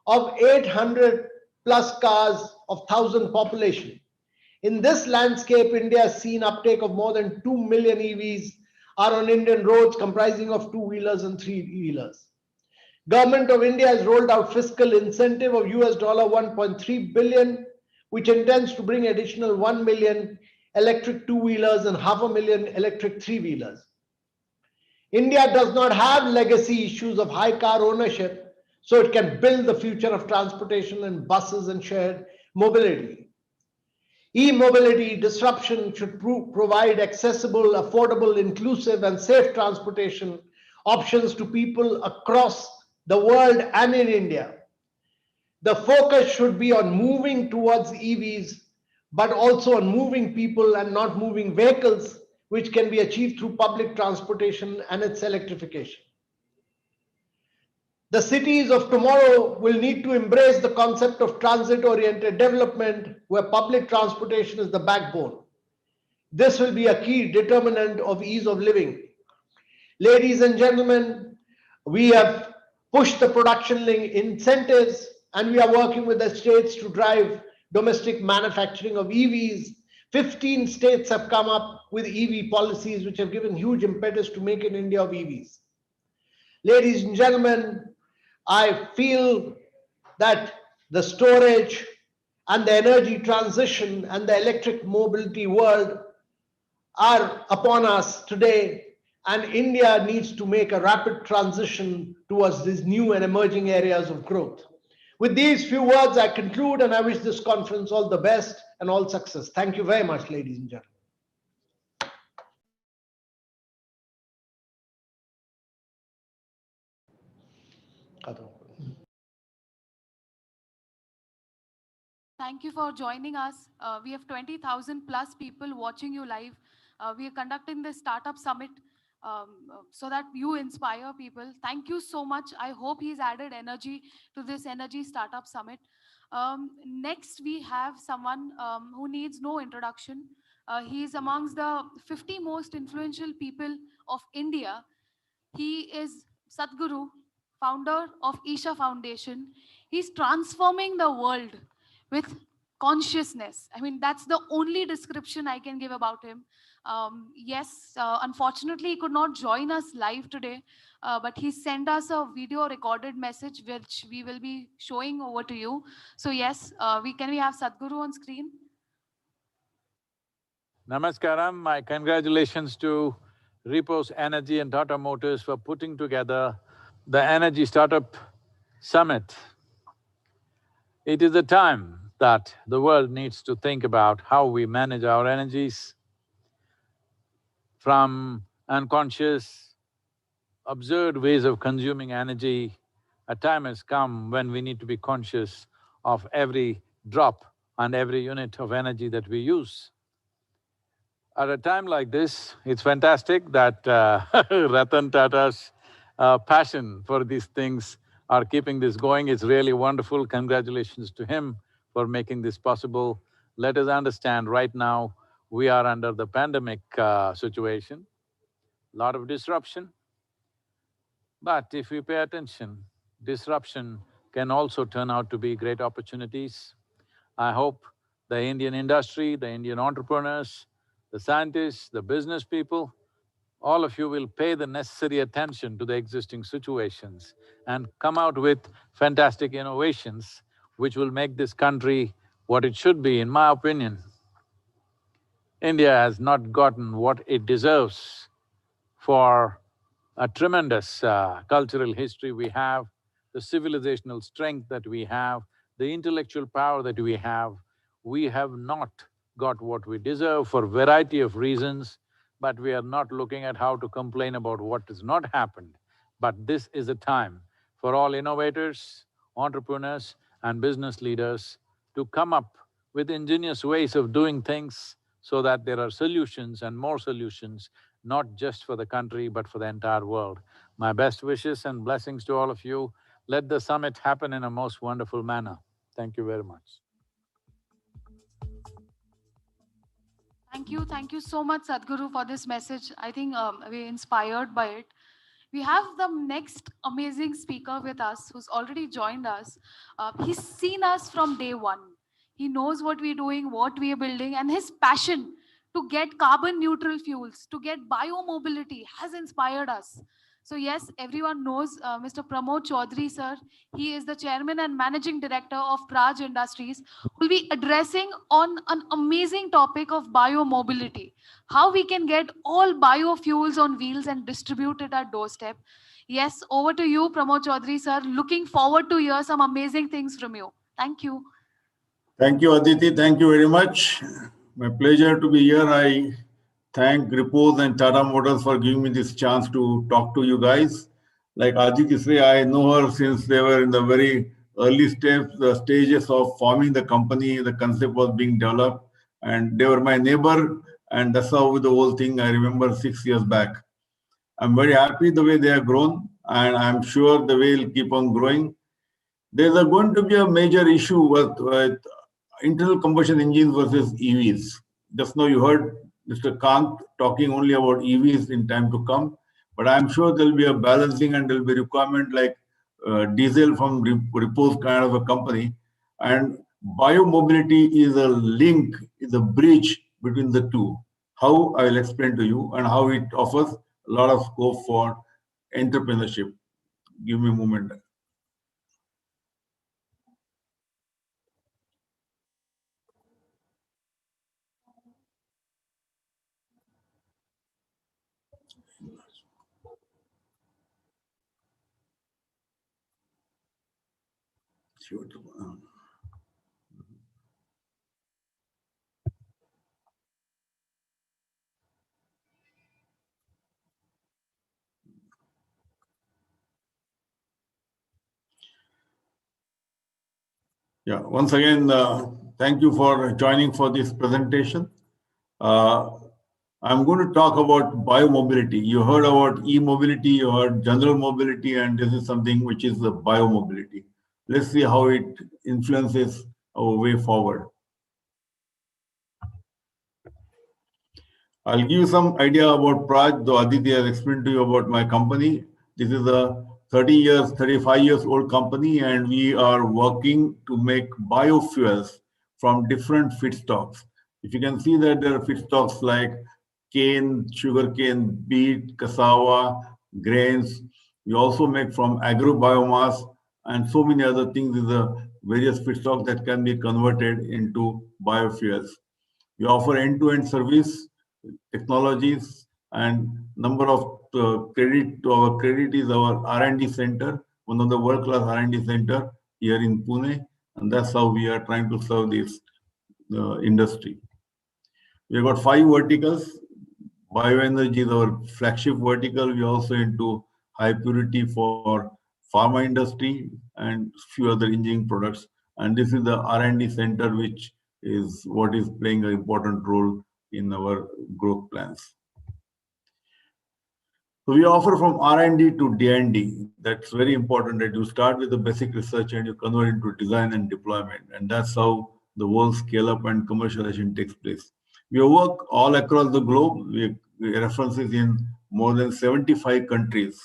of 800 plus cars of 1,000 population. In this landscape, India has seen uptake of more than 2 million EVs are on Indian roads, comprising of two-wheelers and three-wheelers. Government of India has rolled out fiscal incentive of US $1.3 billion, which intends to bring additional 1 million electric two-wheelers and 500,000 electric three-wheelers. India does not have legacy issues of high car ownership, so it can build the future of transportation in buses and shared mobility. E-mobility disruption should provide accessible, affordable, inclusive, and safe transportation options to people across the world and in India. The focus should be on moving towards EVs, but also on moving people and not moving vehicles, which can be achieved through public transportation and its electrification. The cities of tomorrow will need to embrace the concept of transit-oriented development, where public transportation is the backbone. This will be a key determinant of ease of living. Ladies and gentlemen, we have pushed the production link incentives, and we are working with the states to drive domestic manufacturing of EVs. 15 states have come up with EV policies, which have given huge impetus to make in India of EVs. Ladies and gentlemen, I feel that the storage and the energy transition and the electric mobility world are upon us today, and India needs to make a rapid transition towards these new and emerging areas of growth. With these few words, I conclude, and I wish this conference all the best and all success. Thank you very much, ladies and gentlemen. Thank you for joining us. We have 20,000 plus people watching you live. We are conducting this startup summit so that you inspire people. Thank you so much. I hope he's added energy to this energy startup summit. Next, we have someone who needs no introduction. He is amongst the 50 most influential people of India. He is Sadhguru, founder of Isha Foundation. He's transforming the world with consciousness. I mean, that's the only description I can give about him. Yes, unfortunately, he could not join us live today, but he sent us a video recorded message, which we will be showing over to you. So yes, can we have Sadhguru on screen? Namaskaram, my congratulations to Repos Energy and Tata Motors for putting together the Energy Startup Summit. It is a time that the world needs to think about how we manage our energies from unconscious, absurd ways of consuming energy. A time has come when we need to be conscious of every drop and every unit of energy that we use. At a time like this, it's fantastic that Ratan Tata's passion for these things are keeping this going. It's really wonderful. Congratulations to him for making this possible. Let us understand, right now, we are under the pandemic situation, lot of disruption, But if we pay attention, disruption can also turn out to be great opportunities. I hope the Indian industry, the Indian entrepreneurs, the scientists, the business people, all of you will pay the necessary attention to the existing situations and come out with fantastic innovations which will make this country what it should be, in my opinion. India has not gotten what it deserves for a tremendous cultural history we have, the civilizational strength that we have, the intellectual power that we have not got what we deserve for variety of reasons, but we are not looking at how to complain about what has not happened. But this is a time for all innovators, entrepreneurs and business leaders to come up with ingenious ways of doing things so that there are solutions and more solutions, not just for the country but for the entire world. My best wishes and blessings to all of you. Let the summit happen in a most wonderful manner. Thank you very much. Thank you so much, Sadhguru, for this message. I think we're inspired by it. We have the next amazing speaker with us who's already joined us. He's seen us from day one. He knows what we're doing, what we are building, and his passion to get carbon neutral fuels, to get biomobility has inspired us. So yes, everyone knows Mr. Pramod Chaudhary, sir. He is the chairman and managing director of Praj Industries, who will be addressing on an amazing topic of biomobility, how we can get all biofuels on wheels and distribute it at doorstep. Yes, over to you, Pramod Chaudhary, sir. Looking forward to hear some amazing things from you. Thank you. Thank you, Aditi. Thank you very much. My pleasure to be here. I thank Repos and Tata Motors for giving me this chance to talk to you guys. Like Aditi said, I know her since they were in the very early steps, the stages of forming the company. The concept was being developed, and they were my neighbor, and that's how the whole thing I remember 6 years back. I'm very happy the way they have grown, and I'm sure they will keep on growing. There's going to be a major issue with internal combustion engines versus EVs. Just now you heard Mr. Kant talking only about EVs in time to come, but I'm sure there'll be a balancing and there'll be requirement like diesel from Repos kind of a company. And biomobility is a link, is a bridge between the two. How I will explain to you and how it offers a lot of scope for entrepreneurship. Give me a moment. Yeah, once again, thank you for joining for this presentation. I'm going to talk about biomobility. You heard about e-mobility, you heard general mobility, and this is something which is the biomobility. Let's see how it influences our way forward. I'll give you some idea about Praj, though Aditi has explained to you about my company. This is a 30 years, 35 years old company, and we are working to make biofuels from different feedstocks. If you can see that there are feedstocks like cane, sugarcane, beet, cassava, grains. We also make from agro biomass and so many other things. These are various feedstocks that can be converted into biofuels. We offer end-to-end service technologies and number of credit to our credit is our R&D center, one of the world-class R&D center here in Pune, and that's how we are trying to serve this industry. We've got 5 verticals. Bioenergy is our flagship vertical. We're also into high purity for pharma industry and few other engineering products. And this is the R&D center, which is what is playing an important role in our growth plans. So we offer from R&D to D&D. That's very important that you start with the basic research and you convert into design and deployment. And that's how the whole scale up and commercialization takes place. We work all across the globe. We references in more than 75 countries.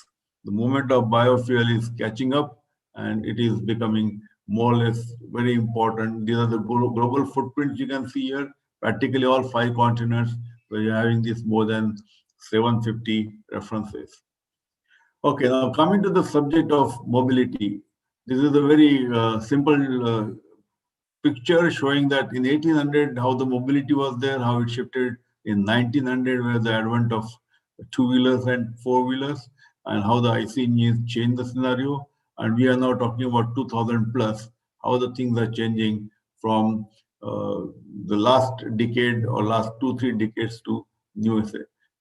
The movement of biofuel is catching up and it is becoming more or less very important. These are the global footprints you can see here, practically all 5 continents, where you're having this more than 750 references. Okay, now coming to the subject of mobility. This is a very simple picture showing that in 1800 how the mobility was there, how it shifted in 1900 where the advent of two-wheelers and four-wheelers, and how the IC engines changed the scenario. And we are now talking about 2000 plus, how the things are changing from the last decade or last 2-3 decades to new,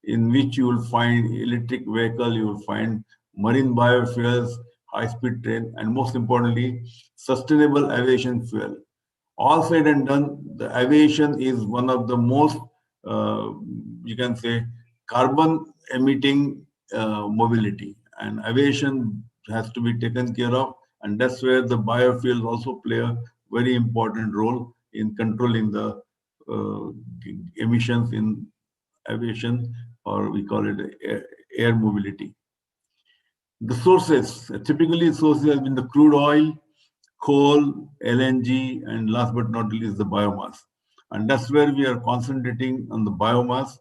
in which you will find electric vehicle, you will find marine biofuels, high-speed train, and most importantly, sustainable aviation fuel. All said and done, the aviation is one of the most, you can say, carbon emitting mobility, and aviation has to be taken care of, and that's where the biofuels also play a very important role in controlling the emissions in aviation, or we call it air mobility. The sources, typically sources have been the crude oil, coal, LNG, and last but not least, the biomass. And that's where we are concentrating on the biomass.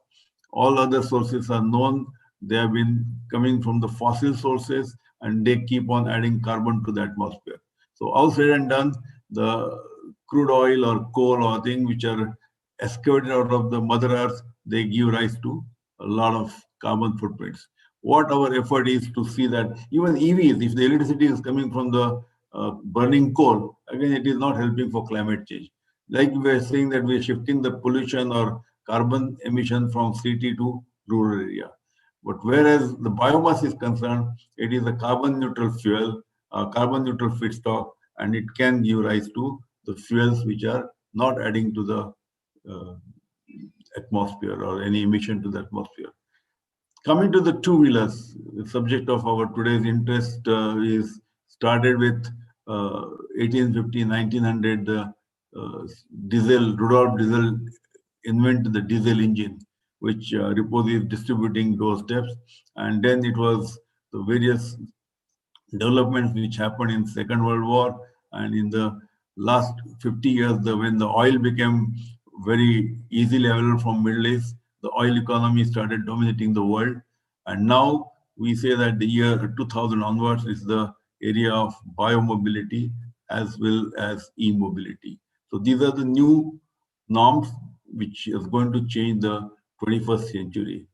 All other sources are known. They have been coming from the fossil sources and they keep on adding carbon to the atmosphere. So all said and done, the crude oil or coal or thing which are excavated out of the Mother Earth, they give rise to a lot of carbon footprints. What our effort is to see that even EVs, if the electricity is coming from the burning coal, again, it is not helping for climate change. Like we are saying that we are shifting the pollution or carbon emission from city to rural area. But whereas the biomass is concerned, it is a carbon neutral fuel, carbon neutral feedstock, and it can give rise to the fuels which are not adding to the atmosphere or any emission to the atmosphere. Coming to the two-wheelers, the subject of our today's interest is started with 1850, 1900, diesel, Rudolf Diesel invented the diesel engine, which Repos is distributing those steps. And then it was the various developments which happened in Second World War, and in the last 50 years, when the oil became very easily available from Middle East, the oil economy started dominating the world. And now we say that the year 2000 onwards is the area of biomobility as well as e-mobility. So these are the new norms which is going to change the 21st century.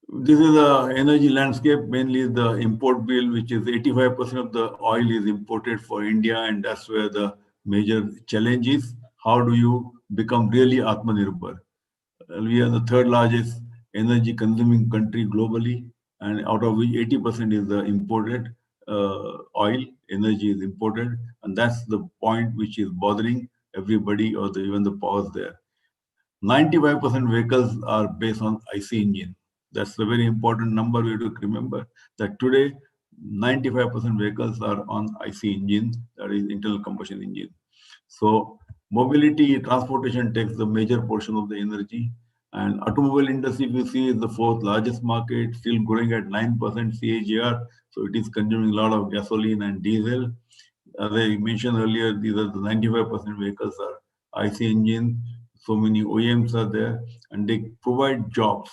This is the energy landscape, mainly the import bill, which is 85% of the oil is imported for India, and that's where the major challenge is. How do you become really Atmanirbhar? We are the third largest energy consuming country globally, and out of which 80% is the imported oil, energy is imported, and that's the point which is bothering everybody or even the powers there. 95% vehicles are based on IC engine. That's a very important number we have to remember, that today 95% vehicles are on IC engine, that is internal combustion engine. So mobility, transportation takes the major portion of the energy, and automobile industry, if you see, is the fourth largest market, still growing at 9% CAGR. So it is consuming a lot of gasoline and diesel. As I mentioned earlier, these are the 95% vehicles are IC engine. So many OEMs are there, and they provide jobs.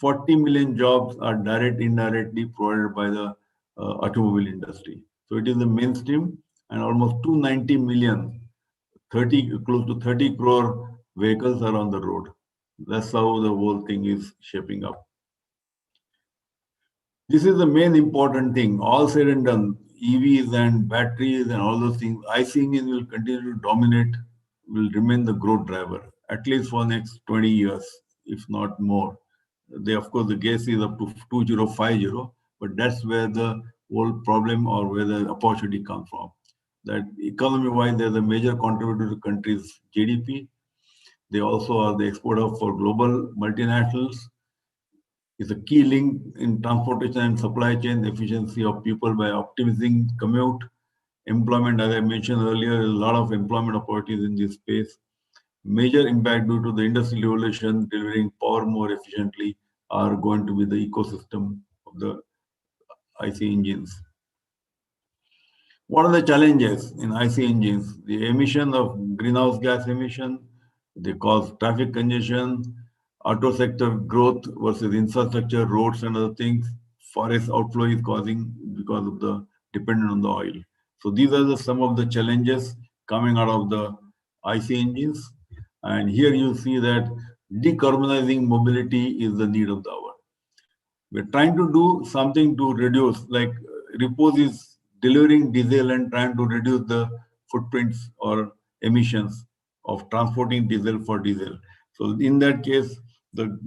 40 million jobs are indirectly provided by the automobile industry. So it is the mainstream, and almost 290 million, close to 30 crore vehicles are on the road. That's how the whole thing is shaping up. This is the main important thing. All said and done, EVs and batteries and all those things, IC engine will continue to dominate, will remain the growth driver, at least for next 20 years, if not more. Of course, the gas is up to 2050, but that's where the whole problem or where the opportunity comes from. That economy-wise, they're the major contributor to country's GDP. They also are the exporter for global multinationals. It's a key link in transportation and supply chain efficiency of people by optimizing commute. Employment, as I mentioned earlier, a lot of employment opportunities in this space. Major impact due to the industrial revolution, delivering power more efficiently, are going to be the ecosystem of the IC engines. What are the challenges in IC engines? The emission of greenhouse gas emission, they cause traffic congestion, auto sector growth versus infrastructure, roads and other things. Forest outflow is causing because of the dependent on the oil. So these are some of the challenges coming out of the IC engines. And here you see that decarbonizing mobility is the need of the hour. We're trying to do something to reduce, like Repos is delivering diesel and trying to reduce the footprints or emissions of transporting diesel for diesel. So in that case, the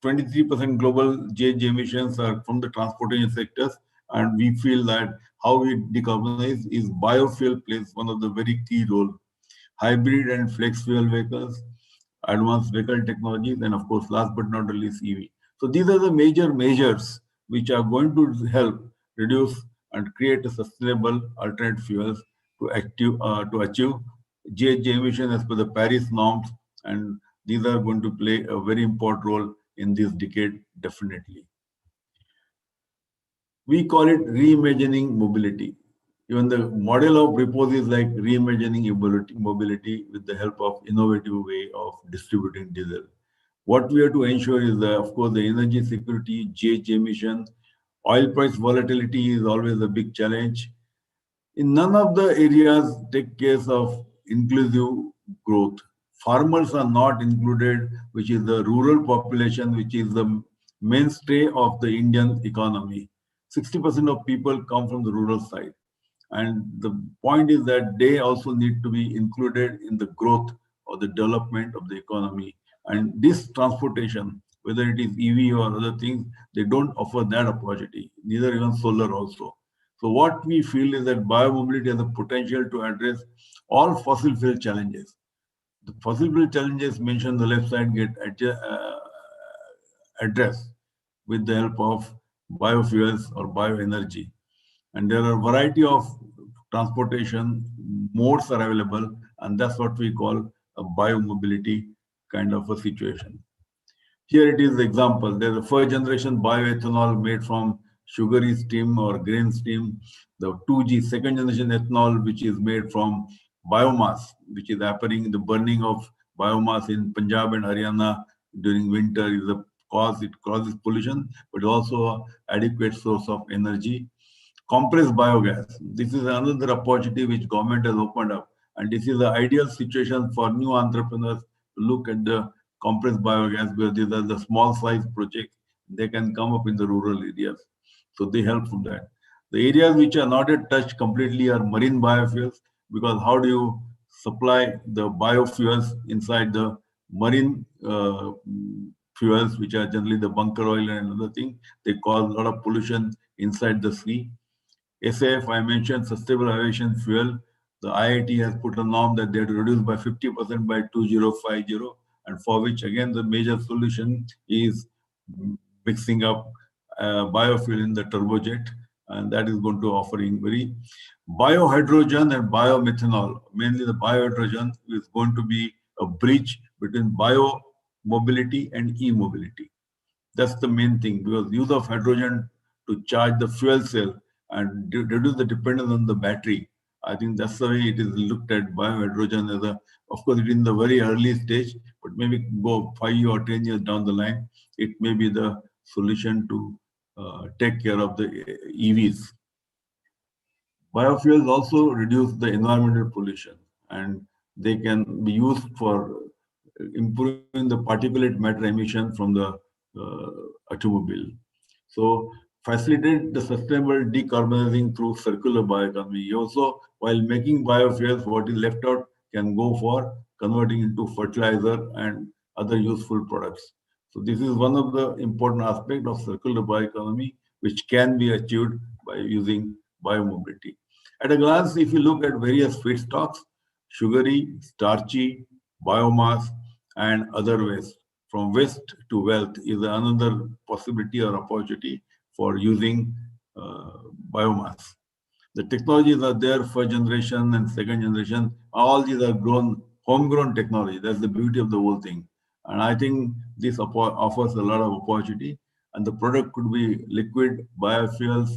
23% global GHG emissions are from the transportation sectors, and we feel that how we decarbonize is biofuel plays one of the very key role. Hybrid and flex fuel vehicles, advanced vehicle technologies, and of course, last but not least, EV. So these are the major measures which are going to help reduce and create a sustainable alternate fuels to achieve GHG emission as per the Paris norms, and these are going to play a very important role in this decade, definitely. We call it reimagining mobility. Even the model of Repos is like reimagining mobility with the help of innovative way of distributing diesel. What we have to ensure is, of course, the energy security, GHG emission, oil price volatility is always a big challenge. In none of the areas take case of inclusive growth. Farmers are not included, which is the rural population, which is the mainstay of the Indian economy. 60% of people come from the rural side. And the point is that they also need to be included in the growth or the development of the economy. And this transportation, whether it is EV or other things, they don't offer that opportunity, neither even solar also. So what we feel is that biomobility has the potential to address all fossil fuel challenges. The fossil fuel challenges mentioned on the left side get addressed with the help of biofuels or bioenergy. And there are a variety of transportation modes are available, and that's what we call a biomobility kind of a situation. Here it is the example. There's a first generation bioethanol made from sugary steam or grain steam. The 2G second generation ethanol, which is made from biomass, which is happening in the burning of biomass in Punjab and Haryana during winter is a cause. It causes pollution, but also adequate source of energy. Compressed biogas. This is another opportunity which government has opened up. And this is the ideal situation for new entrepreneurs to look at the compressed biogas, because these are the small size projects. They can come up in the rural areas. So they help from that. The areas which are not yet touched completely are marine biofuels, because how do you supply the biofuels inside the marine fuels, which are generally the bunker oil and another thing? They cause a lot of pollution inside the sea. SAF, I mentioned sustainable aviation fuel. The IIT has put a norm that they have to reduce by 50% by 2050, and for which again the major solution is mixing up biofuel in the turbojet, and that is going to offering very biohydrogen and biomethanol. Mainly the biohydrogen is going to be a bridge between bio mobility and e-mobility. That's the main thing, because use of hydrogen to charge the fuel cell and reduce the dependence on the battery. I think that's the way it is looked at biohydrogen as a, of course, it is in the very early stage, but maybe go 5 or 10 years down the line, it may be the solution to take care of the EVs. Biofuels also reduce the environmental pollution, and they can be used for improving the particulate matter emission from the automobile. So facilitate the sustainable decarbonizing through circular bioeconomy. Also, while making biofuels, what is left out can go for converting into fertilizer and other useful products. So this is one of the important aspects of circular bioeconomy, which can be achieved by using biomobility. At a glance, if you look at various feedstocks, sugary, starchy, biomass, and other waste, from waste to wealth is another possibility or opportunity for using biomass. The technologies are there, first generation and second generation. All these are homegrown technology. That's the beauty of the whole thing. And I think this offers a lot of opportunity. And the product could be liquid biofuels,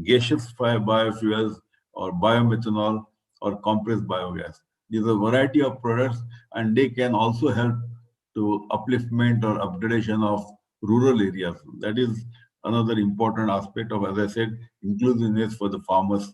gaseous biofuels, or biomethanol, or compressed biogas. These are a variety of products, and they can also help to upliftment or upgradation of rural areas. That is another important aspect of, as I said, inclusiveness for the farmers.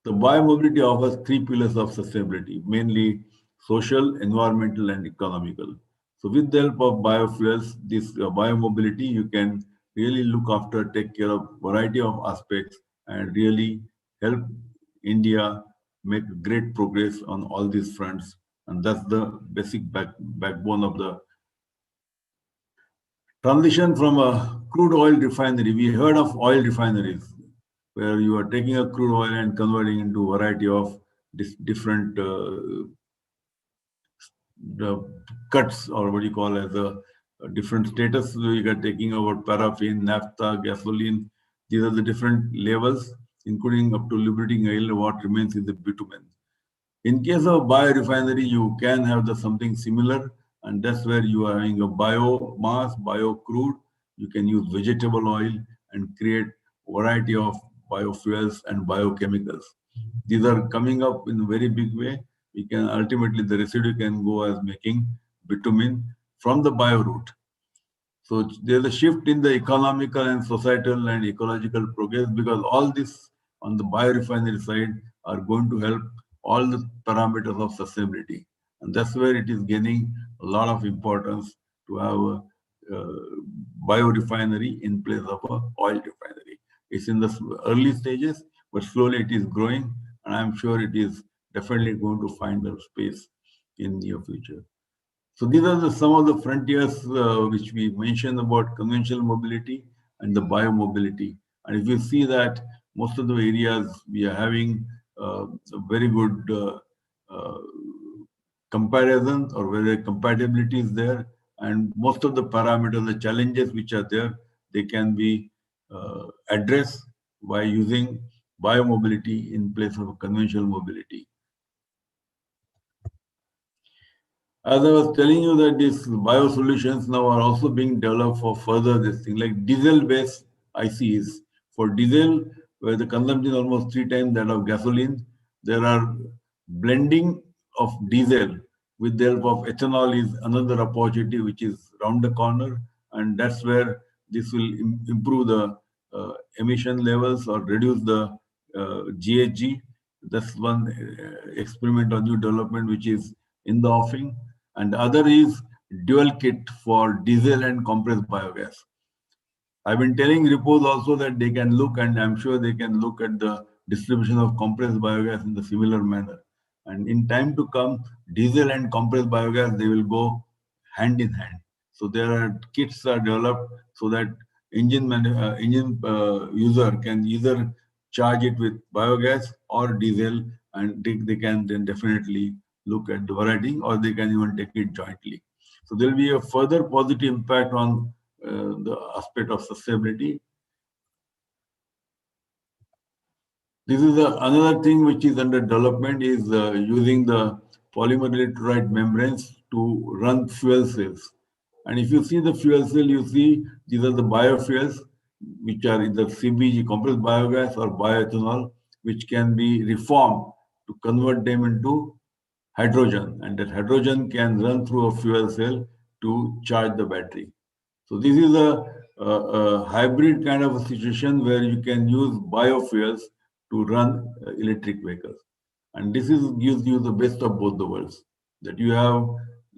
The biomobility offers three pillars of sustainability, mainly social, environmental, and economical. So with the help of biofuels, this biomobility, you can really look after, take care of variety of aspects and really help India make great progress on all these fronts. And that's the basic backbone of the transition from a crude oil refinery. We heard of oil refineries, where you are taking a crude oil and converting into a variety of different the cuts, or what you call as a different status. So you are taking about paraffin, naphtha, gasoline. These are the different levels, including up to lubricating oil. What remains is the bitumen. In case of biorefinery, you can have something similar, and that's where you are having a biomass, bio crude. You can use vegetable oil and create variety of biofuels and biochemicals. These are coming up in a very big way. We can ultimately, the residue can go as making bitumen from the bio route. So there's a shift in the economical and societal and ecological progress, because all this on the biorefinery side are going to help all the parameters of sustainability. And that's where it is gaining a lot of importance to have a biorefinery in place of a oil refinery. It's in the early stages, but slowly it is growing, and I'm sure it is definitely going to find a space in near future. So these are some of the frontiers which we mentioned about conventional mobility and the biomobility. And if you see that most of the areas we are having a very good uh, comparison, or whether compatibility is there, and most of the parameters, the challenges which are there, they can be addressed by using biomobility in place of conventional mobility. As I was telling you that these biosolutions now are also being developed for further this thing, like diesel-based ICs. For diesel, where the consumption is almost 3 times that of gasoline, there are blending of diesel with the help of ethanol is another opportunity which is round the corner, and that's where this will improve the emission levels or reduce the GHG. That's one experiment or new development which is in the offing. And the other is dual kit for diesel and compressed biogas. I've been telling Repos also that they can look, and I'm sure they can look at the distribution of compressed biogas in the similar manner. And in time to come, diesel and compressed biogas, they will go hand in hand. So there are kits are developed so that engine user can either charge it with biogas or diesel, and they can then definitely look at the variety, or they can even take it jointly. So there will be a further positive impact on the aspect of sustainability. This is another thing which is under development, is using the polymer electrolyte membranes to run fuel cells. And if you see the fuel cell, you see these are the biofuels, which are either CBG, compressed biogas, or bioethanol, which can be reformed to convert them into hydrogen. And that hydrogen can run through a fuel cell to charge the battery. So this is a hybrid kind of a situation where you can use biofuels to run electric vehicles. And this gives you the best of both the worlds. That you have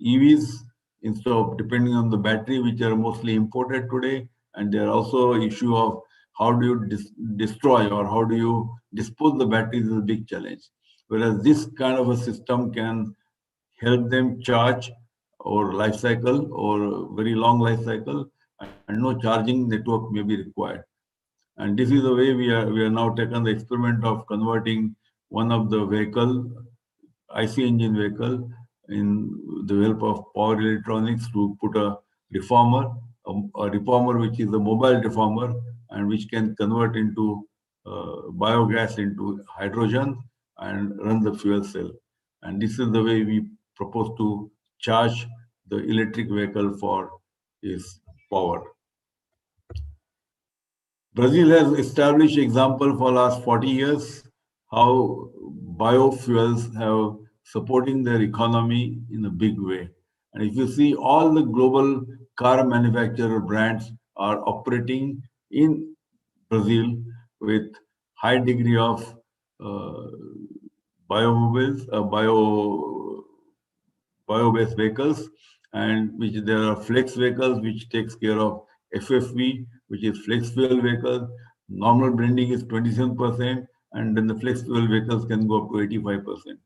EVs instead of depending on the battery, which are mostly imported today. And there are also issue of how do you destroy, or how do you dispose the batteries is a big challenge. Whereas this kind of a system can help them charge or life cycle, or very long life cycle, and no charging network may be required. And this is the way we are now taken the experiment of converting one of the vehicle, IC engine vehicle, in the help of power electronics to put a reformer, a reformer which is a mobile reformer, and which can convert into biogas into hydrogen and run the fuel cell. And this is the way we proposed to charge the electric vehicle for its power. Brazil has established example for last 40 years how biofuels have supporting their economy in a big way. And if you see, all the global car manufacturer brands are operating in Brazil with high degree of uh, biomobiles, bio-based vehicles, and which there are flex vehicles which takes care of FFV, which is flex fuel vehicle. Normal blending is 27%, and then the flex fuel vehicles can go up to 85%.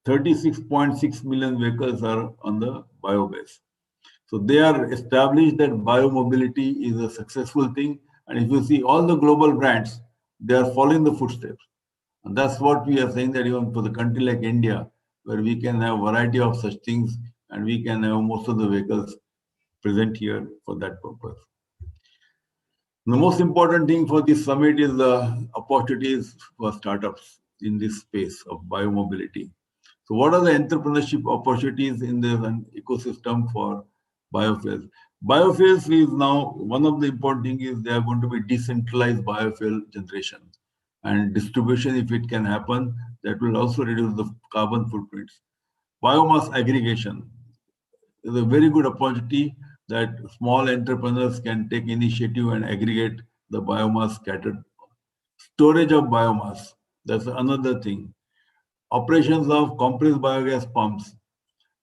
36.6 million vehicles are on the biobase. So they are established that biomobility is a successful thing. And if you see all the global brands, they are following the footsteps. And that's what we are saying, that even for the country like India, where we can have variety of such things and we can have most of the vehicles present here for that purpose. The most important thing for this summit is the opportunities for startups in this space of biomobility. So what are the entrepreneurship opportunities in the ecosystem for biofuels? Biofuels is now, one of the important thing is they are going to be decentralized biofuel generation and distribution. If it can happen, that will also reduce the carbon footprints. Biomass aggregation is a very good opportunity that small entrepreneurs can take initiative and aggregate the biomass scattered. Storage of biomass, that's another thing. Operations of compressed biogas pumps,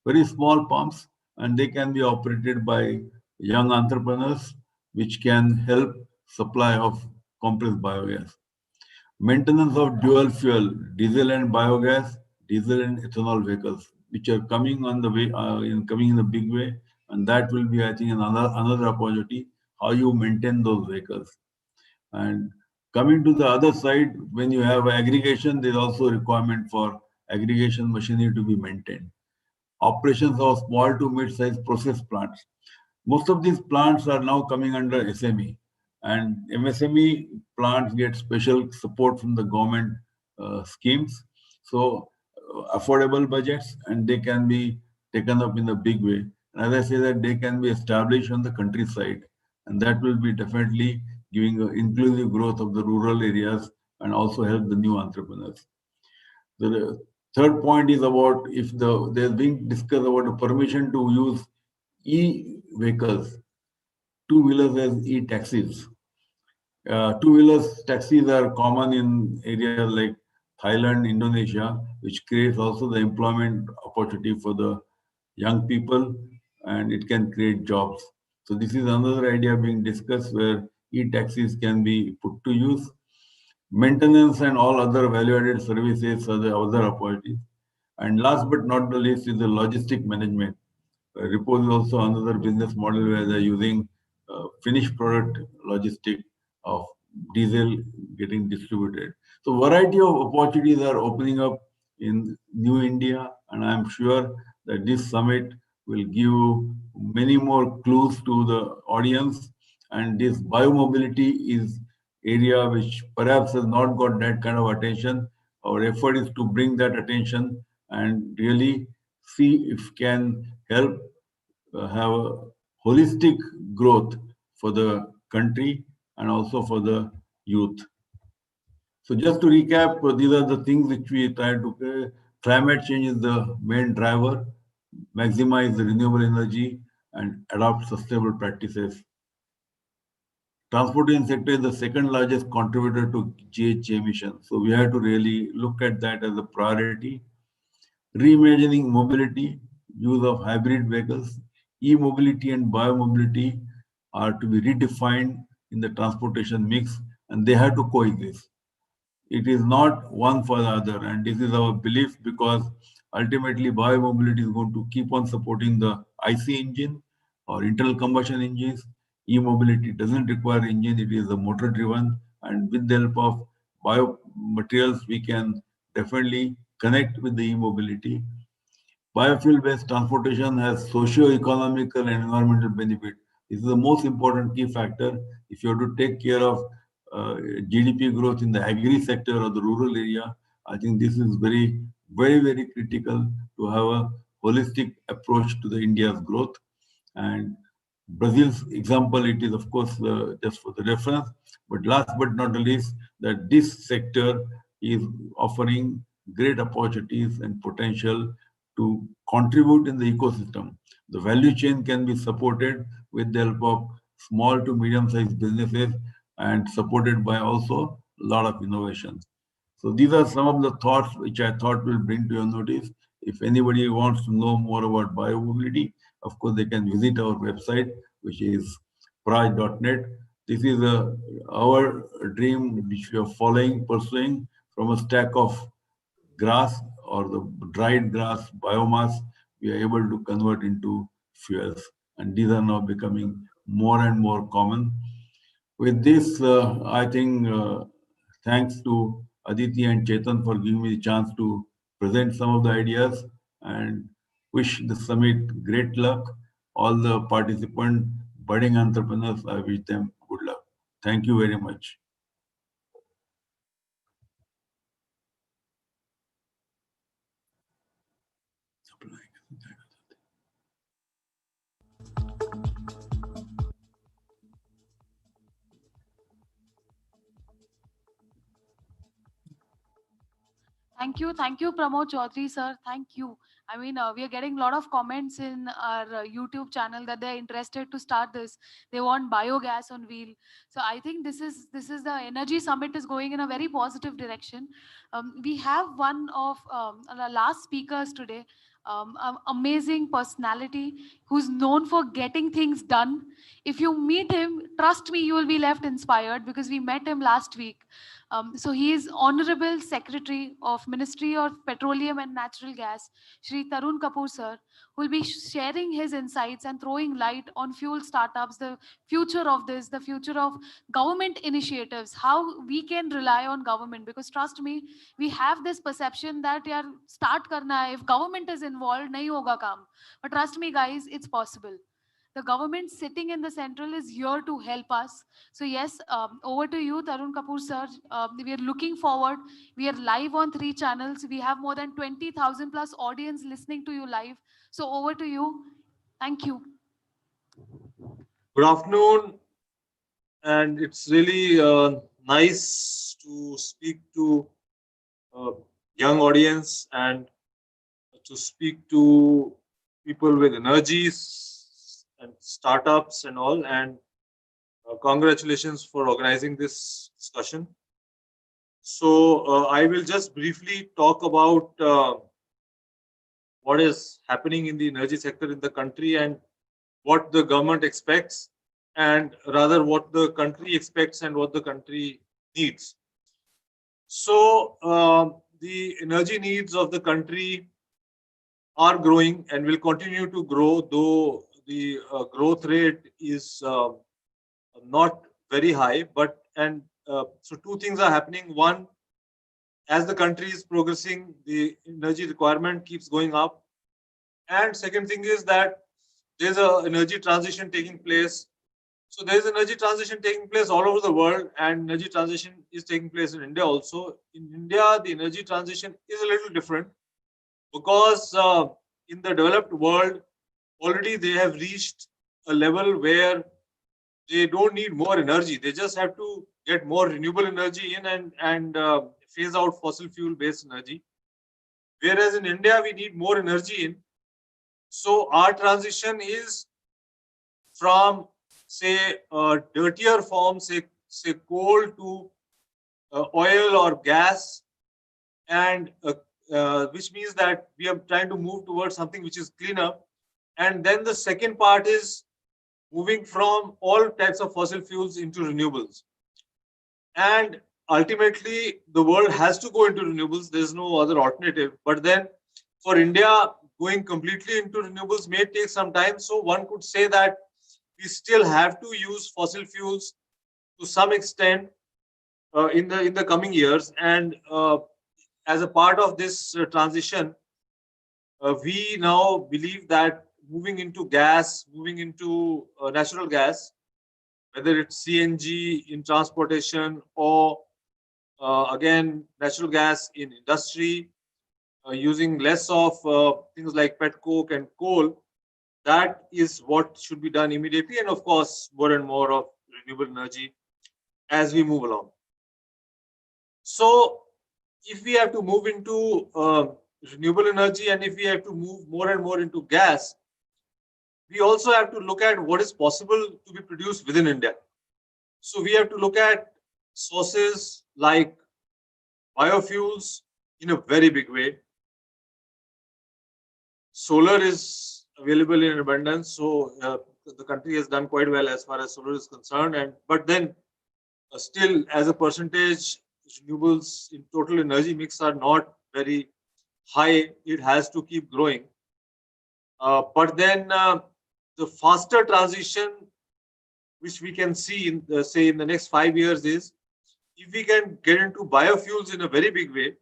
very small pumps, and they can be operated by young entrepreneurs, which can help supply of compressed biogas. Maintenance of dual fuel, diesel and biogas, diesel and ethanol vehicles, which are coming on the way, coming in a big way, and that will be, I think, another opportunity, how you maintain those vehicles. And coming to the other side, when you have aggregation, there's also requirement for aggregation machinery to be maintained. Operations of small to mid-sized process plants. Most of these plants are now coming under SME, and MSME plants get special support from the government schemes. So affordable budgets, and they can be taken up in a big way. And as I say, that they can be established on the countryside, and that will be definitely giving an inclusive growth of the rural areas and also help the new entrepreneurs. The third point is about, if there's being discussed about the permission to use e-vehicles, two-wheelers as e-taxis. Two-wheelers taxis are common in areas like Thailand, Indonesia, which creates also the employment opportunity for the young people, and it can create jobs. So this is another idea being discussed where e-taxis can be put to use. Maintenance and all other value-added services are the other opportunities. And last but not the least is the logistic management. Repos is also another business model where they're using finished product logistic of diesel getting distributed. So variety of opportunities are opening up in New India, and I'm sure that this summit will give many more clues to the audience. And this biomobility is area which perhaps has not got that kind of attention. Our effort is to bring that attention and really see if can help have a holistic growth for the country and also for the youth. So just to recap, these are the things which we try to. Climate change is the main driver. Maximize the renewable energy and adopt sustainable practices. Transportation sector is the second largest contributor to GHG emissions. So we have to really look at that as a priority. Reimagining mobility, use of hybrid vehicles, e-mobility and biomobility are to be redefined in the transportation mix, and they have to coexist. It is not one for the other, and this is our belief, because ultimately biomobility is going to keep on supporting the IC engine or internal combustion engines. E-mobility doesn't require engine, it is a motor driven, and with the help of biomaterials, we can definitely connect with the e-mobility. Biofuel-based transportation has socio-economical and environmental benefit. This is the most important key factor. If you have to take care of GDP growth in the agri sector or the rural area, I think this is very very, very critical to have a holistic approach to the India's growth. And Brazil's example, it is of course just for the reference, but last but not the least, that this sector is offering great opportunities and potential to contribute in the ecosystem. The value chain can be supported with the help of small to medium-sized businesses and supported by also a lot of innovations. So these are some of the thoughts which I thought will bring to your notice. If anybody wants to know more about biomobility, of course, they can visit our website, which is praj.net. This is our dream which we are following, pursuing from a stack of grass or the dried grass biomass, we are able to convert into fuels. And these are now becoming more and more common. With this, I think thanks to Aditi and Chetan for giving me the chance to present some of the ideas and wish the summit great luck. All the participant budding entrepreneurs, I wish them good luck. Thank you very much. Thank you, Pramod Chaudhary, sir. Thank you. I mean, we are getting a lot of comments in our YouTube channel that they're interested to start this. They want biogas on wheel. So I think this is the energy summit is going in a very positive direction. We have one of the last speakers today, an amazing personality who's known for getting things done. If you meet him, trust me, you will be left inspired because we met him last week. So he is Honorable Secretary of Ministry of Petroleum and Natural Gas, Shri Tarun Kapoor sir, who will be sharing his insights and throwing light on fuel startups, the future of this, the future of government initiatives, how we can rely on government. Because trust me, we have this perception that yaar, start karna hai, if government is involved, nahi hoga kaam. But trust me guys, it's possible. The government sitting in the central is here to help us. So yes, over to you, Tarun Kapoor sir. We are looking forward. We are live on 3 channels. We have more than 20,000 plus audience listening to you live. So over to you. Thank you. Good afternoon, and it's really nice to speak to young audience and to speak to people with energies and startups and all. And congratulations for organizing this discussion. So I will just briefly talk about what is happening in the energy sector in the country and what the government expects, and rather what the country expects and what the country needs. So the energy needs of the country are growing and will continue to grow, though the growth rate is not very high. But so two things are happening. One, as the country is progressing, the energy requirement keeps going up. And second thing is that there's an energy transition taking place. So there's energy transition taking place all over the world, and energy transition is taking place in India also. In India, the energy transition is a little different because in the developed world, already they have reached a level where they don't need more energy. They just have to get more renewable energy in and phase out fossil fuel based energy. Whereas in India, we need more energy in. So our transition is from, say, dirtier form, say coal to oil or gas, and which means that we are trying to move towards something which is cleaner. And then the second part is moving from all types of fossil fuels into renewables. And ultimately, the world has to go into renewables. There's no other alternative. But then for India, going completely into renewables may take some time. So one could say that we still have to use fossil fuels to some extent in the coming years. And as a part of this transition, we now believe that moving into gas, moving into natural gas, whether it's CNG in transportation or again natural gas in industry, using less of things like pet coke and coal. That is what should be done immediately, and of course, more and more of renewable energy as we move along. So, if we have to move into renewable energy, and if we have to move more and more into gas, we also have to look at what is possible to be produced within India. So, we have to look at sources like biofuels in a very big way. Solar is available in abundance, so the country has done quite well as far as solar is concerned. And but then still, as a percentage, renewables in total energy mix are not very high. It has to keep growing. But then the faster transition, which we can see in say in the next 5 years, is if we can get into biofuels in a very big way,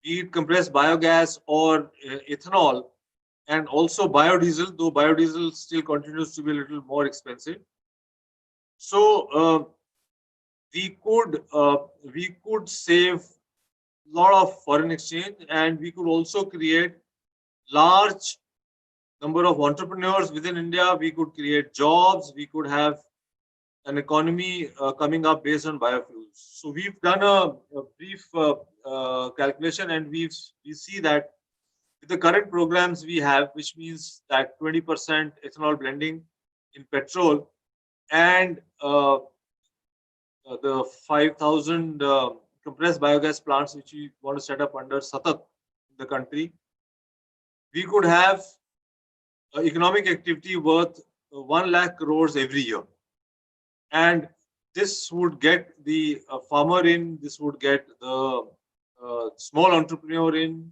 be it compressed biogas or ethanol, and also biodiesel, though biodiesel still continues to be a little more expensive. So we could save a lot of foreign exchange, and we could also create large number of entrepreneurs within India. We could create jobs. We could have an economy coming up based on biofuels. So we've done a brief calculation, and we see that with the current programs we have, which means that 20% ethanol blending in petrol, and the 5,000 compressed biogas plants which we want to set up under Satat in the country, we could have economic activity worth 1 lakh crores every year. And this would get the farmer in, this would get the small entrepreneur in,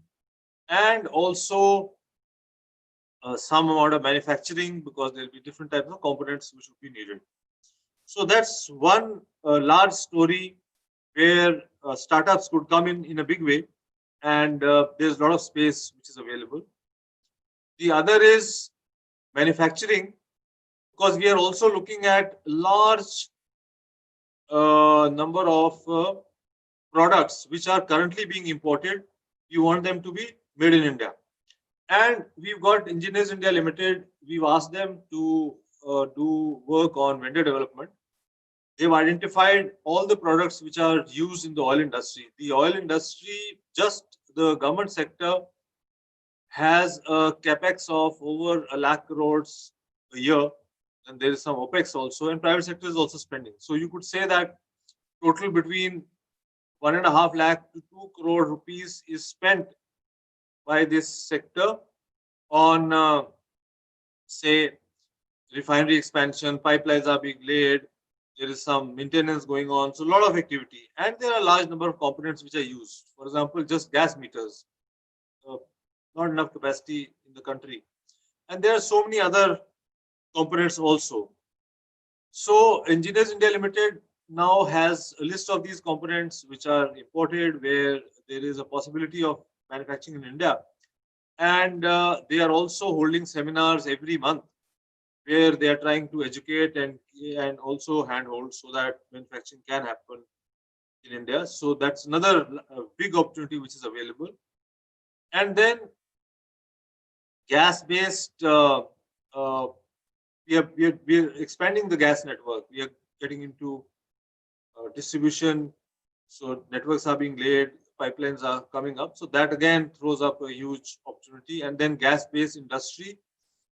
and also some amount of manufacturing, because there will be different types of components which would be needed. So that's one large story where startups could come in a big way, and there's a lot of space which is available. The other is manufacturing, because we are also looking at large number of products which are currently being imported. We want them to be made in India. And we've got Engineers India Limited. We've asked them to do work on vendor development. They've identified all the products which are used in the oil industry. The oil industry, just the government sector, has a capex of over 1 lakh crores a year, and there is some opex also, and private sector is also spending. So you could say that total between 1.5 lakh to 2 crore rupees is spent by this sector on, say, refinery expansion. Pipelines are being laid. There is some maintenance going on. So a lot of activity, and there are a large number of components which are used. For example, just gas meters, not enough capacity in the country, and there are so many other components also. So Engineers India Limited now has a list of these components which are imported, where there is a possibility of manufacturing in India, and they are also holding seminars every month where they are trying to educate and also handhold so that manufacturing can happen in India. So that's another big opportunity which is available. And then gas-based, we are expanding the gas network. We are getting into distribution. So networks are being laid, pipelines are coming up. So that again throws up a huge opportunity. And then gas-based industry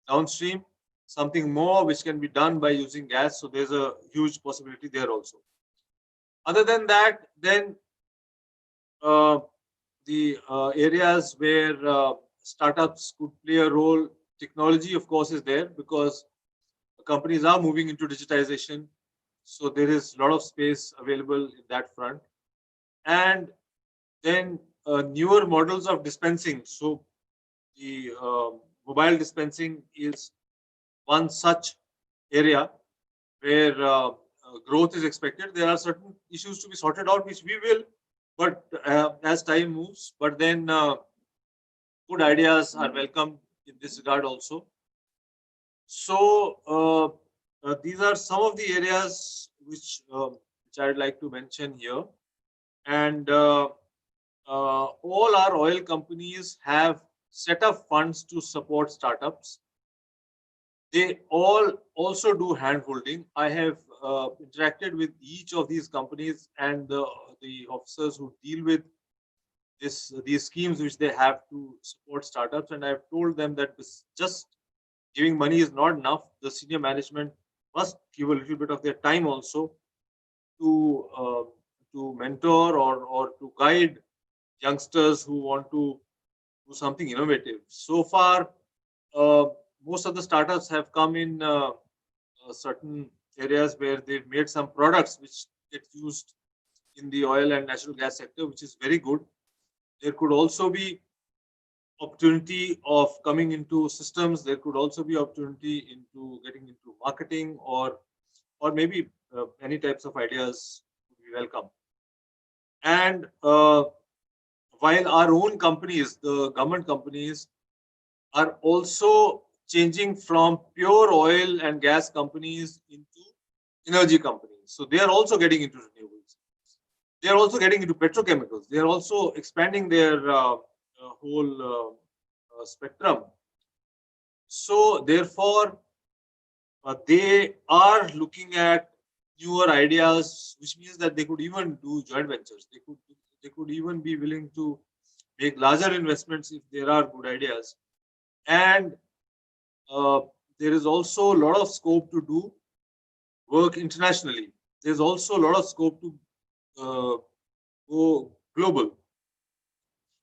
downstream, something more which can be done by using gas. So there's a huge possibility there also. Other than that, then the areas where startups could play a role, technology, of course, is there, because companies are moving into digitization. So there is a lot of space available in that front. And then newer models of dispensing. So the mobile dispensing is one such area where growth is expected. There are certain issues to be sorted out, which we will, but as time moves. But then good ideas are welcome in this regard also. So these are some of the areas which I'd like to mention here. And all our oil companies have set up funds to support startups. They all also do hand holding. I have interacted with each of these companies and the officers who deal with these schemes which they have to support startups, and I've told them that this just giving money is not enough. The senior management must give a little bit of their time also to mentor or to guide youngsters who want to do something innovative. So far, uh, most of the startups have come in certain areas where they've made some products which get used in the oil and natural gas sector, which is very good. There could also be opportunity of coming into systems. There could also be opportunity into getting into marketing or maybe any types of ideas would be welcome. And while our own companies, the government companies, are also changing from pure oil and gas companies into energy companies. So they are also getting into renewables. They are also getting into petrochemicals. They are also expanding their whole spectrum. So therefore, they are looking at newer ideas, which means that they could even do joint ventures. They could even be willing to make larger investments if there are good ideas. And there is also a lot of scope to do work internationally. There's also a lot of scope to go global.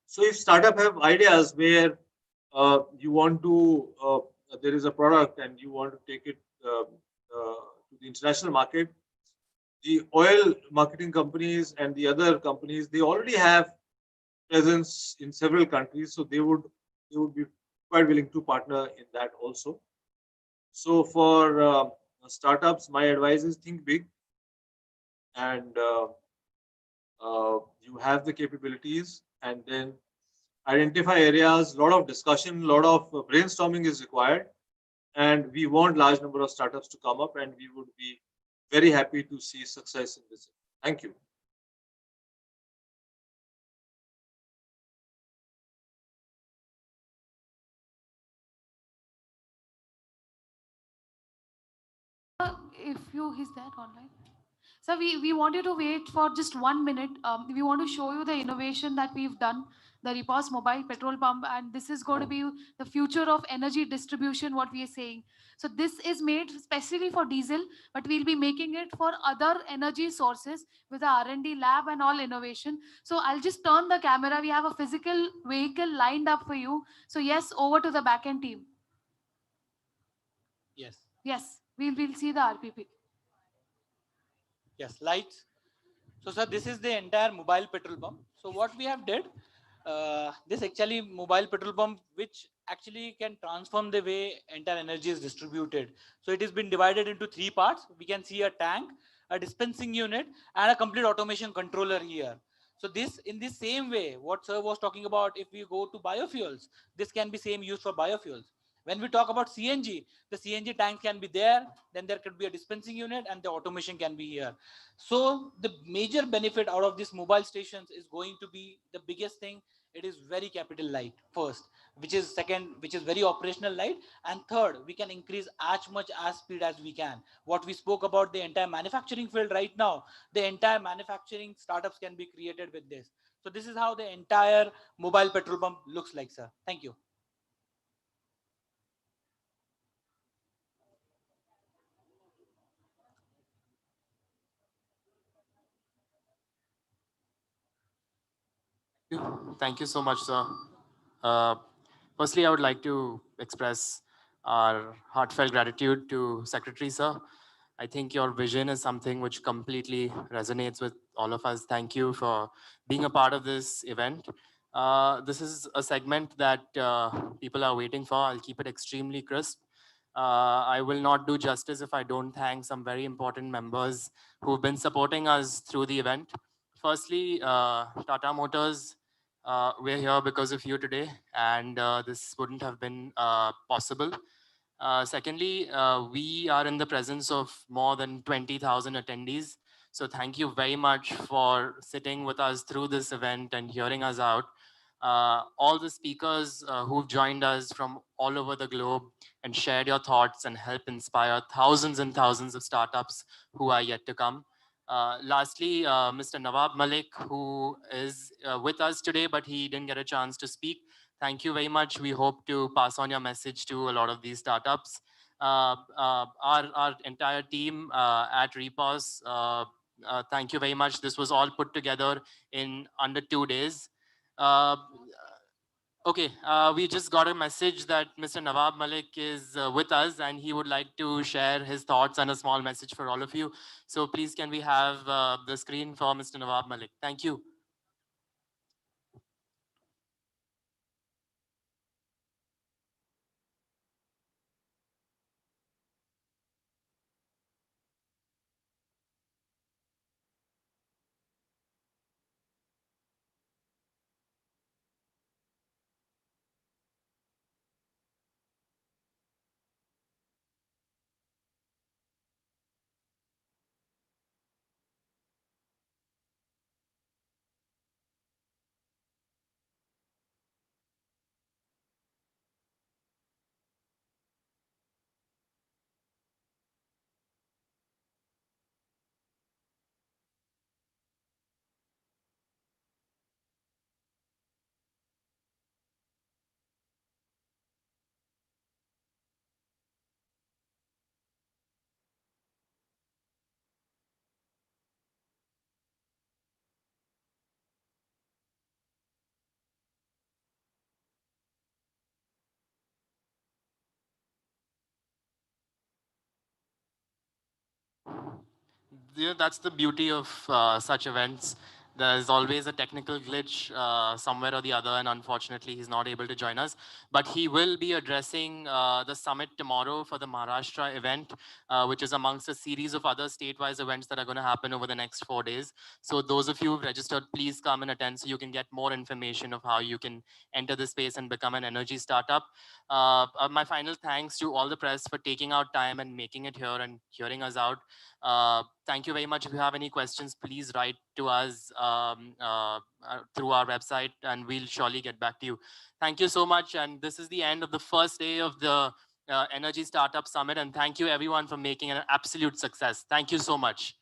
So if startup have ideas where you want to, there is a product and you want to take it to the international market, the oil marketing companies and the other companies, they already have presence in several countries, so they would be quite willing to partner in that also. So for startups, my advice is think big, and you have the capabilities, and then identify areas. A lot of discussion, a lot of brainstorming is required, and we want large number of startups to come up, and we would be very happy to see success in this. Thank you. If you, he's there online. So we want you to wait for just 1 minute. We want to show you the innovation that we've done, the Repos mobile petrol pump, and this is going to be the future of energy distribution, what we are saying. So this is made specially for diesel, but we'll be making it for other energy sources with the R&D lab and all innovation. So I'll just turn the camera. We have a physical vehicle lined up for you. So yes, over to the backend team. Yes. Yes, we'll see the RPP. Yes, lights. So, sir, this is the entire mobile petrol pump. So, what we have did, this actually mobile petrol pump, which actually can transform the way entire energy is distributed. So, it has been divided into three parts. We can see a tank, a dispensing unit, and a complete automation controller here. So, this in the same way, what sir was talking about, if we go to biofuels, this can be same used for biofuels. When we talk about CNG, the CNG tank can be there, then there could be a dispensing unit, and the automation can be here. So the major benefit out of these mobile stations is going to be the biggest thing. It is very capital light first, which is second, which is very operational light, and third, we can increase as much as speed as we can. What we spoke about the entire manufacturing field right now, the entire manufacturing startups can be created with this. So this is how the entire mobile petrol pump looks like, sir. Thank you. Thank you so much, sir. Uh, Firstly, I would like to express our heartfelt gratitude to Secretary, sir. I think your vision is something which completely resonates with all of us. Thank you for being a part of this event. This is a segment that people are waiting for. I'll keep it extremely crisp. I will not do justice if I don't thank some very important members who've been supporting us through the event. Firstly, Tata Motors, we're here because of you today, and this wouldn't have been possible. Secondly, we are in the presence of more than 20,000 attendees. So thank you very much for sitting with us through this event and hearing us out. all the speakers who've joined us from all over the globe and shared your thoughts and help inspire thousands and thousands of startups who are yet to come. Lastly, Mr. Nawab Malik, who is with us today, but he didn't get a chance to speak. Thank you very much. We hope to pass on your message to a lot of these startups. Our entire team at Repos, thank you very much. This was all put together in under 2 days. Uh, okay, we just got a message that Mr. Nawab Malik is with us and he would like to share his thoughts and a small message for all of you. So please can we have the screen for Mr. Nawab Malik. Thank you. That's the beauty of such events. There's always a technical glitch somewhere or the other, and unfortunately, he's not able to join us. But he will be addressing the summit tomorrow for the Maharashtra event, which is amongst a series of other state-wise events that are going to happen over the next 4 days. So those of you who've registered, please come and attend so you can get more information of how you can enter the space and become an energy startup. My final thanks to all the press for taking out time and making it here and hearing us out. Thank you very much. If you have any questions, please write to us through our website and we'll surely get back to you. Thank you so much. And this is the end of the first day of the Energy Startup Summit. And thank you everyone for making it an absolute success. Thank you so much.